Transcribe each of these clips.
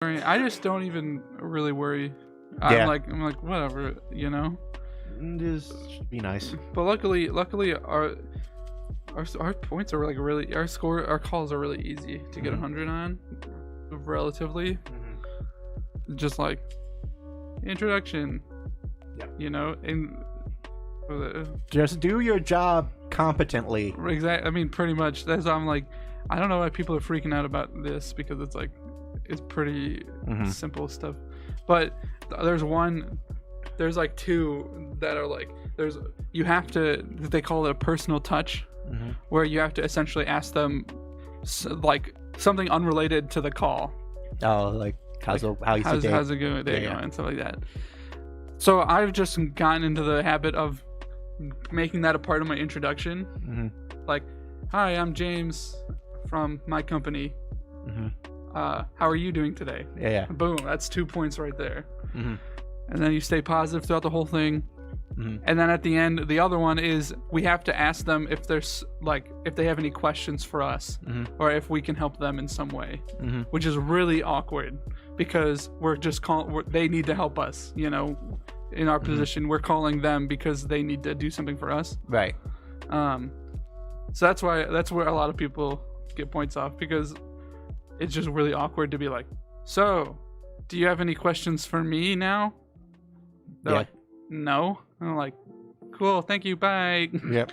I just don't even really worry. Yeah. I'm like whatever, you know. Just be nice. But luckily our points are like really our calls are really easy to get 100 on, relatively. Just like introduction, you know, and just do your job competently. Exactly. I mean, pretty much. That's why I'm like, I don't know why people are freaking out about this, because it's like, it's pretty simple stuff. But there's like two that are like, you have to, they call it a personal touch, where you have to essentially ask them like something unrelated to the call. Oh, like how's it going? Day going and stuff like that. So I've just gotten into the habit of making that a part of my introduction. Like, hi, I'm James from my company. How are you doing today? Yeah. Boom, that's 2 points right there. And then you stay positive throughout the whole thing. And then at the end, the other one is we have to ask them if there's like if they have any questions for us, or if we can help them in some way, which is really awkward because we're just they need to help us, you know. In our position, we're calling them because they need to do something for us. Right. So that's where a lot of people get points off, because it's just really awkward to be like, so do you have any questions for me now? They're like, no. And I'm like, cool, thank you, bye. Yep.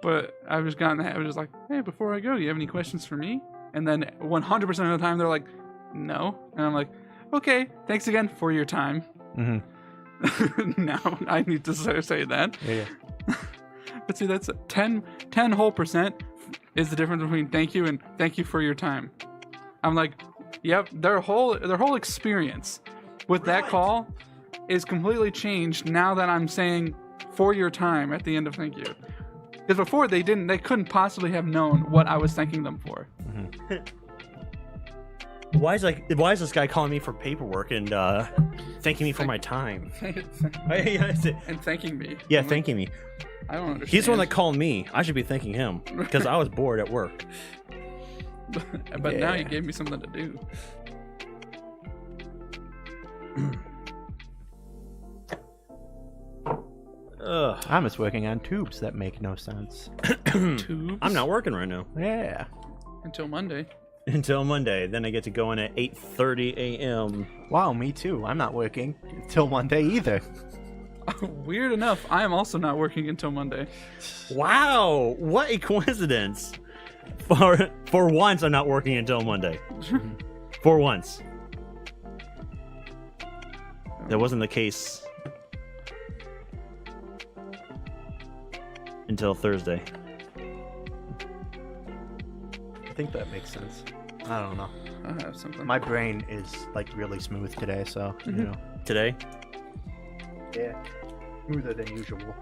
But I've just gotten I was just like, hey, before I go, do you have any questions for me? And then 100% of the time they're like, no. And I'm like, okay, thanks again for your time. Now I need to say that. Yeah. But see, that's 10 whole percent is the difference between thank you and thank you for your time. I'm like, yep, their whole experience with that call is completely changed now that I'm saying for your time at the end of thank you. Because before they couldn't possibly have known what I was thanking them for. Why is this guy calling me for paperwork and thanking me for my time? And thanking me. Yeah, thanking me. I don't understand. He's the one that called me. I should be thanking him because I was bored at work. But now you gave me something to do. I'm just working on tubes that make no sense. Tubes? I'm not working right now. Yeah. Until Monday. Until Monday. Then I get to go in at 8:30 a.m. Wow, me too. I'm not working till Monday either. Weird enough, I am also not working until Monday. Wow, what a coincidence. For once, I'm not working until Monday. For once. That wasn't the case until Thursday. I think that makes sense. I don't know. I have something. My brain is like really smooth today, so you know. Today? Yeah. Smoother than usual.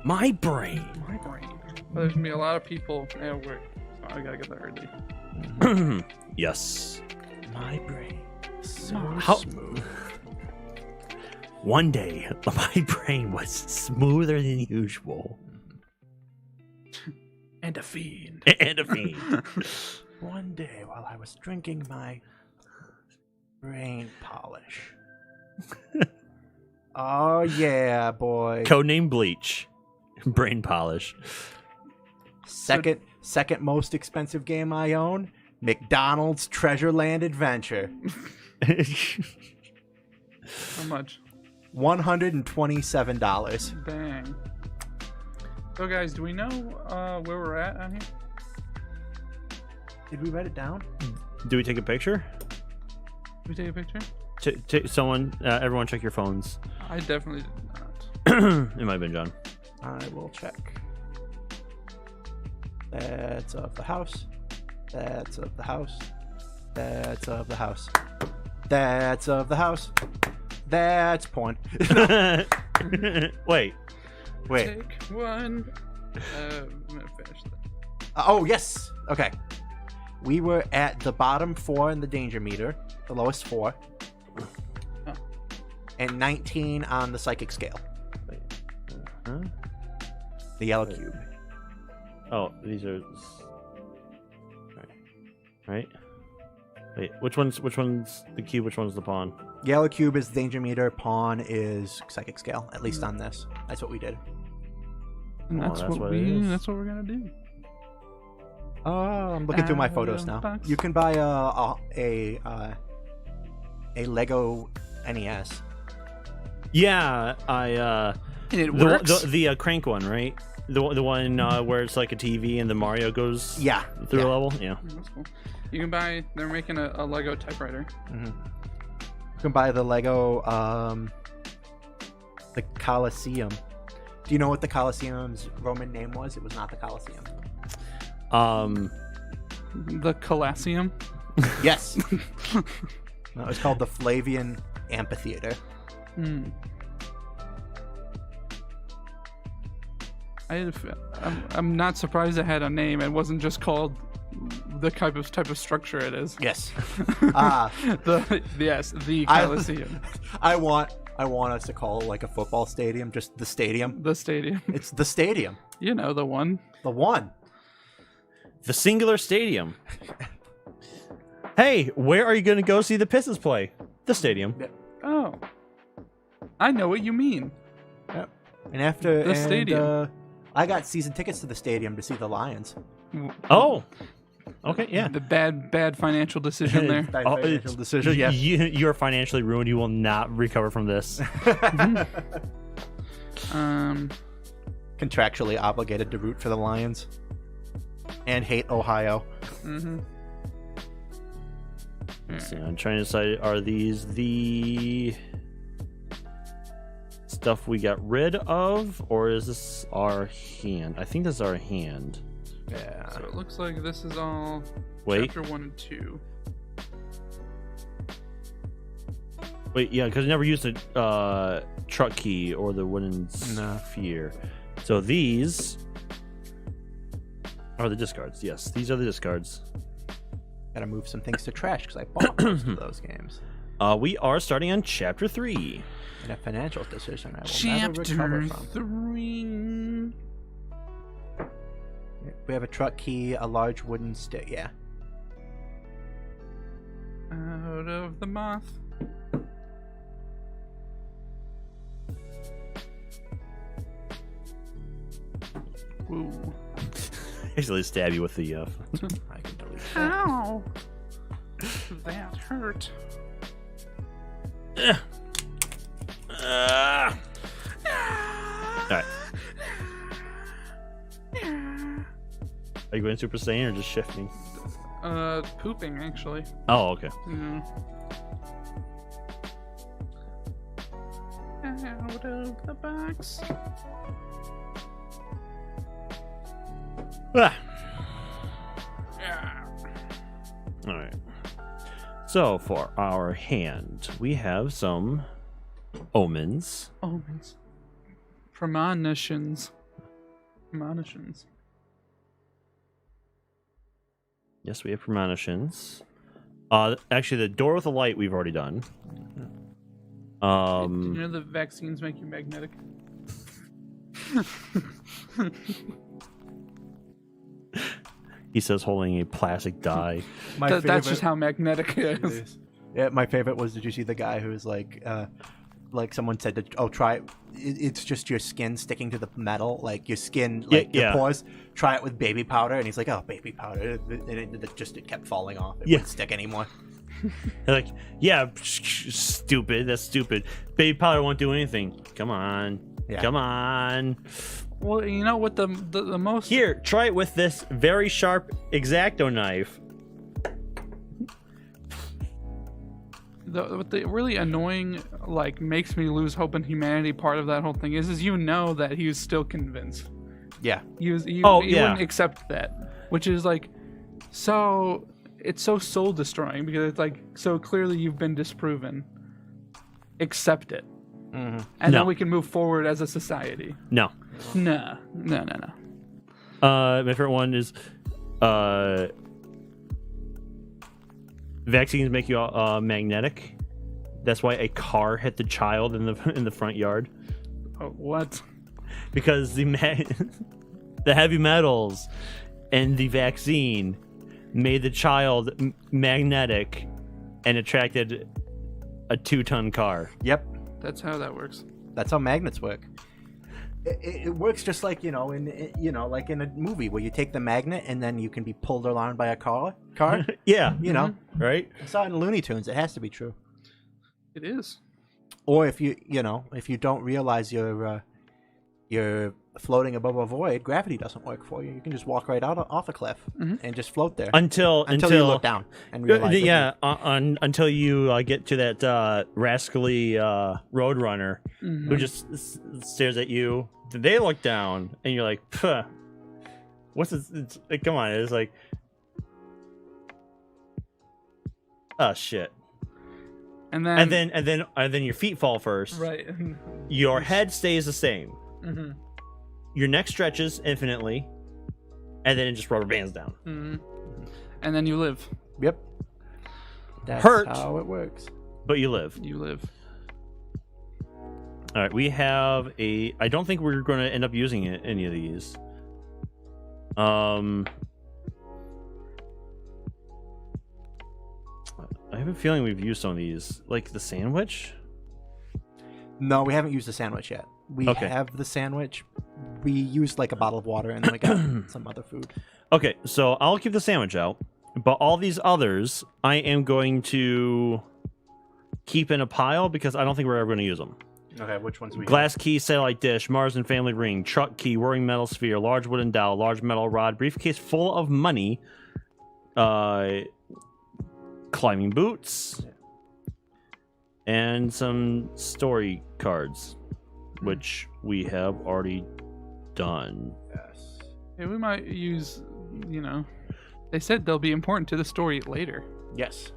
My brain. Well, there's gonna be a lot of people at work, so I gotta get there early. Yes. My brain. So How- smooth. One day, my brain was smoother than usual. And a fiend. And a fiend. One day while I was drinking my brain polish. Oh yeah, boy. Codename Bleach. Brain polish. Second most expensive game I own, McDonald's Treasure Land Adventure. How much? $127. Dang. So guys, do we know where we're at on here? Did we write it down? Do we take a picture? Did we take a picture? Everyone check your phones. I definitely did not. It might have been John. I will check. That's of the house. That's of the house. That's of the house. That's of the house. That's point. Wait. Take one. I'm gonna finish that. Oh, yes. Okay. We were at the bottom 4 in the danger meter, the lowest 4, and 19 on the psychic scale. Huh? The yellow cube. Oh, these are... Right. Wait, which one's the cube? Which one's the pawn? Yellow cube is danger meter. Pawn is psychic scale. At least on this, that's what we did. And Oh, that's, that's what what it is. that's what we're gonna do. Oh, I'm looking through my Out photos of now. box. You can buy a Lego NES. Yeah, I And it works. the crank one, right? The one where it's like a TV and the Mario goes Yeah. through yeah. a level. Yeah. That's cool. You can buy. They're making a Lego typewriter. You can buy the Lego the Colosseum. Do you know what the Colosseum's Roman name was? It was not the Colosseum. The Colosseum. Yes. No, it was called the Flavian Amphitheater. Hmm. I'm not surprised it had a name. It wasn't just called the type of structure it is. Yes. The Colosseum. I want us to call it like a football stadium, just the stadium. The stadium. It's the stadium. You know, the one. The one. The singular stadium. Hey, where are you going to go see the Pistons play? The stadium. Oh. I know what you mean. Yep. And after The stadium. I got season tickets to the stadium to see the Lions. Oh. Okay, yeah. The bad financial decision there. Bad Oh, financial it's- decision. Yeah. You are financially ruined. You will not recover from this. Contractually obligated to root for the Lions and hate Ohio. Mm-hmm. Let's see, I'm trying to decide, are these the stuff we got rid of, or is this our hand? I think this is our hand. Yeah. So it looks like this is all Wait. chapter 1 and 2. Wait, yeah, because I never used the truck key or the wooden sphere. So these are the discards. Yes, these are the discards. Gotta move some things to trash because I bought most of those games. We are starting on chapter 3. And a financial decision I will never Chapter recover from. 3. We have a truck key, a large wooden stick. Yeah. Out of the moth. Woo. Actually, stab you with the. I can delete that. Ow! That hurt. Alright. Are you going Super Saiyan or just shifting? Pooping actually. Oh, okay. Yeah. Out of the box. Ah. Yeah. Alright. So, for our hand, we have some omens. Omens. Premonitions. Premonitions. Yes, we have premonitions. Actually, the door with the light we've already done. Did you know that vaccines make you magnetic? He says holding a plastic die. That's just how magnetic it is. Yeah, my favorite was, did you see the guy who was like someone said that, oh, try it. It's just your skin sticking to the metal, like your skin, like your yeah. pores. Try it with baby powder, and he's like, oh, baby powder, and it kept falling off. It Yeah. wouldn't stick anymore. They're like, yeah, stupid. That's stupid. Baby powder won't do anything. Come on. Yeah. Come on. Well, you know what the most Here, try it with this very sharp X-Acto knife. what the really annoying, like, makes me lose hope in humanity part of that whole thing is you know that he was still convinced. Yeah. He Oh, he yeah. wouldn't accept that, which is like, so it's so soul destroying because it's like, so clearly you've been disproven. Accept it, and No. then we can move forward as a society. No. No. My favorite one is vaccines make you magnetic. That's why a car hit the child in the front yard, Oh, what? because the heavy metals and the vaccine made the child magnetic and attracted a 2-ton car. Yep. That's how that works. That's how magnets work. It works just like like in a movie where you take the magnet and then you can be pulled around by a car. Yeah. Right? I saw it in Looney Tunes. It has to be true. It is. Or if you don't realize you're floating above a void, gravity doesn't work for you. You can just walk right out off a cliff and just float there Until you look down and realize. Until you get to that rascally roadrunner who just stares at you. They look down and you're like, "Puh, what's this?" It's, like, come on, it's like, oh shit. And then your feet fall first. Right. Your head stays the same. Mm-hmm. Your neck stretches infinitely, and then it just rubber bands down. Mm-hmm. And then you live. Yep. That's Hurt. how it works. But you live. You live. All right, we have a. I don't think we're going to end up using any of these. I have a feeling we've used some of these, like the sandwich. No, we haven't used the sandwich yet. We have the sandwich. We used like a bottle of water and then we got some other food. Okay, so I'll keep the sandwich out, but all these others I am going to keep in a pile because I don't think we're ever going to use them. Okay, which ones we Glass key, satellite dish, Marsden family ring, truck key, whirring metal sphere, large wooden dowel, large metal rod, briefcase full of money, climbing boots, and some story cards, which we have already done. Yes. Yeah, we might use, they said they'll be important to the story later. Yes.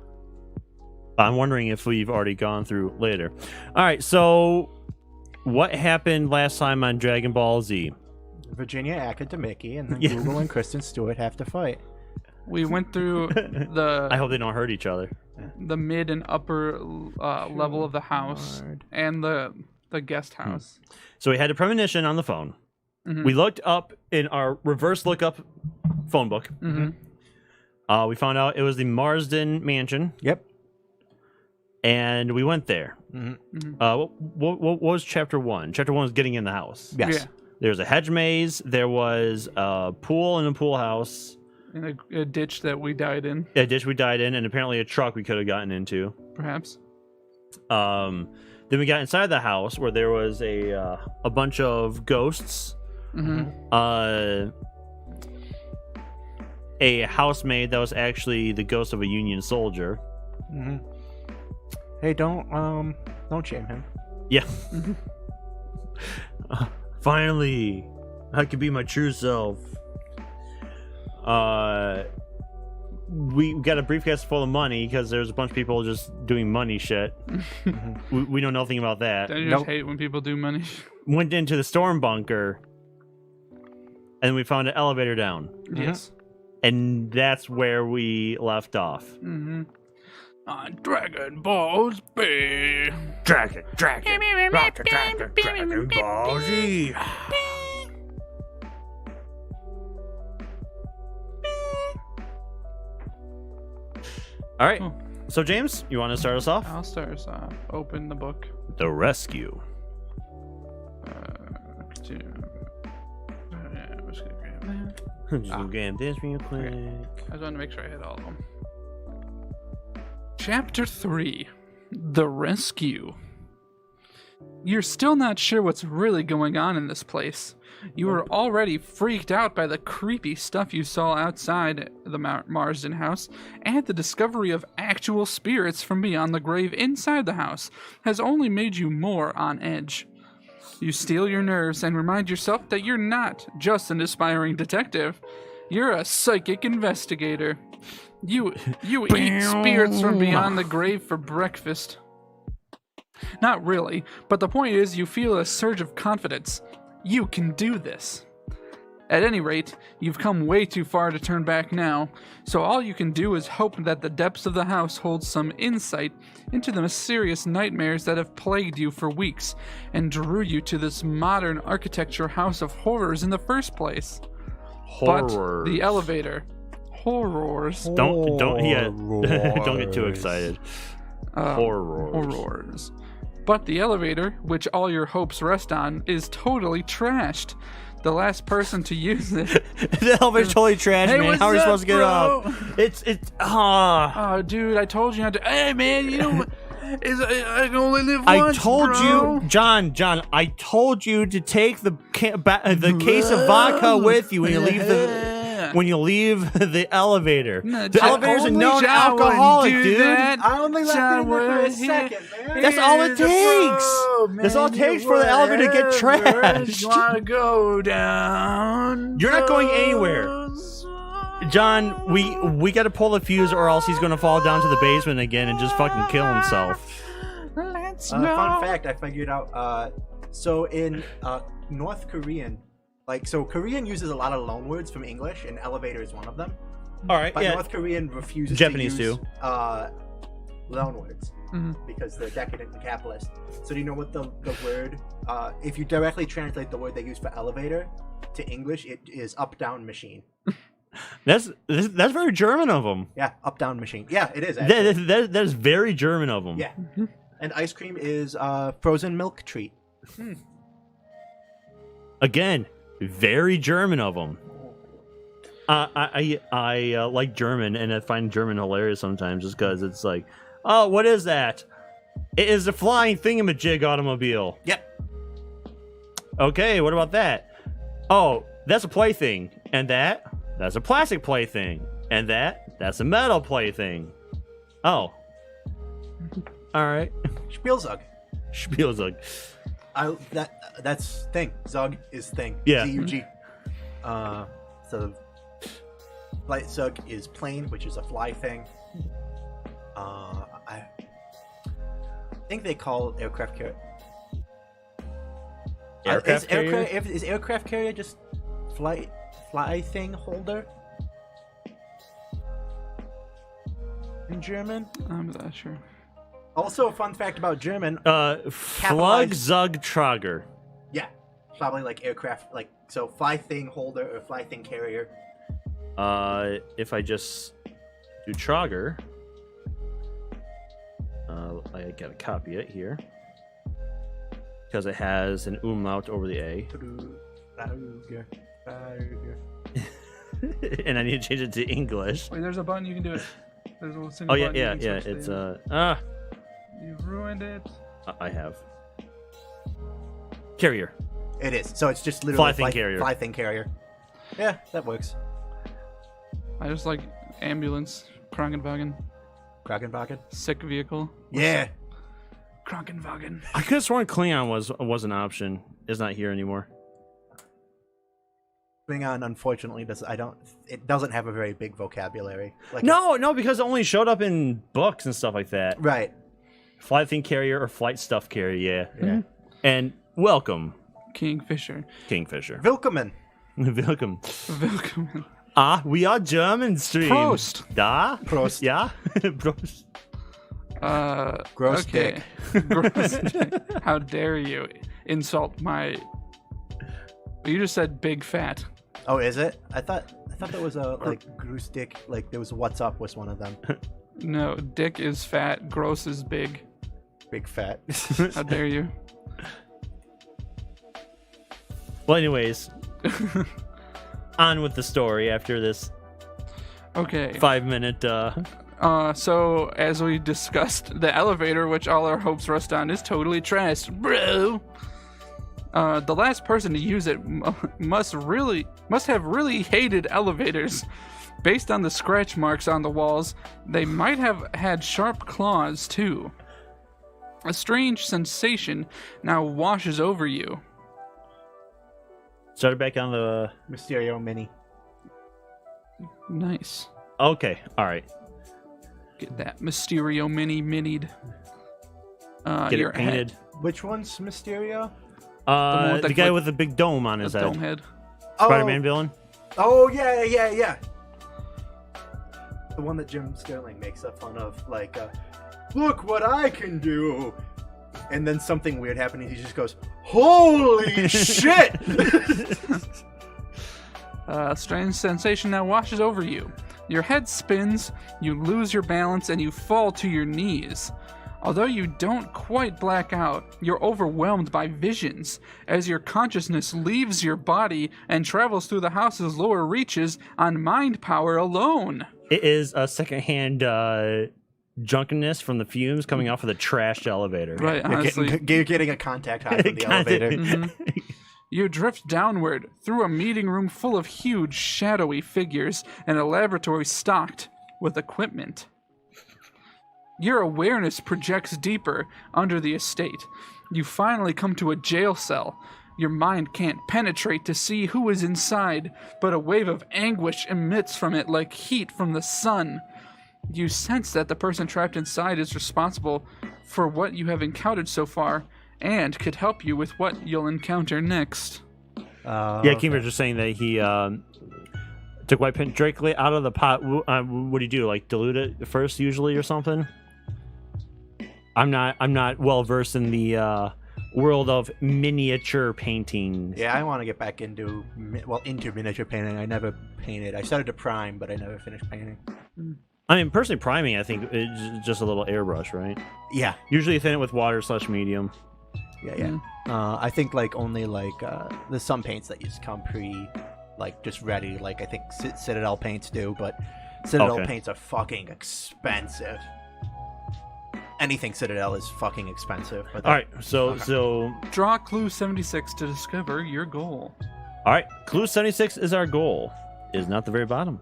I'm wondering if we've already gone through later. All right, so what happened last time on Dragon Ball Z? Virginia acted to Mickey, and then Google and Kristen Stewart have to fight. We went through the I hope they don't hurt each other. the mid and upper level of the house and the guest house. So we had a premonition on the phone. Mm-hmm. We looked up in our reverse lookup phone book. Mm-hmm. We found out it was the Marsden Mansion. Yep. And we went there. Mm-hmm. What was chapter 1? Chapter 1 was getting in the house. Yes. Yeah. There was a hedge maze. There was a pool in the pool house. In a ditch that we died in, A ditch we died in, and apparently a truck we could have gotten into. perhaps. Then we got inside the house where there was a bunch of ghosts. Mm-hmm. A housemaid that was actually the ghost of a Union soldier. Mm-hmm. Hey, don't shame him. Yeah. Finally, I can be my true self. We got a briefcase full of money because there's a bunch of people just doing money shit. we know nothing about that. I just hate when people do money. Went into the storm bunker, and we found an elevator down. Yes. And that's where we left off. Mm-hmm. On Dragon Ball Z. Dragon Ball Z. All right. So, James, you want to start us off? I'll start us off. Open the book. The Rescue. Let's get grab that. Just grab this real quick. I just wanted to make sure I hit all of them. Chapter 3. The Rescue. You're still not sure what's really going on in this place. You were already freaked out by the creepy stuff you saw outside the Marsden house, and the discovery of actual spirits from beyond the grave inside the house has only made you more on edge. You steel your nerves and remind yourself that you're not just an aspiring detective. You're a psychic investigator. You eat spirits from beyond the grave for breakfast. Not really, but the point is you feel a surge of confidence. You can do this. At any rate, you've come way too far to turn back now, so all you can do is hope that the depths of the house hold some insight into the mysterious nightmares that have plagued you for weeks and drew you to this modern architecture house of horrors in the first place. Horrors. But the elevator. horrors. Don't don't get too excited. Horrors. But the elevator, which all your hopes rest on, is totally trashed. The last person to use it. The elevator's totally trashed, Hey, man. what's How are you up, supposed to get bro? up? Oh, dude, I told you not to. Hey, man, you know, I can only live once. I told bro. you, John. I told you to take the case of vodka with you when you leave the elevator. No, The John, elevator's a only known John alcoholic, wouldn't do dude. that. I only left John it in there for a would. second, man. That's all it takes. That's all it takes for the elevator to get trashed. You want to go down? You're not going anywhere. John, we got to pull the fuse, or else he's going to fall down to the basement again and just fucking kill himself. Let's Fun go. fact I figured out. So in North Korean, Korean uses a lot of loanwords from English, and elevator is one of them. All right, But yeah. North Korean refuses Japanese to use too. loanwords Mhm. because they're decadent and capitalist. So do you know what the word? If you directly translate the word they use for elevator to English, it is up down machine. That's very German of them. Yeah, up down machine. Yeah, it is. Actually. That is very German of them. Yeah. And ice cream is frozen milk treat. Again, very German of them. I like German, and I find German hilarious sometimes, just because it's like, oh, what is that? It is a flying thingamajig automobile. Yep. Okay, what about that? Oh, that's a plaything, and that's a plastic plaything, and that's a metal plaything. Oh, all right. Spielzug. Spielzug. That's thing. Zug is thing. Yeah. Z-U-G. So flight zug is plane, which is a fly thing. I think they call aircraft carrier. Aircraft carrier? Is aircraft carrier just fly thing holder? In German? I'm not sure. Also, a fun fact about German. Flugzeugträger. Yeah, probably like aircraft, so fly thing holder or fly thing carrier. If I just do Trager, I gotta copy it here because it has an umlaut over the A, and I need to change it to English. Wait, there's a button you can do it. There's a single Oh yeah, button you yeah, can yeah. switch It's the- You ruined it. I have carrier. It is. So it's just literally Fly thing carrier. Fly thing carrier. Yeah, that works. I just like ambulance, Krankenwagen, Krakenwagen. sick vehicle. Yeah. Krankenwagen. I could have sworn Klingon was an option. It's not here anymore. Klingon, unfortunately, it doesn't have a very big vocabulary. No, because it only showed up in books and stuff like that. Right. Flight thing carrier or flight stuff carrier, yeah. Yeah. And welcome, Kingfisher. Kingfisher. Willkommen. Welcome. Welcome. We are German stream. Prost. Da? Prost. Ja? Prost. Gross okay. Gross dick. How dare you insult my... You just said big fat. Oh, is it? I thought there was a Gross Dick. There was What's Up was one of them. No, dick is fat, gross is big. Big fat. How dare you? Well, anyways, on with the story after this Okay. 5-minute. So as we discussed, the elevator, which all our hopes rest on, is totally trashed, bro. The last person to use it must have really hated elevators. Based on the scratch marks on the walls, they might have had sharp claws too. A strange sensation now washes over you. Started back on the. Mysterio Mini. Nice. Okay, all right. Get that Mysterio minied. Get your it painted. Which one's Mysterio? one with The the guy clip- with the big dome on Head, his the head. dome head. Spider-Man villain. Oh yeah. The one that Jim Sterling makes up fun of, look what I can do, and then something weird happened, and he just goes, "Holy shit!" A strange sensation now washes over you. Your head spins, you lose your balance, and you fall to your knees. Although you don't quite black out, you're overwhelmed by visions as your consciousness leaves your body and travels through the house's lower reaches on mind power alone. It is a secondhand drunkenness from the fumes coming off of the trashed elevator. Right, honestly. You're getting a contact high from the elevator. You drift downward through a meeting room full of huge, shadowy figures and a laboratory stocked with equipment. Your awareness projects deeper under the estate. You finally come to a jail cell. Your mind can't penetrate to see who is inside, but a wave of anguish emits from it like heat from the sun. You sense that the person trapped inside is responsible for what you have encountered so far and could help you with what you'll encounter next. Yeah, Keeper just saying that he took white paint directly out of the pot. What do you do? Like dilute it first, usually, or something? I'm not well versed in the world of miniature painting. Yeah, I want to get back into miniature painting. I never painted. I started to prime, but I never finished painting. I mean, personally, priming, I think, is just a little airbrush, right? Yeah. Usually thin it with water / medium. Yeah. I think only there's some paints that just come just ready. Like I think Citadel paints do, but Citadel paints are fucking expensive. Anything Citadel is fucking expensive. But all right, so draw clue 76 to discover your goal. All right, clue 76 is our goal. Is not the very bottom.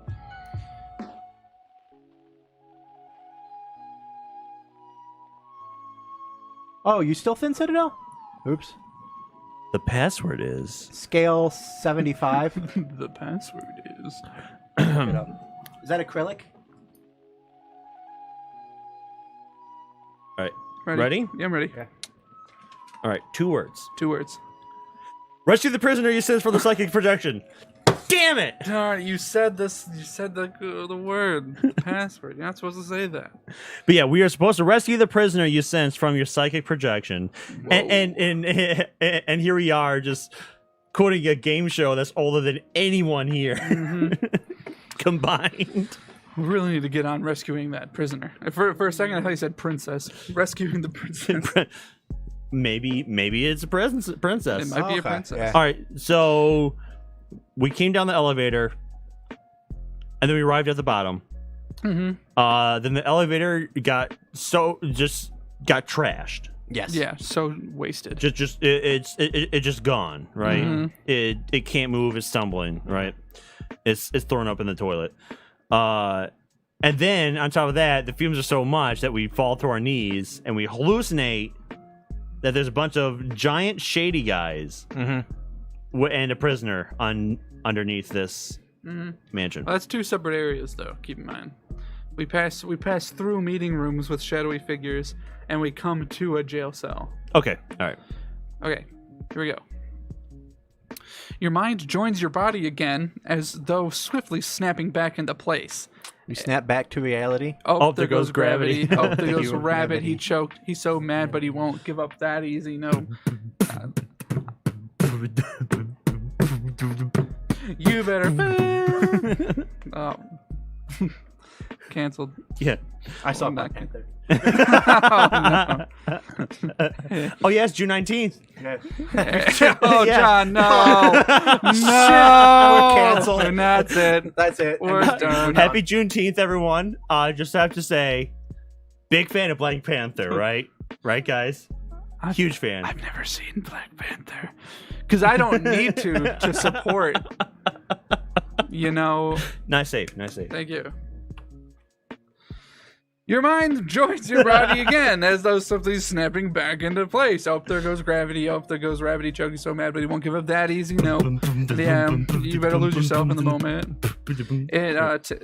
Oh, you still thin Citadel? Oops. The password is scale 75. The password is. Is that acrylic? All right. Ready? Yeah, I'm ready. Yeah. All right. 2 words. 2 words. Rescue the prisoner you sent for the psychic projection. Damn it! Darn, you said this. You said the word password. You're not supposed to say that. But yeah, we are supposed to rescue the prisoner you sensed from your psychic projection, and here we are just quoting a game show that's older than anyone here combined. We really need to get on rescuing that prisoner. For a second, I thought you said princess. Rescuing the princess. Maybe it's a princess. It might be a princess. Yeah. All right, so we came down the elevator, and then we arrived at the bottom. Then the elevator got trashed. Yes. Yeah, so wasted. It's just gone, right? It can't move. It's stumbling, right? It's thrown up in the toilet. And then on top of that, the fumes are so much that we fall to our knees and we hallucinate that there's a bunch of giant shady guys and a prisoner underneath this mansion. Well, that's 2 separate areas, though. Keep in mind, we pass through meeting rooms with shadowy figures, and we come to a jail cell. Okay, all right. Okay, here we go. Your mind joins your body again, as though swiftly snapping back into place. You snap back to reality. Oh, there goes gravity. Oh, there goes rabbit. He choked. He's so mad, but he won't give up that easy. No. You better. Oh. Canceled. Yeah. I saw Black Black Panther. Oh yeah, it's June 19th. Oh, Yeah. John, no. We're canceled. And that's it. That's it. We're done. Happy Juneteenth, everyone. I just have to say, big fan of Black Panther, right? Right, guys? Huge fan. I've never seen Black Panther because I don't need to support. Nice save. Thank you. Your mind joins your body again as though something's snapping back into place. Oh, there goes gravity. Oh, there goes gravity. Chucky's so mad, but he won't give up that easy. No. Yeah, you better lose yourself in the moment. Well, That's no.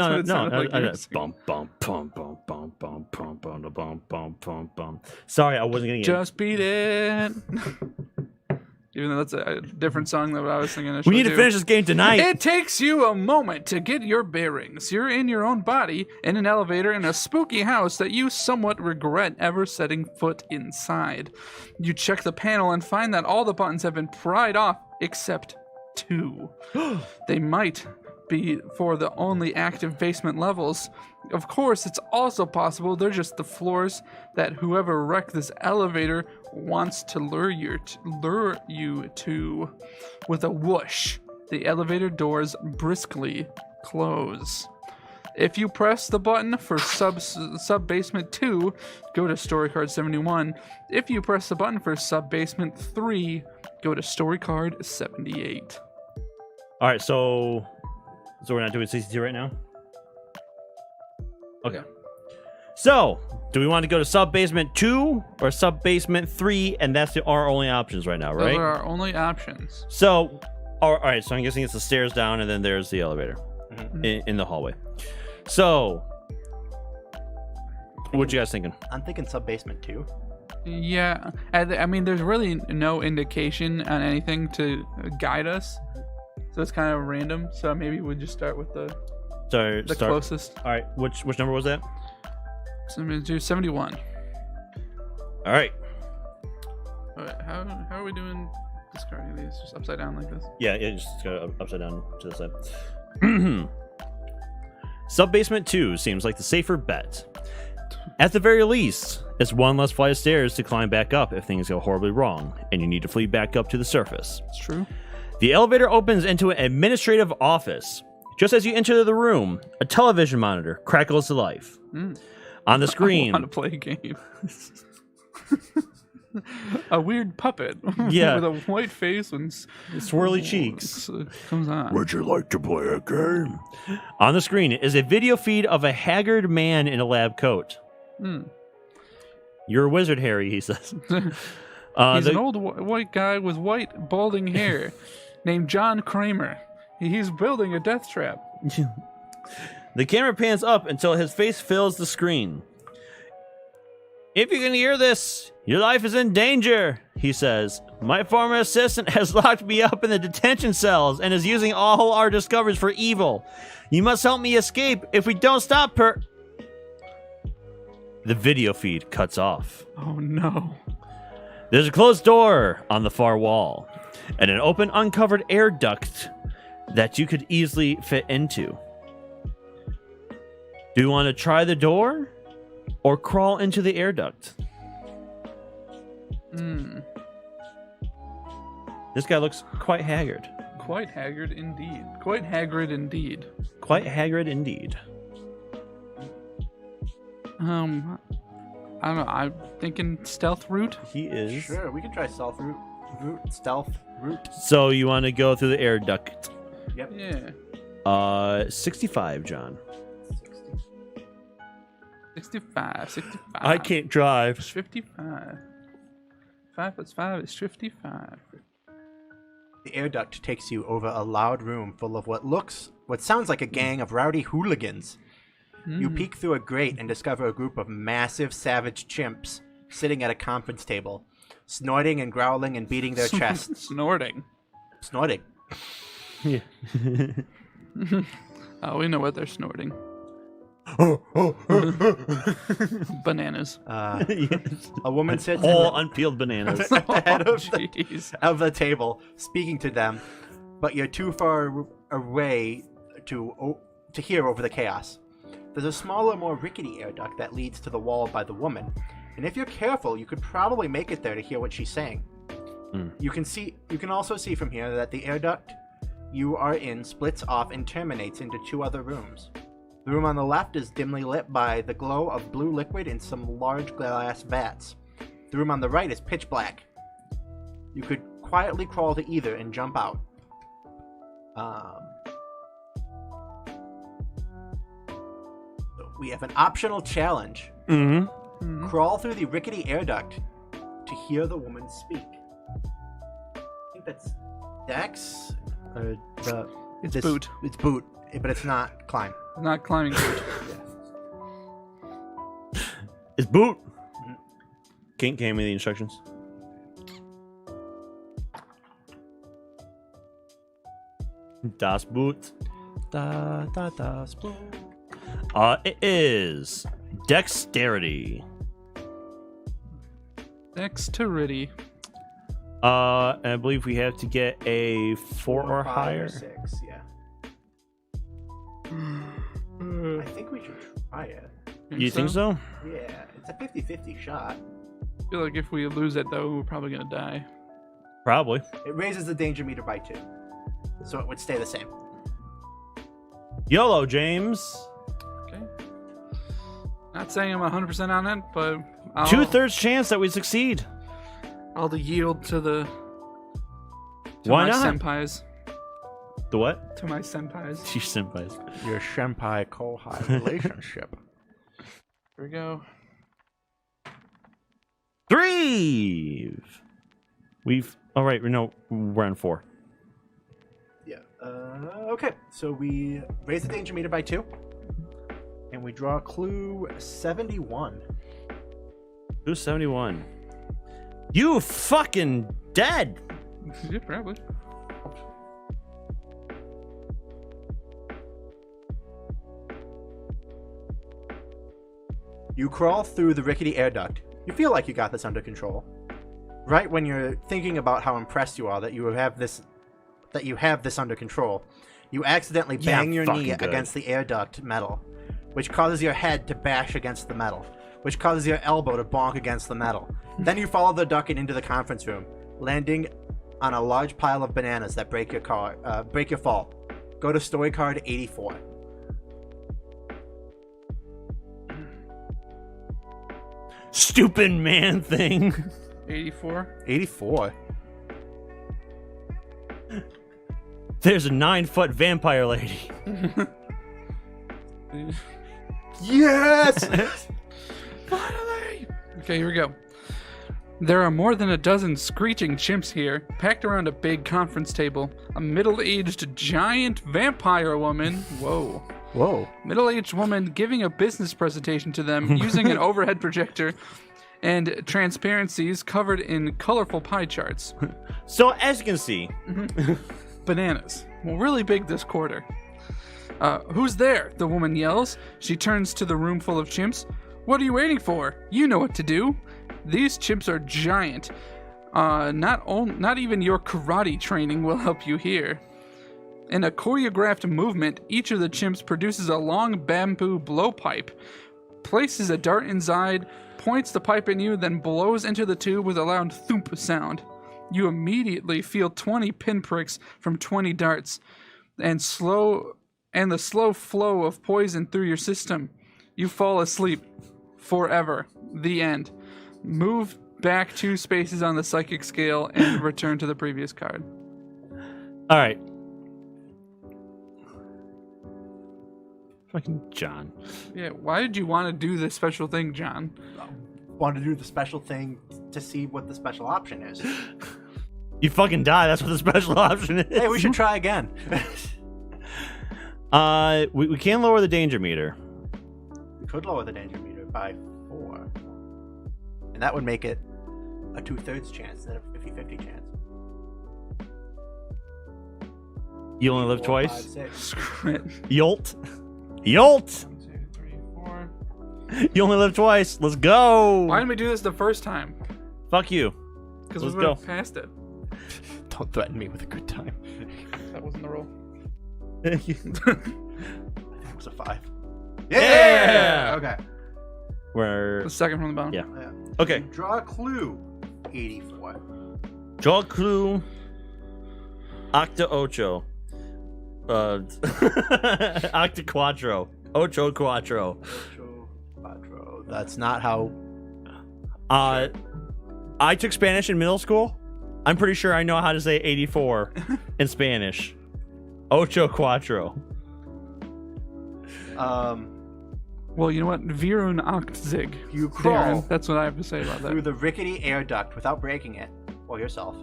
what it sounded like you were singing. Bum. Sorry, I wasn't gonna get. Just beat it. Even though that's a different song than what I was singing. We need to finish this game tonight. It takes you a moment to get your bearings. You're in your own body, in an elevator, in a spooky house that you somewhat regret ever setting foot inside. You check the panel and find that all the buttons have been pried off except 2. They might be for the only active basement levels. Of course, it's also possible they're just the floors that whoever wrecked this elevator wants to lure you to. With a whoosh, the elevator doors briskly close. If you press the button for sub basement 2, go to story card 71. If you press the button for sub basement 3, go to story card 78. All right, so we're not doing 62 right now? Okay. So, do we want to go to sub basement 2 or sub basement 3? And that's our only options right now, right? Those are our only options. So, all right, so I'm guessing it's the stairs down and then there's the elevator in the hallway. So, what you guys thinking? I'm thinking sub basement 2. Yeah, I mean, there's really no indication on anything to guide us, so it's kind of random. So maybe we'll just start with the closest. All right, which number was that? So I'm gonna do 71. All right. All right, how are we doing discarding these? Just upside down like this? Yeah, just go upside down to the side. Sub basement 2 seems like the safer bet. At the very least, it's one less flight of stairs to climb back up if things go horribly wrong, and you need to flee back up to the surface. It's true. The elevator opens into an administrative office. Just as you enter the room, a television monitor crackles to life. On the screen, I want to play a game. A weird puppet. Yeah. With a white face and swirly cheeks comes on. Would you like to play a game? On the screen is a video feed of a haggard man in a lab coat. You're a wizard, Harry, he says. He's an old white guy with white, balding hair named John Kramer. He's building a death trap. The camera pans up until his face fills the screen. If you can hear this, your life is in danger, he says. My former assistant has locked me up in the detention cells and is using all our discoveries for evil. You must help me escape. If we don't stop her... The video feed cuts off. Oh no. There's a closed door on the far wall and an open, uncovered air duct that you could easily fit into. Do you want to try the door or crawl into the air duct? This guy looks quite haggard. Quite haggard indeed. Quite haggard indeed. Quite haggard indeed. I don't know. I'm thinking stealth route. He is. Sure, we can try stealth route. So you want to go through the air duct? Yep. Yeah. 65, John. 65. I can't drive. 55. 5 plus 5 is 55. The air duct takes you over a loud room full of what sounds like a gang of rowdy hooligans. You peek through a grate and discover a group of massive, savage chimps sitting at a conference table, snorting and growling and beating their chests. Snorting. Yeah. Oh, we know what they're snorting. Bananas. Yes. A woman sits All unpeeled bananas. at the head Jeez. of the table, speaking to them, but you're too far away to hear over the chaos. There's a smaller, more rickety air duct that leads to the wall by the woman, and if you're careful, you could probably make it there to hear what she's saying. You can also see from here that the air duct you are in splits off and terminates into 2 other rooms. The room on the left is dimly lit by the glow of blue liquid in some large glass vats. The room on the right is pitch black. You could quietly crawl to either and jump out. We have an optional challenge. Crawl through the rickety air duct to hear the woman speak. I think that's Dex. It's boot. It's boot, but it's not climb. Not climbing boot. It's boot. Can't give me the instructions. Das Boot. Das Boot. It is dexterity. Dexterity. And I believe we have to get a 4 or 5 higher. Or 6, yeah. I think we should try it. You think so? Yeah, it's a 50-50 shot. I feel like if we lose it, though, we're probably gonna die. Probably. It raises the danger meter by 2, so it would stay the same. YOLO, James. Okay. Not saying I'm 100% on it, but 2/3 chance that we succeed. I'll yield to the. Why my not? Senpais. The what? To my senpais. You senpais. Your senpai kohai relationship. Here we go. 3. We've. All right. No, we're on 4. Yeah. Okay, so we raise the danger meter by 2, and we draw clue 71. Who's 71? You fucking dead. Yeah, probably. You crawl through the rickety air duct. You feel like you got this under control. Right when you're thinking about how impressed you are that you have this under control, you accidentally bang your knee fucking good. against the air duct metal, which causes your head to bash against the metal, which causes your elbow to bonk against the metal. Then you follow the duct into the conference room, landing on a large pile of bananas that break your fall. Go to story card 84. Stupid man thing. 84. 84. There's a 9-foot vampire lady. Yes! Finally! Okay, here we go. There are more than a dozen screeching chimps here, packed around a big conference table. A middle-aged giant vampire woman. Whoa. Whoa. Middle-aged woman giving a business presentation to them using an overhead projector and transparencies covered in colorful pie charts. So as you can see, Bananas. Well, really big this quarter. Who's there? The woman yells. She turns to the room full of chimps. What are you waiting for? You know what to do. These chimps are giant. Not even your karate training will help you here. In a choreographed movement, each of the chimps produces a long bamboo blowpipe, places a dart inside, points the pipe at you, then blows into the tube with a loud thump sound. You immediately feel 20 pinpricks from 20 darts, and the slow flow of poison through your system. You fall asleep forever. The end. Move back 2 spaces on the psychic scale and return to the previous card. all right. Fucking John. Yeah, why did you want to do this special thing, John? Want to do the special thing to see what the special option is. You fucking die. That's what the special option is. Hey, we should try again. We can lower the danger meter. We could lower the danger meter by 4. And that would make it a 2/3 chance instead of a 50-50 chance. You only live 4, twice. 5, 6. Screw it. Yolt. Yolt. 1, 2, 3, 4. You only live twice. Let's go. Why didn't we do this the first time? Fuck you. Because we Let's would have go. passed it. Don't threaten me with a good time. That wasn't the roll. I think it was a 5. Yeah! Okay. We're The second from the bottom. yeah. Yeah. Okay. Draw a clue. 84. Draw a clue. Octa ocho. Octa cuatro. Ocho cuatro. Ocho, cuatro. That's not how. I took Spanish in middle school. I'm pretty sure I know how to say 84 in Spanish. Ocho cuatro. Well, you know what? Virun Ochtzig. You crawl Darren, that's what I have to say about through that. the rickety air duct without breaking it, or yourself,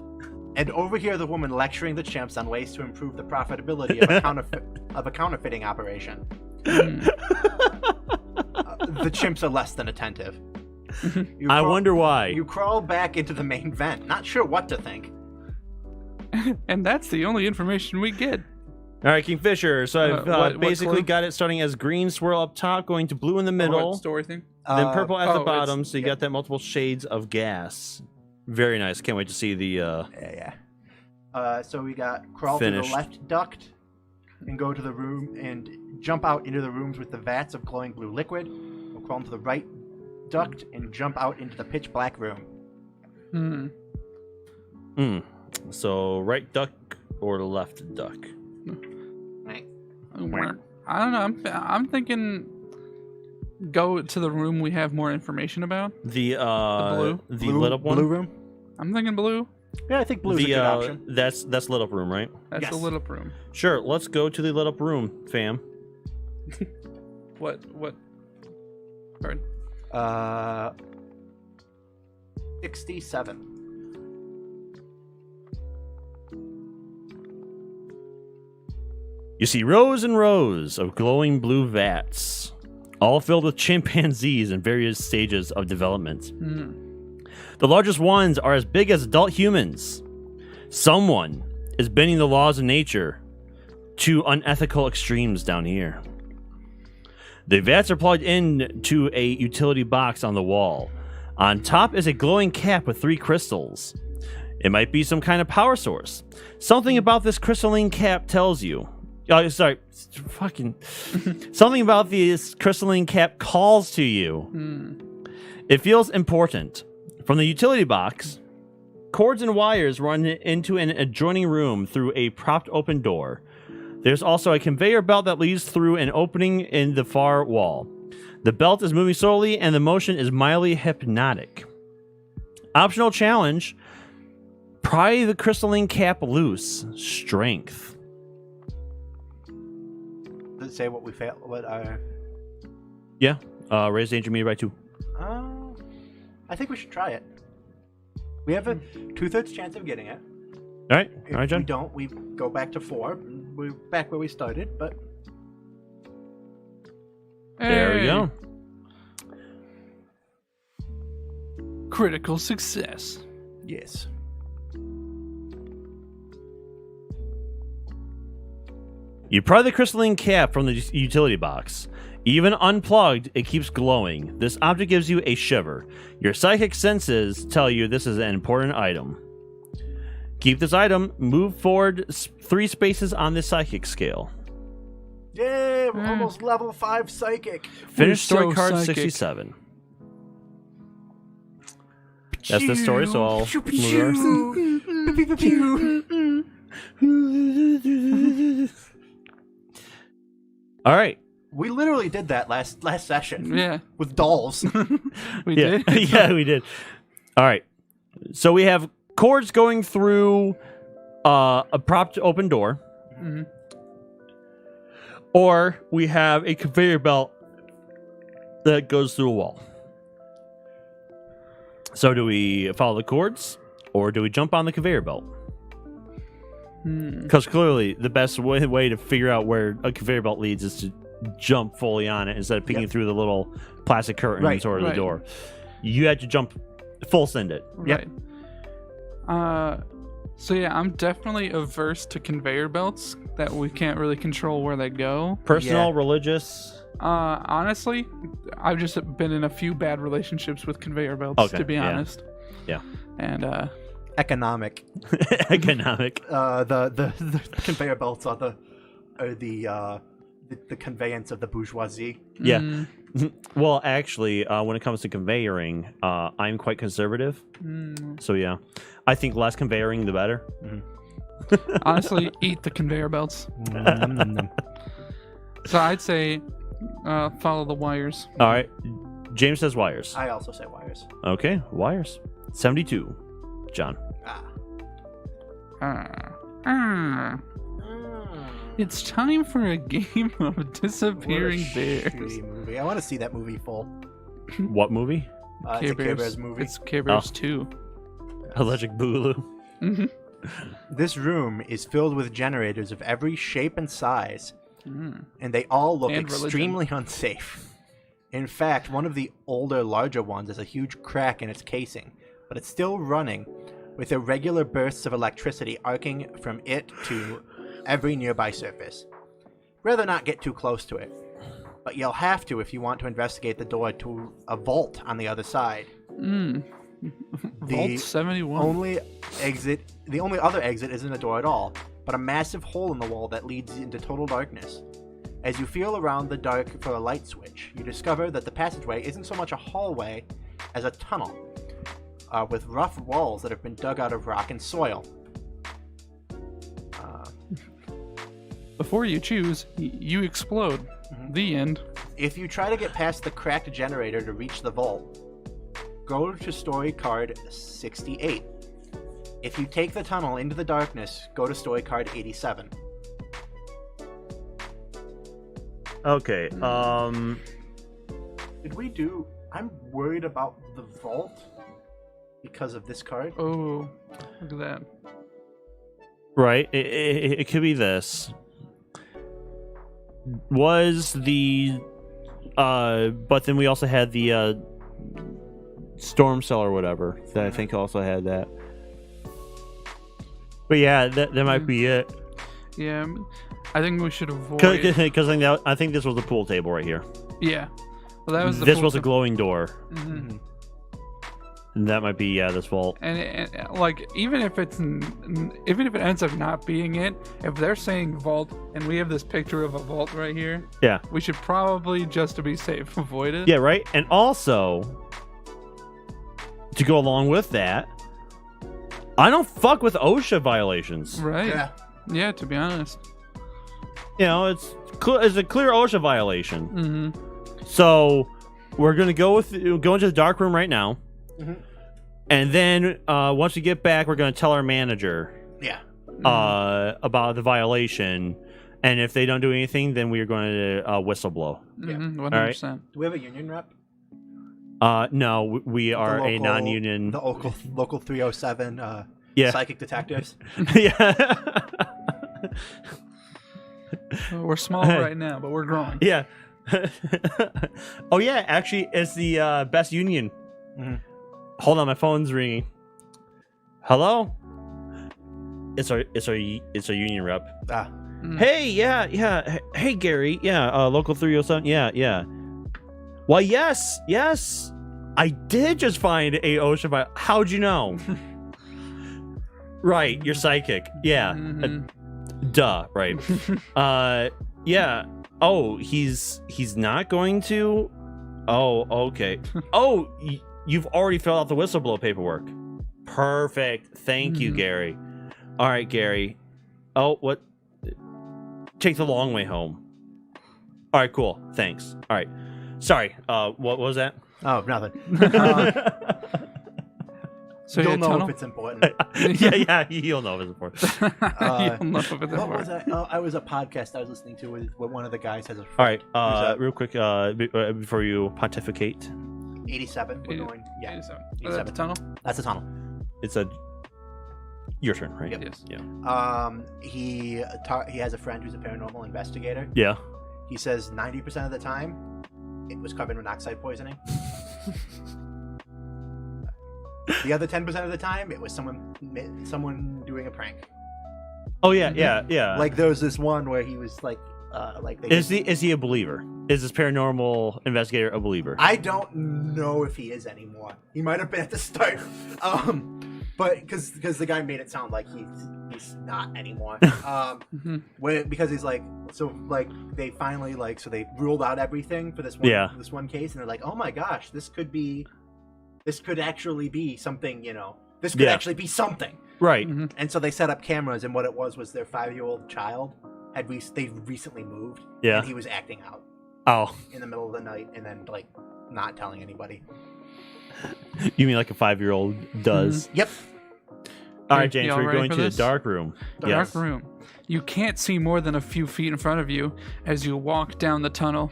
and overhear the woman lecturing the chimps on ways to improve the profitability of a counterfeiting operation. Mm. The chimps are less than attentive. You I crawl- wonder why. You crawl back into the main vent, not sure what to think. And that's the only information we get. All right, Kingfisher. So I've what basically clue? got it starting as green swirl up top, going to blue in the What middle, story thing? then purple at the oh, bottom. it's- So you got that multiple shades of gas. Very nice. Can't wait to see the. Yeah. So we got crawl Finished. to the left duct and go to the room and jump out into the rooms with the vats of glowing blue liquid. We'll crawl into the right duct and jump out into the pitch black room. So right duck or the left duck? I don't know. I'm thinking go to the room we have more information about. The blue? the lit up one. Blue room? I'm thinking blue. Yeah, I think blue's a good option. That's lit up room, right? That's Yes. the lit up room. Sure. Let's go to the lit up room, fam. What? Sorry. 67. You see rows and rows of glowing blue vats, all filled with chimpanzees in various stages of development. The largest ones are as big as adult humans. Someone is bending the laws of nature to unethical extremes down here. The vats are plugged in to a utility box on the wall. On top is a glowing cap with 3 crystals. It might be some kind of power source. Something about this crystalline cap tells you. Something about this crystalline cap calls to you. It feels important. From the utility box, cords and wires run into an adjoining room through a propped open door. There's also a conveyor belt that leads through an opening in the far wall. The belt is moving slowly and the motion is mildly hypnotic. Optional challenge: pry the crystalline cap loose. Strength. Does it say what we failed? What Yeah. Raise danger meter by 2. I think we should try it. We have a 2/3 chance of getting it. All right. If All right, John. we don't, we go back to 4. We're back where we started, but There we Hey. go. Critical success. yes. You pry the crystalline cap from the utility box. Even unplugged, it keeps glowing. This object gives you a shiver. Your psychic senses tell you this is an important item. Keep this item. Move forward 3 spaces on the psychic scale. Yay, we're almost level 5 psychic. Finish story so card psychic. 67. That's the story, so I'll move All right. We literally did that last session. Yeah, With dolls. we Yeah, did. yeah, we did. All right. So we have cords going through a propped open door. Or we have a conveyor belt that goes through a wall. So do we follow the cords or do we jump on the conveyor belt? Because clearly the best way to figure out where a conveyor belt leads is to jump fully on it instead of peeking through the little plastic curtains Right, or the right. door. You had to jump full send it. Right. So yeah, I'm definitely averse to conveyor belts that we can't really control where they go. Personal, Yeah. religious. Honestly, I've just been in a few bad relationships with conveyor belts, Okay, to be yeah. honest. Yeah. And Economic. Economic. The conveyor belts are the conveyance of the bourgeoisie. Yeah. Well, actually, when it comes to conveying, I'm quite conservative. So yeah, I think less conveying, the better. honestly, eat the conveyor belts. So I'd say follow the wires. All right. James says wires. I also say wires. Okay, wires. 72. John. It's time for a game of disappearing What a bears. shitty movie. I want to see that movie full. What movie? It's a Care Bears movie. It's Care Bears 2. Electric Boogaloo. This room is filled with generators of every shape and size, and they all look And religion. extremely unsafe. In fact, one of the older, larger ones has a huge crack in its casing, but it's still running, with irregular bursts of electricity arcing from it to every nearby surface. Rather not get too close to it, but you'll have to if you want to investigate the door to a vault on the other side. Vault 71. The only other exit isn't a door at all, but a massive hole in the wall that leads into total darkness. As you feel around the dark for a light switch, you discover that the passageway isn't so much a hallway as a tunnel, with rough walls that have been dug out of rock and soil. Before you choose, you explode. The end. If you try to get past the cracked generator to reach the vault, go to story card 68. If you take the tunnel into the darkness, go to story card 87. Okay. Did we do... I'm worried about the vault because of this card. Oh, look at that. Right. It could be this. Was the but then we also had the storm cell or whatever that I think also had that. But yeah, that might be it. Yeah, I think we should avoid. Because I think this was the pool table right here. Yeah. Well, that was the This pool was a table. glowing door. Mm-hmm. And that might be this vault. And like even if it ends up not being it, if they're saying vault and we have this picture of a vault right here, Yeah. we should probably, just to be safe, avoid it. Yeah, right? And also, to go along with that, I don't fuck with OSHA violations. Right. Yeah. Yeah, to be honest. You know, it's a clear OSHA violation. Mm-hmm. So we're gonna go into the dark room right now, and then once we get back, we're gonna tell our manager Yeah. about the violation, and if they don't do anything, then we are going to whistleblow. Mm-hmm. All right. 100%. Do we have a union rep? No, we are a non-union. The local 307 Yeah. psychic detectives. Yeah. Well, we're small right now, but we're growing. Yeah. Oh yeah, actually, it's the best union. Hold on, my phone's ringing. Hello. It's our union rep. Hey, yeah. Hey, Gary. Yeah, local 307. Yeah. Well, yes. I did just find a OSHA file. How'd you know? Right, you're psychic. Yeah. Duh. Right. Yeah. Oh, he's not going to. Oh, okay. Oh, you've already filled out the whistleblower paperwork. Perfect. Thank you, Gary. All right, Gary. Oh, what? Take the long way home. All right, cool. Thanks. All right. Sorry. What was that? Oh, nothing. So You'll yeah, know tunnel? if it's important. yeah. You'll know if it's important. You'll know if it's What important. was I? Oh, I was a podcast I was listening to where one of the guys has a All right. that? Real quick, before you pontificate, 87. We're going. Yeah. 87. 87. The tunnel? That's the tunnel. it's your turn, right? Yep. Yes. Yeah. He has a friend who's a paranormal investigator. Yeah. He says 90% of the time it was carbon monoxide poisoning. The other 10% of the time it was someone doing a prank. Oh yeah. Yeah. Like there was this one where he was like they Is he a believer? Is this paranormal investigator a believer? I don't know if he is anymore. He might have been at the start. But because the guy made it sound like he's not anymore. Because he's like, so like they finally so they ruled out everything for this one case, and they're like, oh my gosh, this could actually be something, this could actually be something. Right. And so they set up cameras, and what it was their 5-year-old child they recently moved. Yeah. And he was acting out Oh, in the middle of the night, and then not telling anybody. you mean like a 5-year-old does? Yep. All right, James, Y'all we're ready going for to this? the dark room. Dark room. You can't see more than a few feet in front of you as you walk down the tunnel.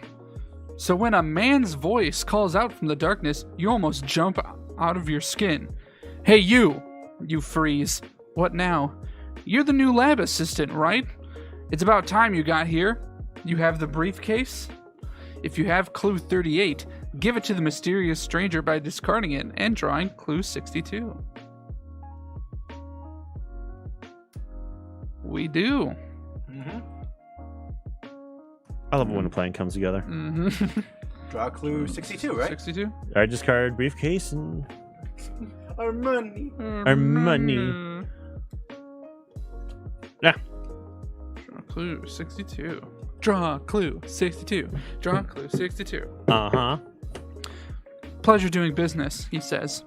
So when a man's voice calls out from the darkness, you almost jump out of your skin. Hey, you! You freeze. What now? You're the new lab assistant, right? It's about time you got here. You have the briefcase? If you have clue 38, give it to the mysterious stranger by discarding it and drawing clue 62. We do. I love it when a plan comes together. Draw clue 62, right? 62? I discard briefcase and Our money. Our money. Yeah. Draw clue 62. Draw clue 62. Draw clue 62. Uh-huh. Pleasure doing business, he says.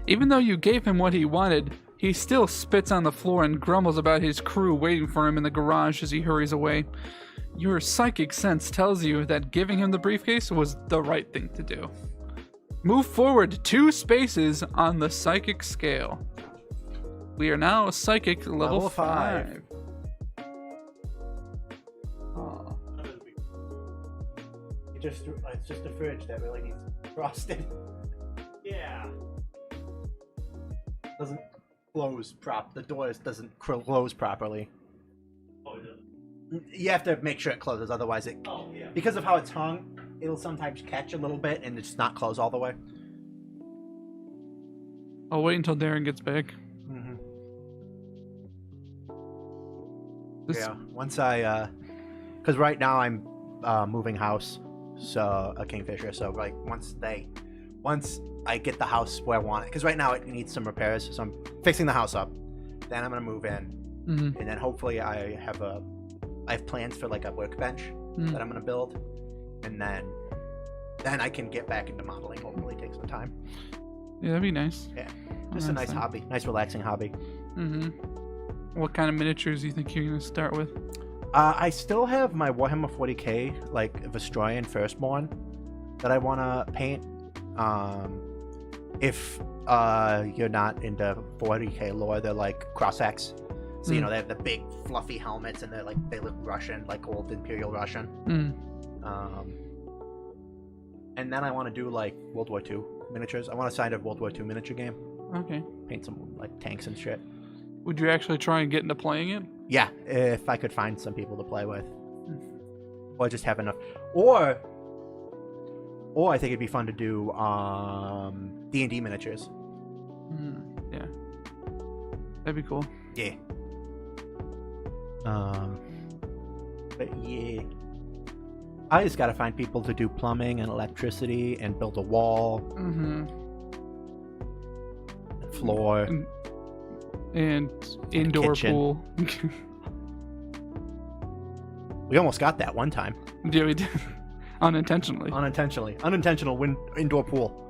Even though you gave him what he wanted, he still spits on the floor and grumbles about his crew waiting for him in the garage as he hurries away. Your psychic sense tells you that giving him the briefcase was the right thing to do. Move forward 2 spaces on the psychic scale. We are now psychic level 5. Oh. It's just a fridge that really needs frosted. Yeah. Doesn't close the doors doesn't close properly. Oh, it does. You have to make sure it closes, otherwise it. Oh, yeah. Because of how it's hung, it'll sometimes catch a little bit and it's not close all the way. I'll wait until Darren gets back. Mm-hmm. This- Yeah. Once I, because right now I'm moving house, so a Kingfisher. So like once I get the house where I want it, because right now it needs some repairs. So I'm fixing the house up. Then I'm gonna move in, Mhm. and then hopefully I have plans for like a workbench that I'm gonna build, and then I can get back into modeling. Hopefully, take some time. Yeah, that'd be nice. Yeah, just a nice hobby, nice relaxing hobby. Mm-hmm. What kind of miniatures do you think you're gonna start with? I still have my Warhammer 40k like Vestroyan Firstborn that I want to paint. If you're not into 40k lore, they're like Cossacks. So you know they have the big fluffy helmets and they look Russian, like old Imperial Russian. And then I want to do like World War II miniatures. I want to sign a World War II miniature game. Okay. Paint some like tanks and shit. Would you actually try and get into playing it? Yeah, if I could find some people to play with, or just have enough, or I think it'd be fun to do D&D miniatures. Yeah. That'd be cool. Yeah. But yeah, I just gotta find people to do plumbing and electricity and build a wall, Mm-hmm. floor. And indoor kitchen. pool. We almost got that one time. Yeah, we did. Unintentionally. Unintentional indoor pool.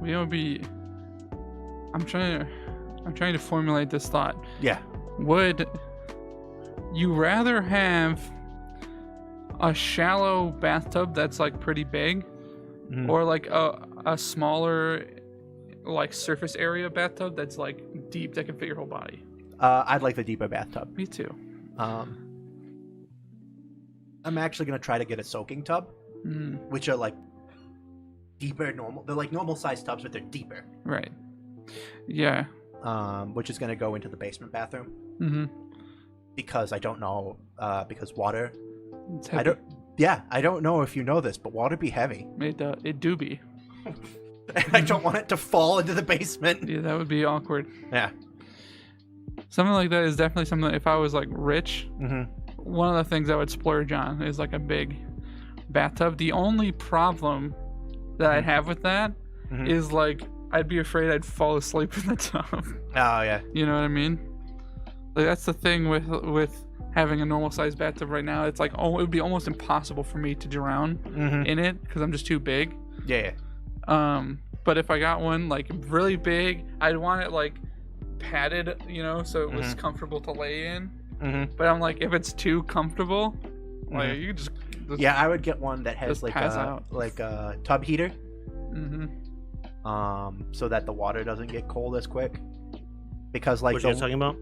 We would be. I'm trying to formulate this thought. Yeah. Would you rather have a shallow bathtub that's like pretty big, or like a smaller, like surface area bathtub that's like deep that can fit your whole body? I'd like the deeper bathtub. Me too. I'm actually gonna try to get a soaking tub, which are like deeper normal. They're like normal sized tubs, but they're deeper. Right. Yeah. Which is gonna go into the basement bathroom. Mm-hmm. Because I don't know. Because water. It's heavy. I don't. Yeah, I don't know if you know this, but water be heavy. It do be. I don't want it to fall into the basement. Yeah, that would be awkward. Yeah. Something like that is definitely something that if I was like rich, Mm-hmm. one of the things I would splurge on is like a big bathtub. The only problem that I'd have with that is like I'd be afraid I'd fall asleep in the tub. Oh yeah. You know what I mean? Like that's the thing with having a normal sized bathtub right now. It's like it would be almost impossible for me to drown in it because I'm just too big. Yeah. But if I got one like really big, I'd want it like padded, you know, so it was comfortable to lay in. But I'm like, if it's too comfortable, like you just Yeah, I would get one that has just like pass a out. like a tub heater, Mm-hmm. so that the water doesn't get cold as quick. Because like What are you talking about?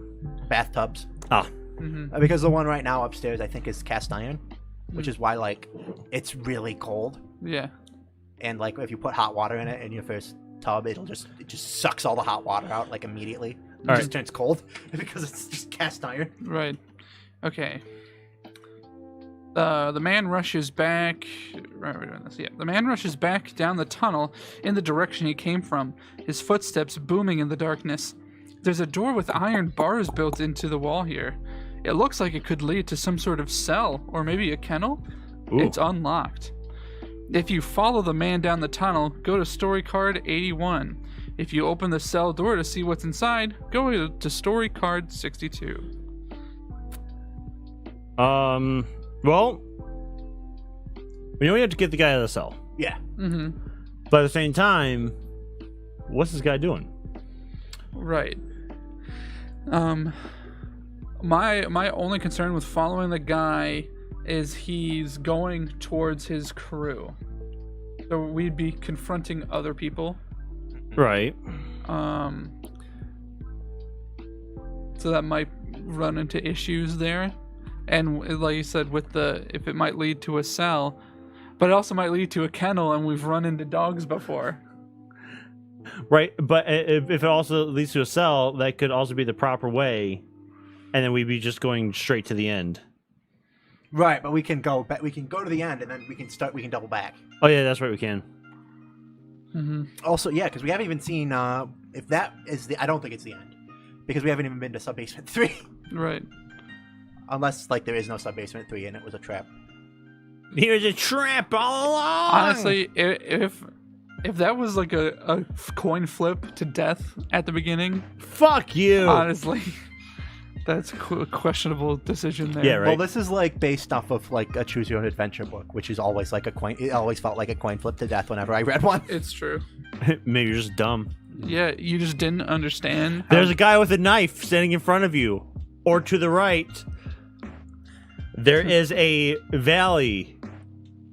bathtubs. Ah. Mm-hmm. Because the one right now upstairs I think is cast iron, which is why like it's really cold. Yeah. And like if you put hot water in it in your first tub, it just sucks all the hot water out like immediately. It just turns cold because it's just cast iron. Right. Okay. The man rushes back. Right, we're doing this. Yeah. The man rushes back down the tunnel in the direction he came from, his footsteps booming in the darkness. There's a door with iron bars built into the wall here. It looks like it could lead to some sort of cell or maybe a kennel. Ooh. It's unlocked. If you follow the man down the tunnel, go to story card 81. If you open the cell door to see what's inside, go to story card 62. Well, we know we have to get the guy out of the cell. Yeah. Mm-hmm. But at the same time, what's this guy doing? Right. My only concern with following the guy is he's going towards his crew. So we'd be confronting other people. Right. So that might run into issues there. And like you said, if it might lead to a cell, but it also might lead to a kennel, and we've run into dogs before. Right, but if it also leads to a cell, that could also be the proper way, and then we'd be just going straight to the end. Right, but we can go back. We can go to the end, and then we can double back. Oh yeah, that's right, we can. Mm-hmm. Also, yeah, because we haven't even seen if that is the. I don't think it's the end, because we haven't even been to Subbasement 3. Right. Unless there is no Subbasement 3 and it was a trap. Here's a trap all along. Honestly, if that was like a coin flip to death at the beginning, fuck you. Honestly, that's a questionable decision there. Yeah, right. Well, this is based off of a choose your own adventure book, which is always like a coin. It always felt like a coin flip to death whenever I read one. It's true. Maybe you're just dumb. Yeah, you just didn't understand. There's a guy with a knife standing in front of you, or to the right. There is a valley,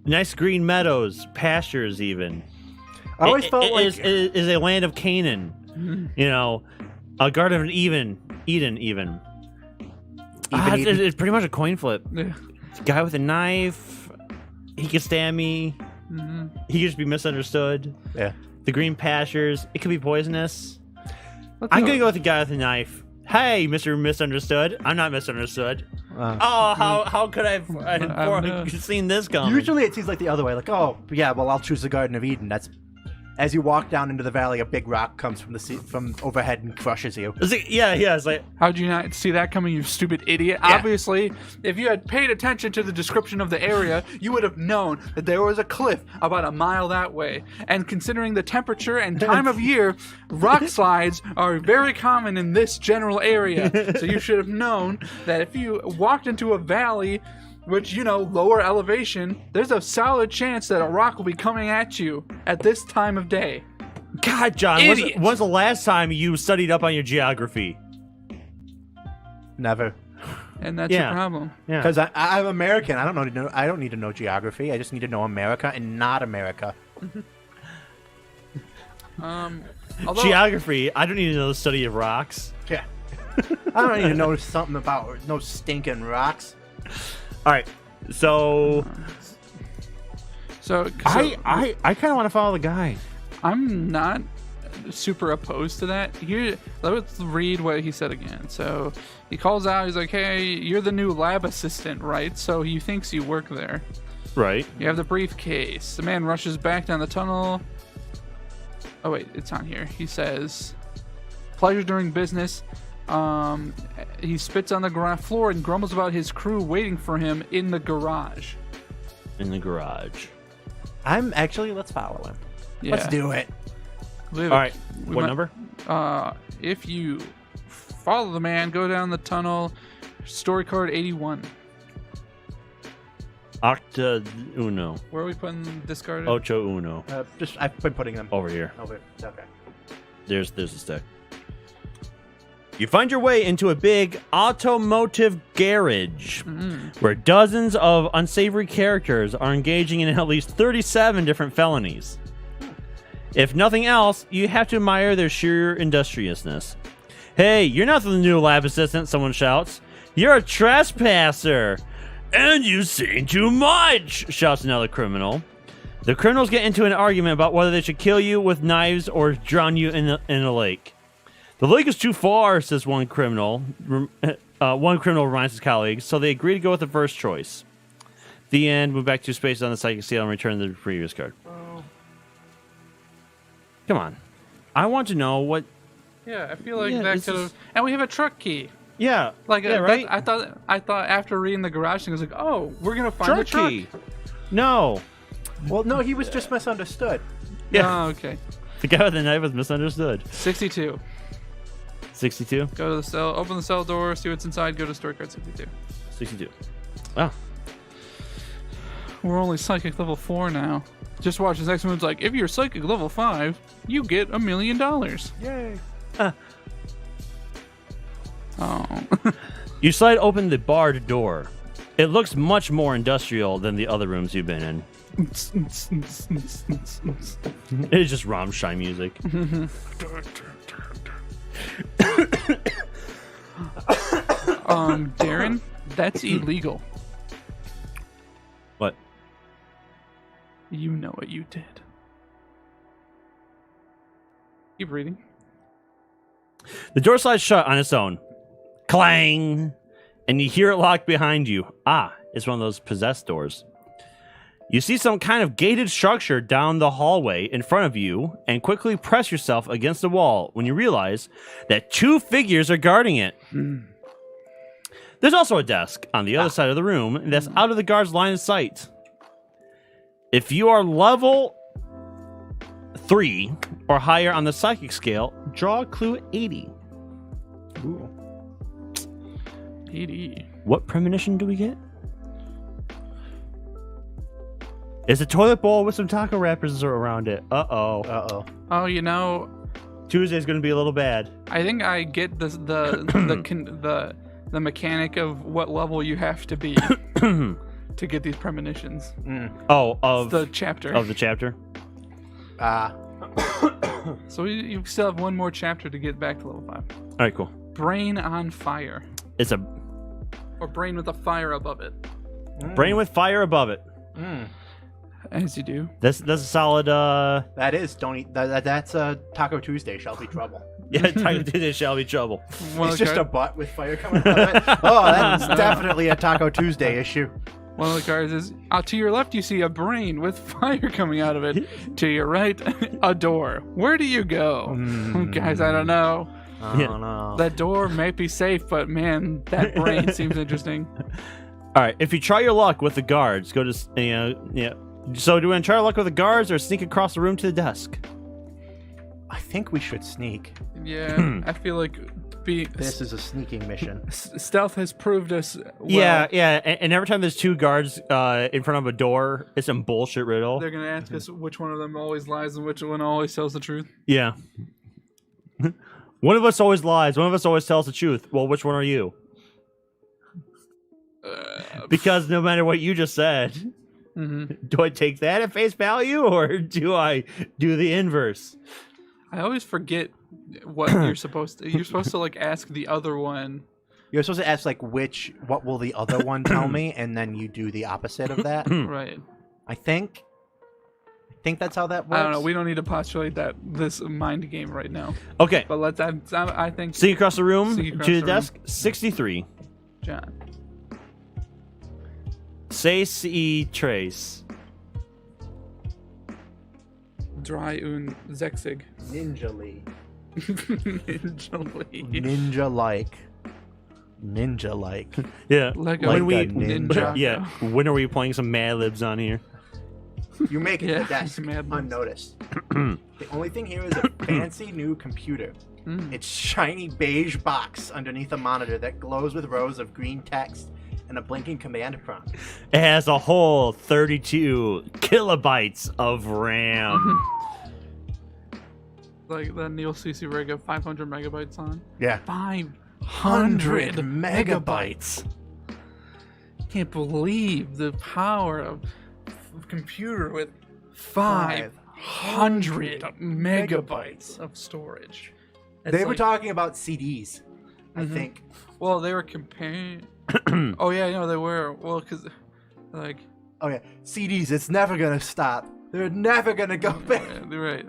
nice green meadows, pastures even. I always felt it is a land of Canaan. Mhm. You know, a garden of Eden even. It's pretty much a coin flip. Yeah. Guy with a knife, he could stab me. Mm-hmm. He could just be misunderstood. Yeah. The green pastures, it could be poisonous. I'm gonna go with the guy with the knife. Hey, Mr. Misunderstood. I'm not misunderstood. How could I have seen this coming? Usually it seems like the other way. I'll choose the Garden of Eden. That's as you walk down into the valley, a big rock comes from overhead and crushes you. It's like, how'd you not see that coming, you stupid idiot? Yeah. Obviously, if you had paid attention to the description of the area, you would have known that there was a cliff about a mile that way. And considering the temperature and time of year, rock slides are very common in this general area. So you should have known that if you walked into a valley, which, lower elevation, there's a solid chance that a rock will be coming at you at this time of day. God, John, when's the last time you studied up on your geography? Never. And that's your problem. Yeah. Because I'm American. I don't need to know geography. I just need to know America and not America. Geography, I don't need to know the study of rocks. Yeah. I don't need to know something about no stinking rocks. All right, so I kind of want to follow the guy. I'm not super opposed to that. Here, let's read what he said again. So he calls out. He's like, "Hey, you're the new lab assistant, right?" So he thinks you work there. Right. You have the briefcase. The man rushes back down the tunnel. Oh wait, it's on here. He says, "Pleasure doing business." He spits on the ground floor and grumbles about his crew waiting for him in the garage. Let's follow him. Yeah. Let's do it. All right. What number? If you follow the man, go down the tunnel, story card 81. Octa uno. Where are we putting discarded? Ocho uno. I've been putting them Over here. over. Okay. There's a stick. You find your way into a big automotive garage where dozens of unsavory characters are engaging in at least 37 different felonies. If nothing else, you have to admire their sheer industriousness. Hey, you're not the new lab assistant, someone shouts. You're a trespasser. And you've seen too much, shouts another criminal. The criminals get into an argument about whether they should kill you with knives or drown you in a lake. The lake is too far, says one criminal. One criminal reminds his colleagues, so they agree to go with the first choice. The end. Move back to space on the psychic seal and return the previous card. Oh. Come on. I want to know what... Yeah, I feel like that could have... And we have a truck key. Yeah. Right? I thought after reading the garage thing, I was like, oh, we're going to find the truck. Key. No. Well, no, he was just misunderstood. Yeah. Oh, okay. The guy with the knife was misunderstood. 62. 62? Go to the cell. Open the cell door. See what's inside. Go to story card 62. 62. Wow. We're only psychic level 4 now. Just watch this next move's like, if you're psychic level 5, you get $1 million. Yay. Oh. You slide open the barred door. It looks much more industrial than the other rooms you've been in. It is just Rammstein music. Darren, that's illegal. What? You know what you did. Keep reading. The door slides shut on its own. Clang! And you hear it lock behind you. Ah, it's one of those possessed doors. You see some kind of gated structure down the hallway in front of you and quickly press yourself against the wall when you realize that 2 figures are guarding it. There's also a desk on the other side of the room that's out of the guard's line of sight. If you are level 3 or higher on the psychic scale, draw a clue 80. Ooh. 80. What premonition do we get? It's a toilet bowl with some taco wrappers around it. Uh-oh. Uh-oh. Oh, you know, Tuesday's gonna be a little bad. I think I get the mechanic of what level you have to be to get these premonitions. Oh, of The chapter. of the chapter. So you still have one more chapter to get back to level 5. All right, cool. Brain on fire. It's a Or brain with a fire above it. brain with fire above it. As you do. That's a solid. That is, don't eat. That's Taco Tuesday. Shall be trouble. Yeah, Taco Tuesday shall be trouble. One It's of the just a butt with fire coming out of it. Oh, that's definitely a Taco Tuesday issue. One of the cards is to your left you see a brain with fire coming out of it. To your right, a door. Where do you go? Guys, I don't know. Oh, no. That door might be safe, but man, that brain seems interesting. All right, if you try your luck with the guards, go to yeah. So do we want to try our luck with the guards or sneak across the room to the desk? I think we should sneak. Yeah, I feel like This is a sneaking mission. stealth has proved us well. Yeah, and every time there's 2 guards in front of a door, it's some bullshit riddle. They're going to ask us which one of them always lies and which one always tells the truth. Yeah. One of us always lies. One of us always tells the truth. Well, which one are you? Because no matter what you just said, do I take that at face value or do I do the inverse? I always forget what you're supposed to. You're supposed to like ask the other one. You're supposed to ask like what will the other one tell me, and then you do the opposite of that. Right. I think that's how that works. I don't know. We don't need to postulate this mind game right now. Okay. But let's. I think. Sneak across the room Sneak across to the the desk. 63. John. Say see trace. Dry un zexig. Ninja Lee. Ninja like. Yeah. Lego Like when we a ninja. yeah. When are we playing some Mad Libs on here? You make it to Yeah, the desk Mad Libs. unnoticed. The only thing here is a fancy new computer. It's shiny beige box underneath a monitor that glows with rows of green text and a blinking command prompt. It has a whole 32 kilobytes of RAM. Like the Neil CC rig of 500 megabytes on. Yeah. 500 megabytes. Can't believe the power of computer with 500 megabytes of storage. It's They were like- talking about CDs, I think. Well, they were comparing. Oh yeah, no, they were. Well, because like. Oh yeah, CDs. It's never gonna stop. They're never gonna go back. Yeah, they're right.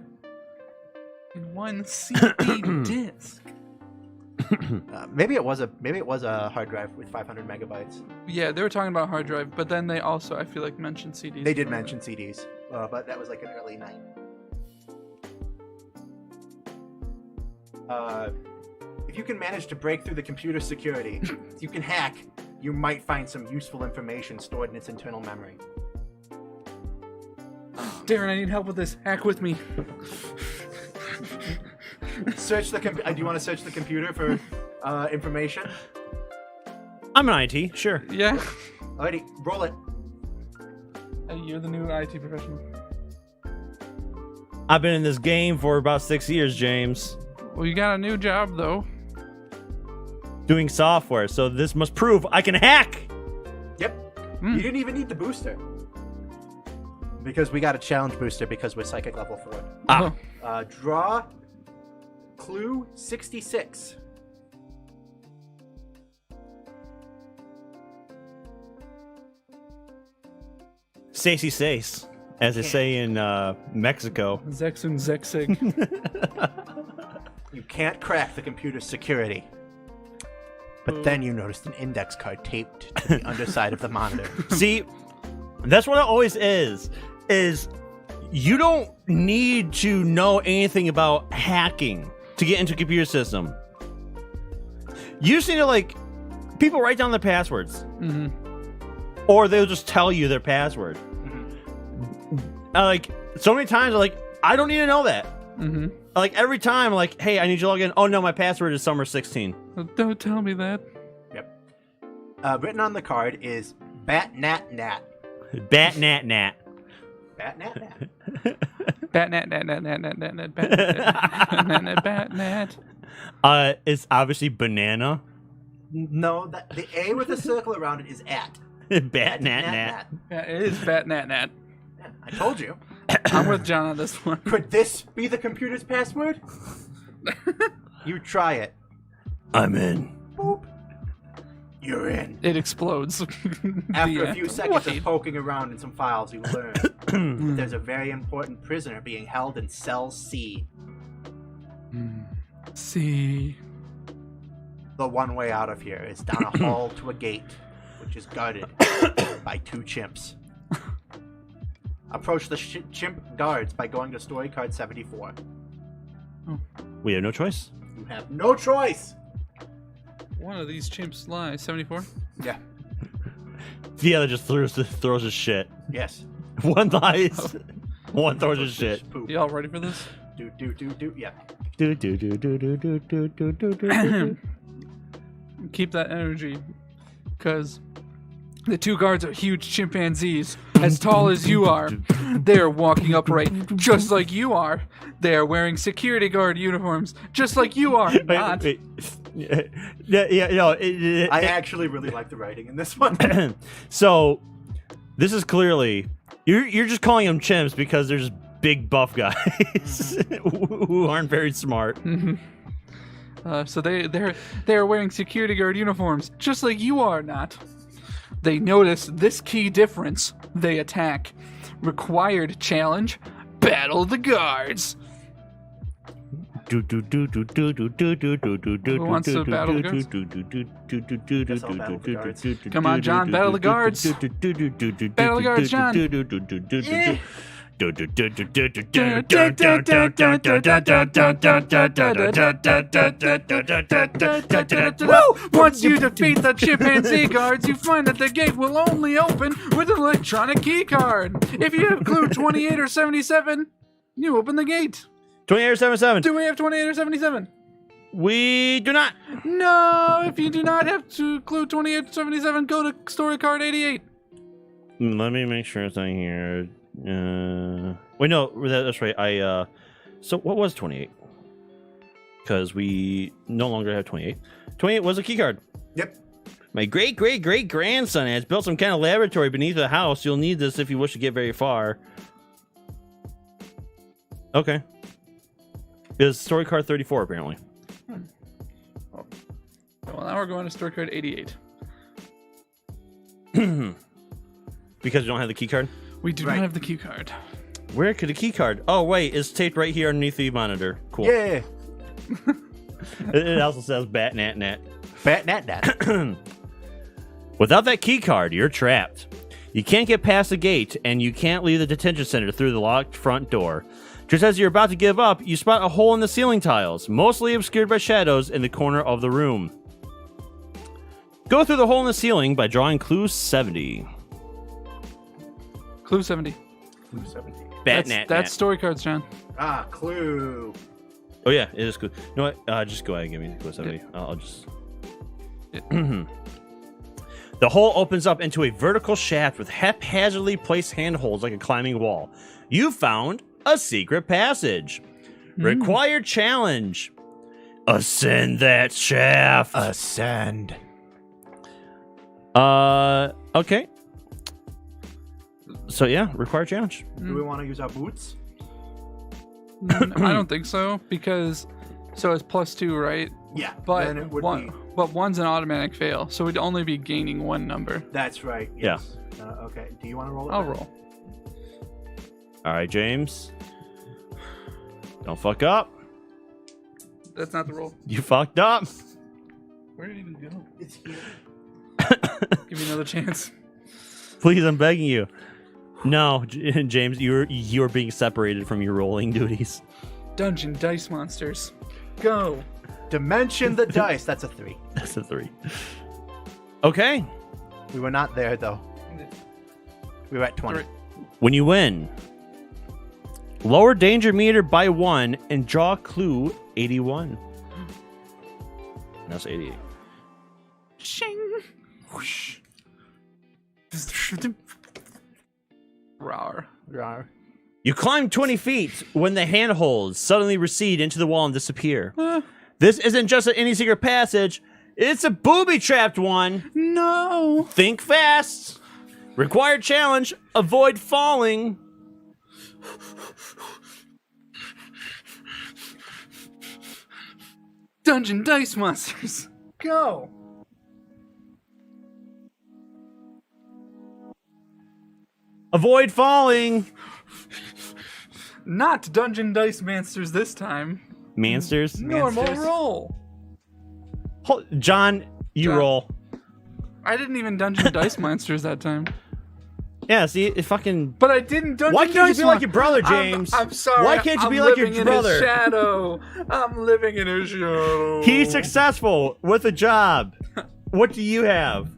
In one CD disc. Maybe it was a hard drive with 500 megabytes. Yeah, they were talking about hard drive, but then they also, I feel like, mentioned CDs. They did mention CDs, but that was like an early night. If you can manage to break through the computer security, if you can hack, you might find some useful information stored in its internal memory. Darren, I need help with this. Hack with me. Search the do you want to search the computer for information? I'm an IT, sure. Yeah. Alrighty, roll it. Hey, you're the new IT professional. I've been in this game for about 6 years, James. Well, you got a new job, though. Doing software, so this must prove I can hack. Yep. You didn't even need the booster. Because we got a challenge booster because we're psychic level 4. Ah. Draw clue 66. Stacey says, as they say in Mexico. Zexun Zexig. You can't crack the computer's security. But then you noticed an index card taped to the underside of the monitor. See, that's what it always is you don't need to know anything about hacking to get into a computer system. You just need to, like, people write down their passwords. Mm-hmm. Or they'll just tell you their password. Like, so many times, like, I don't need to know that. Mm-hmm. Like, every time, like, hey, I need you to log in. Oh, no, my password is Summer 16. Don't tell me that. Yep. Written on the card is Bat Nat Nat. Bat Nat Nat. Bat Nat Nat. Bat nat nat nat nat nat nat nat bat nat bat nat. It's obviously banana. No, the A with a circle around it is at. Bat Nat Nat. Yeah, it is bat nat nat. Yeah, I told you. I'm with John on this one. Could this be the computer's password? You try it. I'm in. Boop. You're in. It explodes. After a few seconds of poking around in some files, you learn that there's a very important prisoner being held in cell C. See. The one way out of here is down a hall to a gate, which is guarded by 2 chimps. Approach the chimp guards by going to story card 74. We have no choice. You have no choice. One of these chimps lies. 74? Yeah. The other just throws his shit. Yes. One lies. One throws his shit. Poop. Y'all ready for this? Do. Yeah. Do do do do do do do do do do. Keep that energy, because the 2 guards are huge chimpanzees, as tall as you are. They are walking upright, just like you are. They are wearing security guard uniforms, just like you are. Not. Wait. Yeah, no. I actually really like the writing in this one. So, this is clearly you're just calling them chimps because they're just big buff guys who aren't very smart. So they are wearing security guard uniforms, just like you are. Not. They notice this key difference. They attack. Required challenge: battle the guards. Who wants to battle the guards? Guess I'll battle the guards. Come on, John, battle the guards. Battle the guards, John. Yeah. Once you defeat the chimpanzee guards, you find that the gate will only open with an electronic key card. If you have clue 28 or 77, you open the gate. 28 or 77? Do we have 28 or 77? We do not. No, if you do not have to clue 28 or 77, go to story card 88. Let me make sure it's on here. Wait, no, that's right. So what was 28? Because we no longer have 28. 28 was a key card. Yep. My great-great-great-grandson has built some kind of laboratory beneath the house. You'll need this if you wish to get very far. Okay. It's story card 34, apparently. Well, now we're going to story card 88. Because you don't have the key card? We do not have the key card. Where could a key card? Oh, wait, it's taped right here underneath the monitor. Cool. Yeah. It also says Bat Nat Nat. Bat Nat Nat. Without that key card, you're trapped. You can't get past the gate, and you can't leave the detention center through the locked front door. Just as you're about to give up, you spot a hole in the ceiling tiles, mostly obscured by shadows in the corner of the room. Go through the hole in the ceiling by drawing clue 70. Clue 70. Clue 17. That's story cards, John. Ah, clue. Oh yeah, it is cool. You know what? Just go ahead and give me the Clue 70. I'll just. The hole opens up into a vertical shaft with haphazardly placed handholds like a climbing wall. You found a secret passage. Required challenge. Ascend that shaft. Ascend. Okay. So yeah, required challenge. Do we want to use our boots? I don't think so because so it's +2, right? Yeah. But then it would one, be. but one's an automatic fail, so we'd only be gaining one number. That's right. Yes. Yeah. Okay. Do you want to roll it? I'll then? roll. All right, James. Don't fuck up. That's not the roll. You fucked up. Where did it even go? It's here. Give me another chance. Please, I'm begging you. No, James, you're being separated from your rolling duties. Dungeon Dice Monsters. Go. Dimension the dice. That's a 3. That's a 3. Okay. We were not there though. We were at 20. 3. When you win, lower danger meter by 1 and draw clue 81. That's 88. Shing. Whoosh. Rawr. Rawr. You climb 20 feet when the handholds suddenly recede into the wall and disappear. Uh, This isn't just any secret passage. It's a booby-trapped one. no. Think fast. Required challenge. Avoid falling. Dungeon Dice Monsters. Go. Avoid falling. Not Dungeon Dice Monsters this time. Mansters. Normal Monsters. roll. John, you John. roll. I didn't even Dungeon Dice Monsters that time. Yeah, see, it fucking... But I didn't Dungeon Why Dice can't you be like Mon- your brother, James? I'm sorry. Why can't you I'm be like your living in brother? his shadow. I'm living in his shadow. He's successful with a job. What do you have?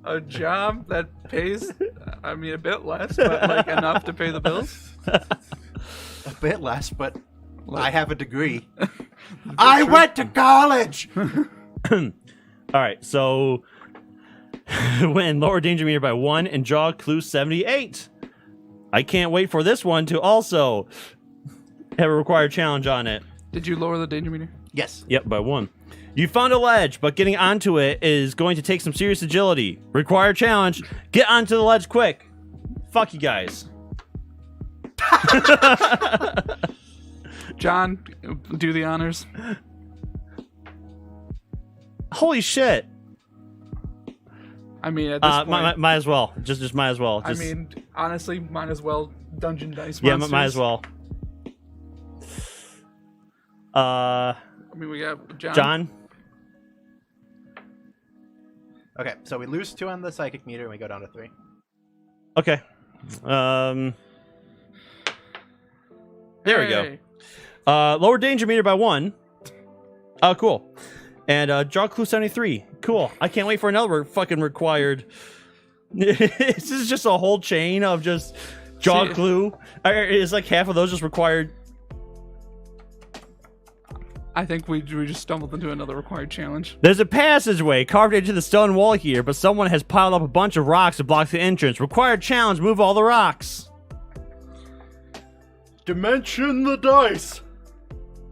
A job that pays, I mean, a bit less, but like enough to pay the bills. A bit less, but I have a degree. I went to college. All right, so win lower danger meter by 1 and draw clue 78. I can't wait for this one to also have a required challenge on it. Did you lower the danger meter? Yes. Yep, by 1. You found a ledge, but getting onto it is going to take some serious agility. Required challenge. Get onto the ledge quick. Fuck you guys. John, do the honors. Holy shit. I mean, at this point, Might as well. Just might as well. I mean, honestly, might as well Dungeon Dice yeah, Monsters. might as well. I mean, we got John. John? Okay, so we lose 2 on the psychic meter and we go down to 3. Okay. There we go. Hey. Lower danger meter by 1. Oh, cool. And draw clue 73. Cool. I can't wait for another fucking required. This is just a whole chain of just draw See- clue. It's like half of those just required. I think we just stumbled into another required challenge. There's a passageway carved into the stone wall here, but someone has piled up a bunch of rocks to block the entrance. Required challenge, move all the rocks. Dimension the dice.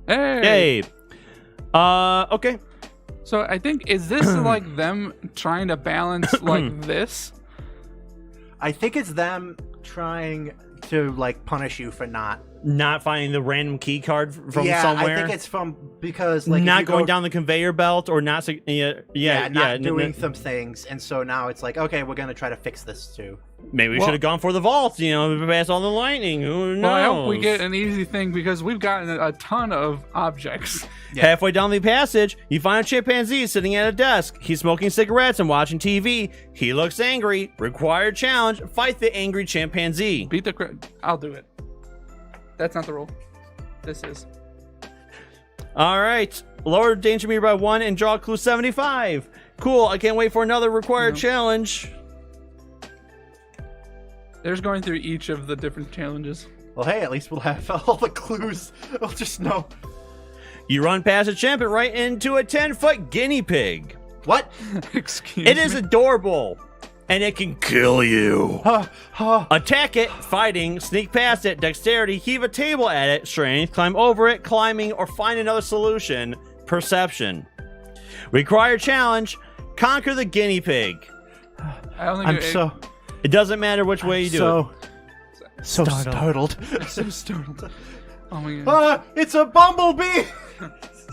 Hey. Hey. Okay. So I think, is this like them trying to balance like this? I think it's them trying to like punish you for not Finding the random key card from yeah, somewhere. I think it's from because like if not you going go, down the conveyor belt or not. not doing some things, and so now it's like okay, we're gonna try to fix this too. Maybe we Well- should have gone for the vault. Pass all the lightning. Who knows? Well, I hope we get an easy thing because we've gotten a ton of objects. Yeah. Halfway down the passage, you find a chimpanzee sitting at a desk. He's smoking cigarettes and watching TV. He looks angry. Required challenge: fight the angry chimpanzee. Beat the I'll do it. That's not the rule. This is. All right. Lower danger meter by 1 and draw clue 75. Cool. I can't wait for another required challenge. There's going through each of the different challenges. Well, hey, at least we'll have all the clues. We'll just know. You run past a champ and right into a 10-foot guinea pig. What? Excuse It me. is adorable, and it can kill you. Attack it, fighting, sneak past it, dexterity, heave a table at it, strength, climb over it, climbing, or find another solution, perception. Required challenge, conquer the guinea pig. I only I'm do so It doesn't matter which way you do it. so startled. I'm so startled. Oh my god. It's a bumblebee.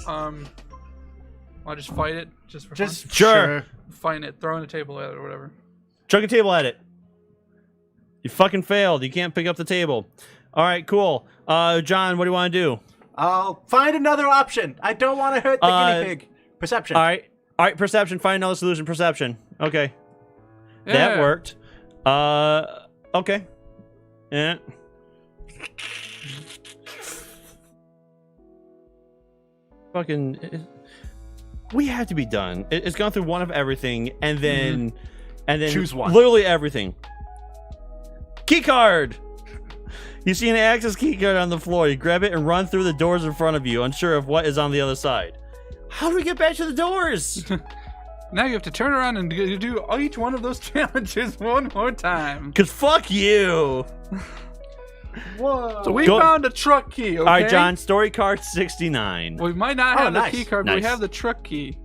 I'll just fight it, just for Just fun. Sure. Fight it, throwing a table at it or whatever. Chuck a table at it. You fucking failed. You can't pick up the table. All right, cool. John, what do you want to do? I'll find another option. I don't want to hurt the guinea pig. Perception. All right, perception. Find another solution. Perception. Okay, Yeah. that worked. Okay. Yeah. Fucking. We have to be done. It's gone through one of everything, and then, Choose one. Literally everything. Key card. You see an access key card on the floor. You grab it and run through the doors in front of you, unsure of what is on the other side. How do we get back to the doors? Now you have to turn around and do each one of those challenges one more time. Cause fuck you. Whoa. So we Go- found a truck key, okay? All right, John. Story card 69. We might not Oh, have nice, the key card, but we nice. have the truck key.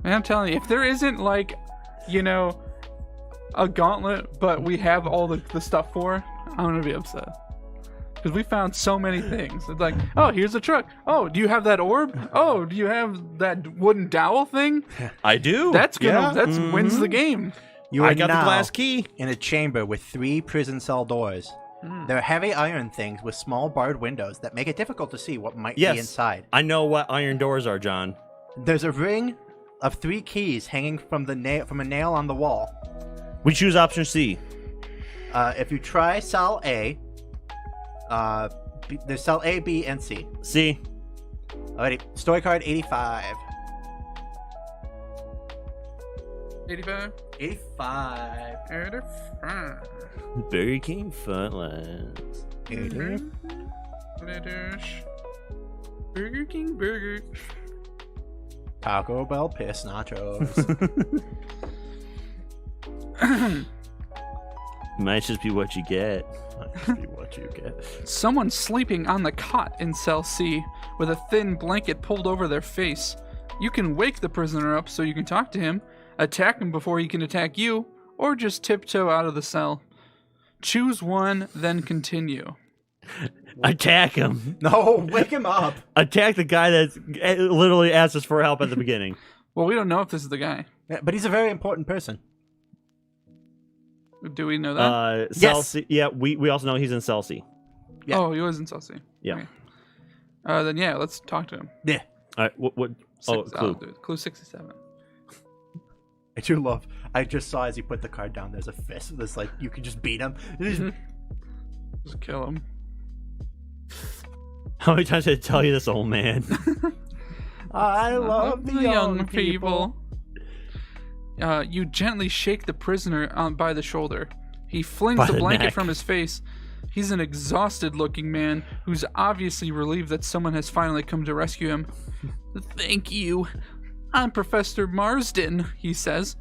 Man, I'm telling you, if there isn't like, you know, a gauntlet, but we have all the stuff for, I'm gonna be upset. Because we found so many things. It's like, oh, here's a truck. Oh, do you have that orb? Oh, do you have that wooden dowel thing? I do. That's gonna Yeah, that's wins mhm. the game. You I are got the now glass key. in a chamber with 3 prison cell doors. They're heavy iron things with small barred windows that make it difficult to see what might Yes. be inside. I know what iron doors are, John. There's a ring of 3 keys hanging from a nail on the wall. We choose option C. If you try cell A, there's cell A, B, and C. C. Alrighty, story card 85. 85. 85. 85. Burger King Frontlines. Burger King burger. Taco Bell piss nachos. Might just be what you get. Might just be what you get. Someone sleeping on the cot in cell C with a thin blanket pulled over their face. You can wake the prisoner up so you can talk to him, attack him before he can attack you, or just tiptoe out of the cell. Choose one, then continue. Attack him. No, wake him up. Attack the guy that literally asked us for help at the beginning. Well, we don't know if this is the guy. Yeah, but he's a very important person. Do we know that? Cell Yes. C. Yeah, we also know he's in Cell C. yeah. Oh, he was in cell C. Yeah. Okay. Then yeah, let's talk to him. Yeah. All right. What? Oh, clue. Do it. Clue 67. I do love. I just saw as he put the card down. There's a fist. That's like you can just beat him. Just kill him. How many times did I tell you this, old man? I love the young people. You gently shake the prisoner by the shoulder. He flings By the the blanket neck. from his face. He's an exhausted-looking man who's obviously relieved that someone has finally come to rescue him. Thank you. I'm Professor Marsden, he says.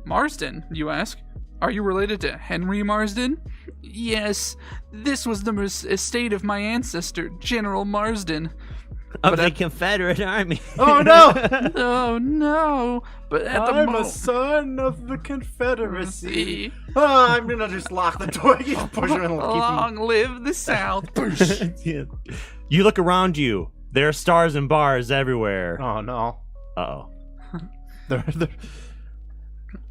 Marsden, you ask? Are you related to Henry Marsden? Yes. This was the estate of my ancestor, General Marsden. Of But the at- Confederate Army. Oh no! Oh no! But at the I'm a moment, son of the Confederacy. Oh, I'm gonna just lock the door. Just push her and keep him. long live the South. Yeah. You look around you. There are stars and bars everywhere. Oh no! Uh-oh. They're-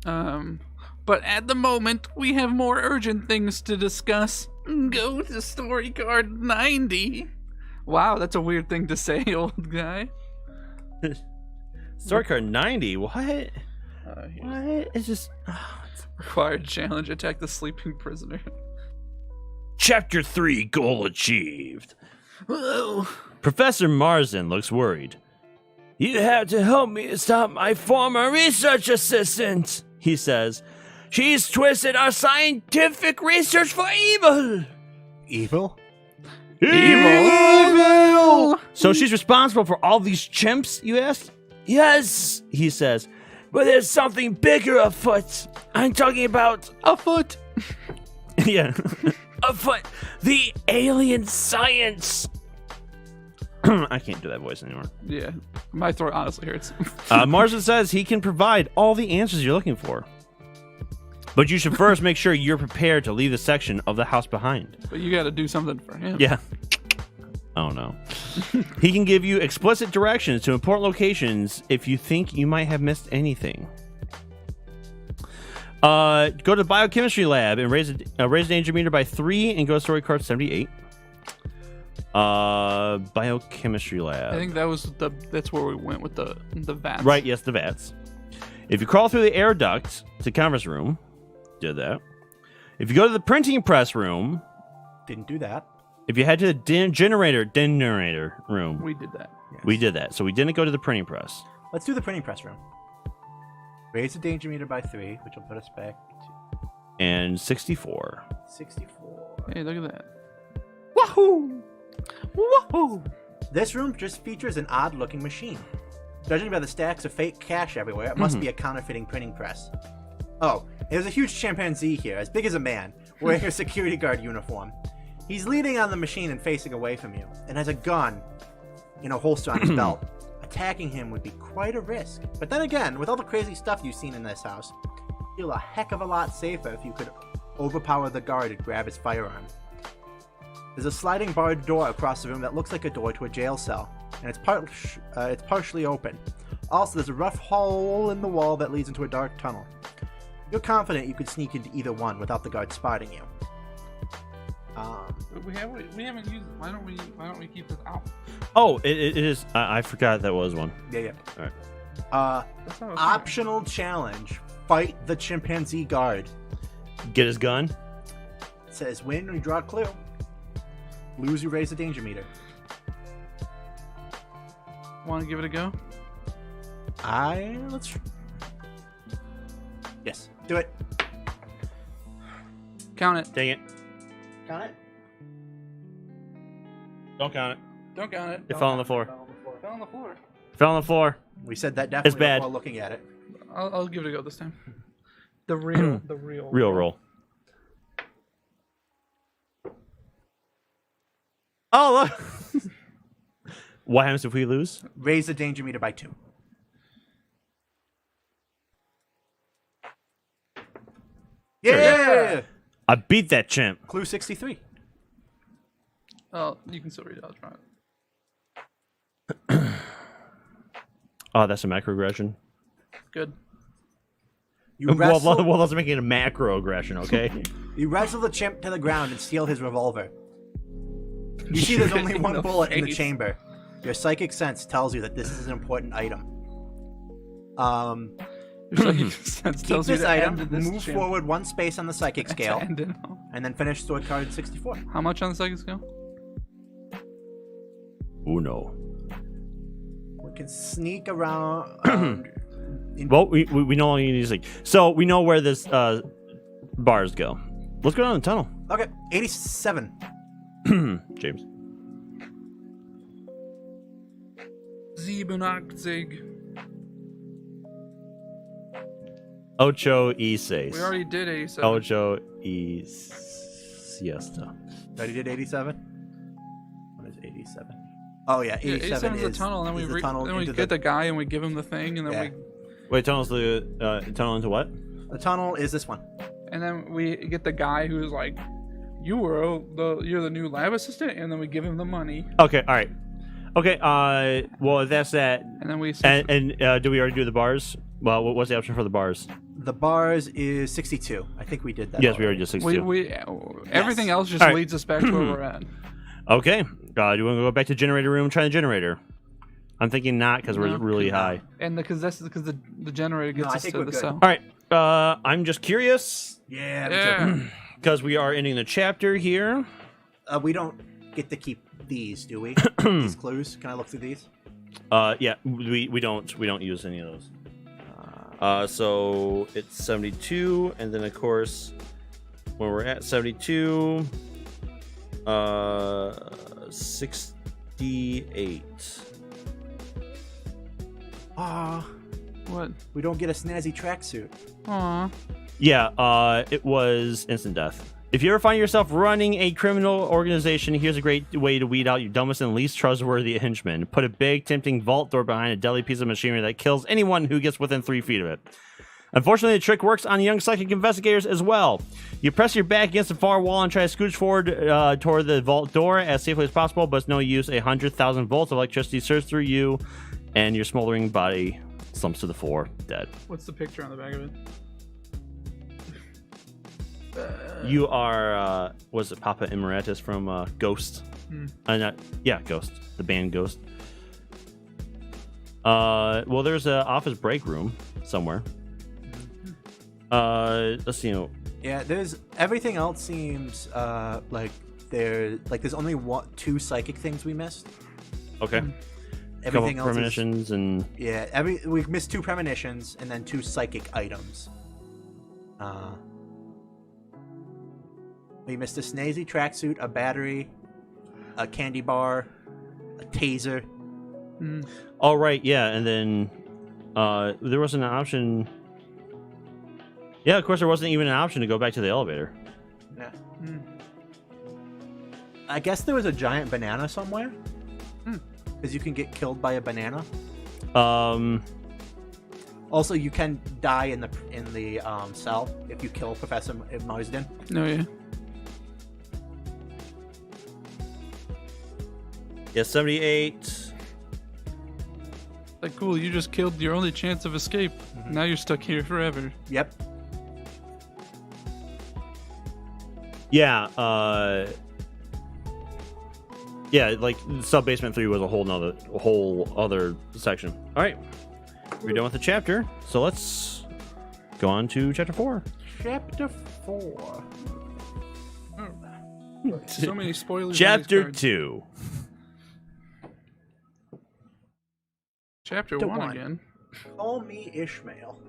But at the moment, we have more urgent things to discuss. Go to story card 90. Wow, that's a weird thing to say, old guy. Story card 90. What? Here's What? It's just... required challenge, attack the sleeping prisoner. Chapter 3, goal achieved. Whoa. Professor Marsden looks worried. You have to help me stop my former research assistant, he says. She's twisted our scientific research for evil. Evil? Evil. So she's responsible for all these chimps, you ask? Yes, he says. But there's something bigger afoot. I'm talking about Afoot. yeah. afoot. The alien science. I can't do that voice anymore. Yeah, my throat honestly hurts. Marsden says he can provide all the answers you're looking for. But you should first make sure you're prepared to leave the section of the house behind. But you got to do something for him. Yeah. Oh no. He can give you explicit directions to important locations if you think you might have missed anything. Go to the biochemistry lab and raise the danger meter by 3 and go to story card 78. Biochemistry lab. I think that's where we went with the vats. Right, yes, the vats. If you crawl through the air duct to conference room, did that. If you go to the printing press room, Didn't do that. if you head to the generator room, We did that. Yes. we did that. So we didn't go to the printing press. Let's do the printing press room. Raise the danger meter by 3, which will put us back to And 64. 64. Hey, look at that. Wahoo! Wahoo! This room just features an odd-looking machine. Judging by the stacks of fake cash everywhere, it must be a counterfeiting printing press. Oh, there's a huge chimpanzee here, as big as a man, wearing a security guard uniform. He's leaning on the machine and facing away from you, and has a gun in a holster on his belt. Attacking him would be quite a risk. But then again, with all the crazy stuff you've seen in this house, you'd feel a heck of a lot safer if you could overpower the guard and grab his firearm. There's a sliding barred door across the room that looks like a door to a jail cell, and it's partially open. Also, there's a rough hole in the wall that leads into a dark tunnel. You're confident you could sneak into either one without the guard spotting you. We haven't used it. Why don't we keep this out? Oh, it is. I forgot that was one. Yeah. All right. That's not Optional challenge: fight the chimpanzee guard. Get his gun. It says win when you draw a clue. Lose, you raise the danger meter. Want to give it a go? Let's. Yes, do it. Count it. Dang it. Count it. Don't count it. Don't count it. It fell on the floor. Fell on the floor. Fell on the floor. We said that definitely bad. while looking at it. I'll give it a go this time. The real Real roll. Oh, look. What happens if we lose? Raise the danger meter by 2. Yeah! I beat that chimp. Clue 63. Oh, you can still read it. I'll try it. Oh, that's a macroaggression. Good. You wrestle, Well, let's make it a macroaggression, okay? you wrestle the chimp to the ground and steal his revolver. You see there's only In one the bullet in the face. chamber. Your psychic sense tells you that this is an important item. Your psychic sense Keep tells you this to item, end this move chimp. forward 1 space on the psychic To scale, end it. and then finish sword card 64. How much on the second scale? Uno. We can sneak around. Well, we no longer need to. So we know where this bars go. Let's go down the tunnel. Okay, 87. James. 87. Ocho y seis. We already did 87. Ocho y siesta. Already did 87? What is 87? Oh, yeah, 87 yeah, 87 is the is tunnel, and then is we the tunnel then we into get the guy and we give him the thing, and then Yeah. Wait, tunnel's the tunnel into what? The tunnel is this one. we get the guy who's like, you're the new lab assistant, and then we give him the money, Okay, all right. Okay, well that's that. and then we And do we already do the bars? Well, what's the option for the bars? The bars is 62. I think we did that. Yes, we already did 62. we everything else just All right. leads us back to where we're at. Okay, do you want to go back to generator room and try the generator? I'm thinking not because we're No. really high. And because the generator gets No, I us think to we're the good. cell. All right, I'm just curious Yeah. Yeah. because we are ending the chapter here. We don't get to keep these, do we? These clues. Can I look through these? Yeah, we don't use any of those. So it's 72, and then of course, when we're at 72, 68. What? We don't get a snazzy tracksuit. Aw. Yeah, it was instant death. If you ever find yourself running a criminal organization, here's a great way to weed out your dumbest and least trustworthy henchmen. Put a big, tempting vault door behind a deadly piece of machinery that kills anyone who gets within 3 feet of it. Unfortunately, the trick works on young psychic investigators as well. You press your back against the far wall and try to scooch forward toward the vault door as safely as possible, but it's no use. 100,000 volts of electricity surge through you, and your smoldering body slumps to the floor, dead. What's the picture on the back of it? You are, was it Papa Emeritus from Ghost? Ghost. The band Ghost. Well, there's an office break room somewhere. Let's see. Yeah, there's everything else seems like there's only 2 psychic things we missed. Okay. Everything Couple else premonitions and we missed 2 premonitions and then 2 psychic items. We missed a snazzy tracksuit, a battery, a candy bar, a taser. Oh right, yeah, and then there wasn't an option. Yeah, of course there wasn't even an option to go back to the elevator. Yeah. I guess there was a giant banana somewhere. Because you can get killed by a banana. Also, you can die in the cell if you kill Professor Marsden. No, yeah. Yeah, 78. Like, cool, you just killed your only chance of escape. Now you're stuck here forever. Yep. Yeah, like Sub Basement 3 was a whole other section. All right, we're done with the chapter, so let's go on to chapter 4. Chapter 4. So many spoilers. on these Chapter cards. 2. Chapter To 1 one. again. Call me Ishmael.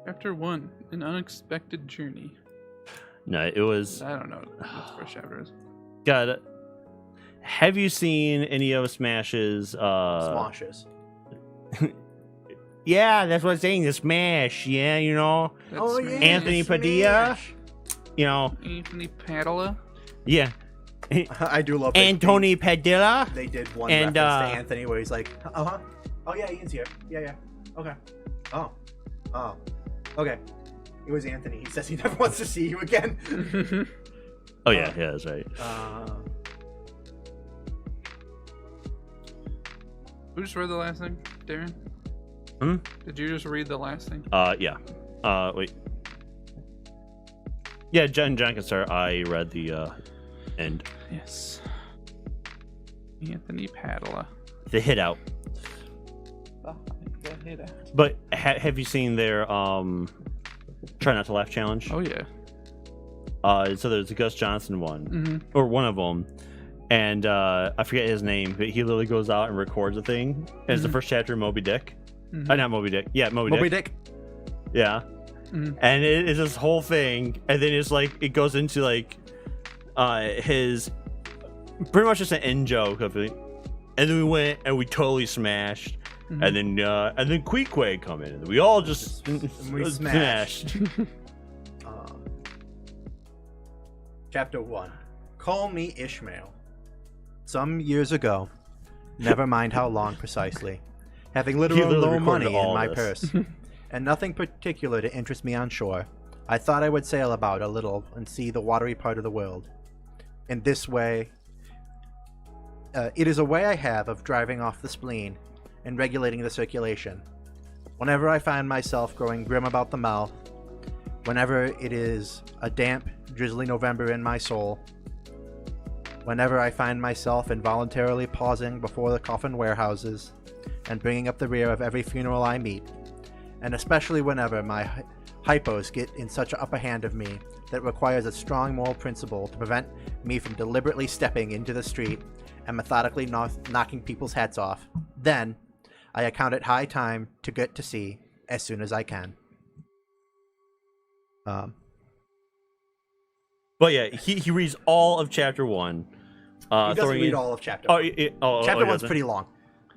Chapter 1, An Unexpected Journey. No, it was. I don't know what the first chapter is. God, have you seen any of Smash's? Smoshes. Yeah, that's what I'm saying. The Smash. Yeah, you know. That's Oh, me. yeah. Anthony Padilla. Smash. You know. Anthony Padilla. Yeah. I do love Anthony Padilla. They did one And, reference to Anthony where he's like, oh yeah, Ian's here. Yeah. Okay. Oh. Okay. It was Anthony. He says he never wants to see you again. Oh yeah, that's right. Who just read the last thing? Darren? Did you just read the last thing? Yeah. Wait. Yeah, John can start. I read the end. Yes. Anthony Padilla. The hit out. But have you seen their try not to laugh challenge? Oh yeah. So there's a Gus Johnson one, or one of them, and I forget his name, but he literally goes out and records a thing. And it's the first chapter of Moby Dick. Not Moby Dick. Yeah, Moby Dick. Yeah. And it is this whole thing, and then it's like it goes into like his pretty much just an end joke of it. And then we went and we totally smashed. And then Queequeg come in, and we all just smashed. Chapter 1. Call me Ishmael. Some years ago, never mind how long precisely, having literally no money in my purse, and nothing particular to interest me on shore, I thought I would sail about a little and see the watery part of the world. In this way, it is a way I have of driving off the spleen and regulating the circulation. Whenever I find myself growing grim about the mouth, whenever it is a damp, drizzly November in my soul, whenever I find myself involuntarily pausing before the coffin warehouses and bringing up the rear of every funeral I meet, and especially whenever my hypos get in such an upper hand of me that it requires a strong moral principle to prevent me from deliberately stepping into the street and methodically knocking people's hats off. Then, I account it high time to get to sea as soon as I can. But yeah, he reads all of chapter 1. He doesn't read all of chapter 1. Chapter 1's pretty long.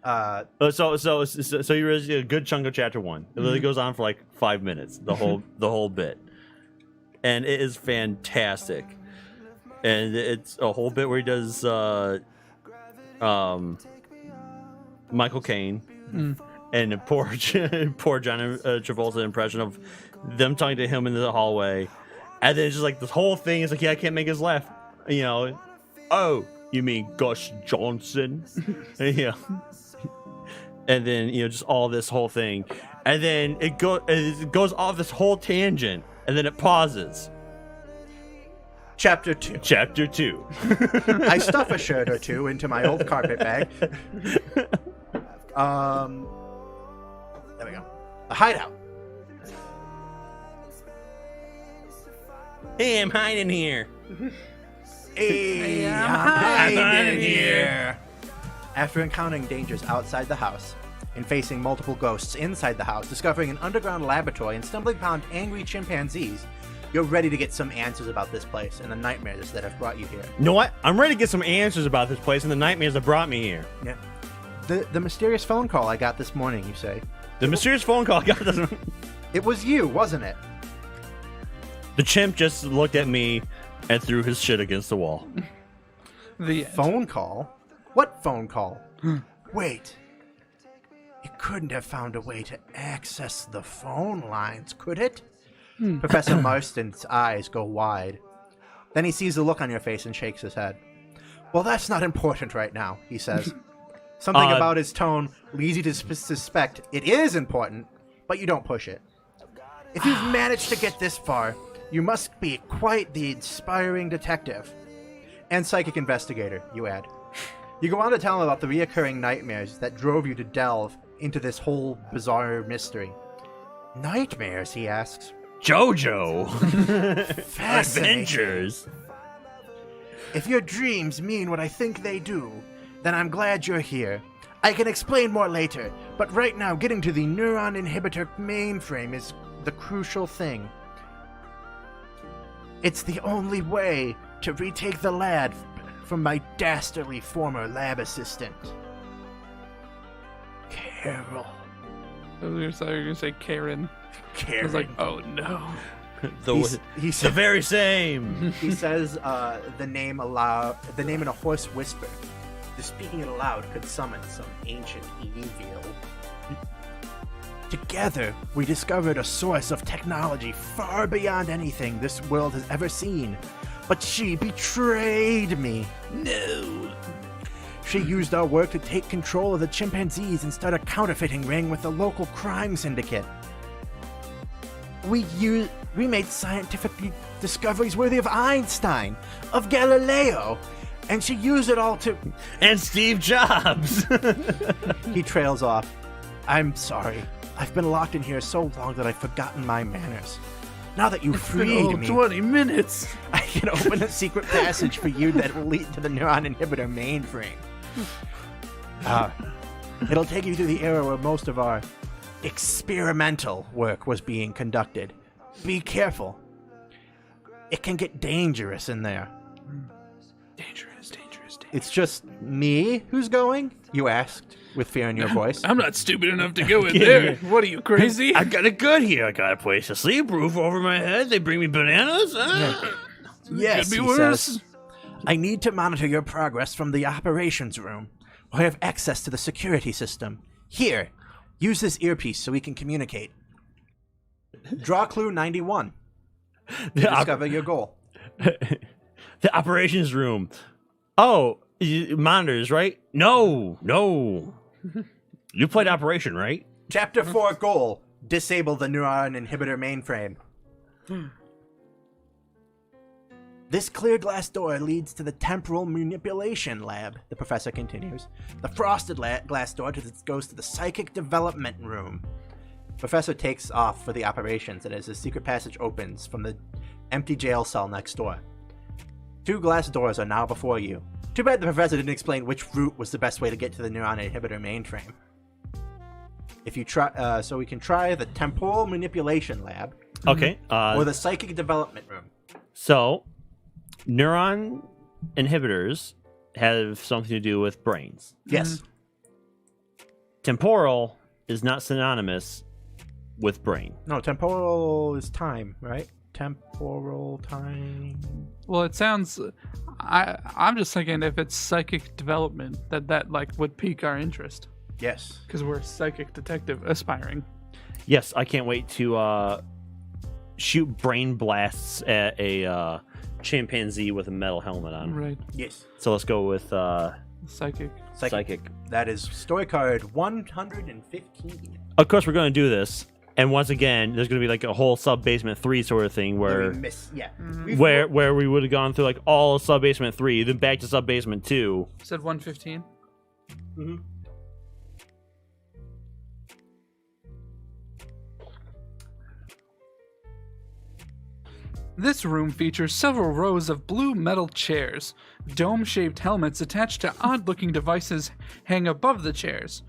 So he reads a good chunk of chapter 1. It literally goes on for like 5 minutes, the whole bit, and it is fantastic. And it's a whole bit where he does Michael Caine and poor John Travolta impression of them talking to him in the hallway, and then it's just like this whole thing is like, yeah, I can't make us laugh, you know. Oh, you mean Gus Johnson? Yeah. And then, you know, just all this whole thing, and then it goes off this whole tangent, and then it pauses. Chapter 2. Chapter 2. I stuff a shirt or two into my old carpet bag. There we go. A hideout. Hey, I'm hiding here. Hey, I'm hiding here. After encountering dangers outside the house and facing multiple ghosts inside the house, discovering an underground laboratory and stumbling upon angry chimpanzees, you're ready to get some answers about this place and the nightmares that have brought you here. You know what? I'm ready to get some answers about this place and the nightmares that brought me here. Yeah. The mysterious phone call I got this morning, you say? The mysterious phone call I got this morning. It was you, wasn't it? The chimp just looked at me and threw his shit against the wall. The phone call? What phone call? Wait. It couldn't have found a way to access the phone lines, could it? Professor Marston's eyes go wide. Then he sees the look on your face and shakes his head. Well, that's not important right now, he says. Something about his tone leads you to suspect it is important, but you don't push it. If you've managed to get this far, you must be quite the inspiring detective. And psychic investigator, you add. You go on to tell him about the reoccurring nightmares that drove you to delve into this whole bizarre mystery. Nightmares, he asks. JoJo. Fascinating. Adventures. If your dreams mean what I think they do, then I'm glad you're here. I can explain more later, but right now getting to the neuron inhibitor mainframe is the crucial thing. It's the only way to retake the lad from my dastardly former lab assistant. Carol. I was going to say Karen. Karen. I was like, oh no. The very same. He says the name aloud, the name in a hoarse whisper. The speaking it aloud could summon some ancient evil. Together, we discovered a source of technology far beyond anything this world has ever seen. But she betrayed me. No. She used our work to take control of the chimpanzees and start a counterfeiting ring with the local crime syndicate. We made scientific discoveries worthy of Einstein, of Galileo, and she used it all to... And Steve Jobs! He trails off. I'm sorry. I've been locked in here so long that I've forgotten my manners. Now that you freed me... 20 minutes! I can open a secret passage for you that will lead to the neuron inhibitor mainframe. It'll take you to the era where most of our experimental work was being conducted. Be careful. It can get dangerous in there. Dangerous. It's just me who's going? You asked, with fear in your voice. I'm not stupid enough to go in there. What are you, crazy? I got it good here. I got a place to sleep, roof over my head. They bring me bananas. Yes, Could be he worse. says. I need to monitor your progress from the operations room. I have access to the security system. Here, use this earpiece so we can communicate. Draw clue 91. Discover your goal. The operations room. Oh, monitors, right? No. You played Operation, right? Chapter 4 goal. Disable the neuron inhibitor mainframe. This clear glass door leads to the temporal manipulation lab, the professor continues. The frosted glass door goes to the psychic development room. Professor takes off for the operations, and as the secret passage opens from the empty jail cell next door, 2 glass doors are now before you. Too bad the professor didn't explain which route was the best way to get to the neuron inhibitor mainframe. If you try, so we can try the temporal manipulation lab, Okay. or the psychic development room. So, neuron inhibitors have something to do with brains. Yes. Temporal is not synonymous with brain. No, temporal is time, right? Temporal time. Well, it sounds. I'm just thinking if it's psychic development, that like would pique our interest Yes. because we're psychic detective aspiring. Yes, I can't wait to shoot brain blasts at a chimpanzee with a metal helmet on. Right. Yes. So let's go with Psychic. psychic. That is story card 115. Of course, we're going to do this. And once again, there's going to be like a whole Sub Basement 3 sort of thing where where we would have gone through like all of Sub Basement 3, then back to Sub Basement 2. Said 115. Mm-hmm. This room features several rows of blue metal chairs. Dome-shaped helmets attached to odd-looking devices hang above the chairs.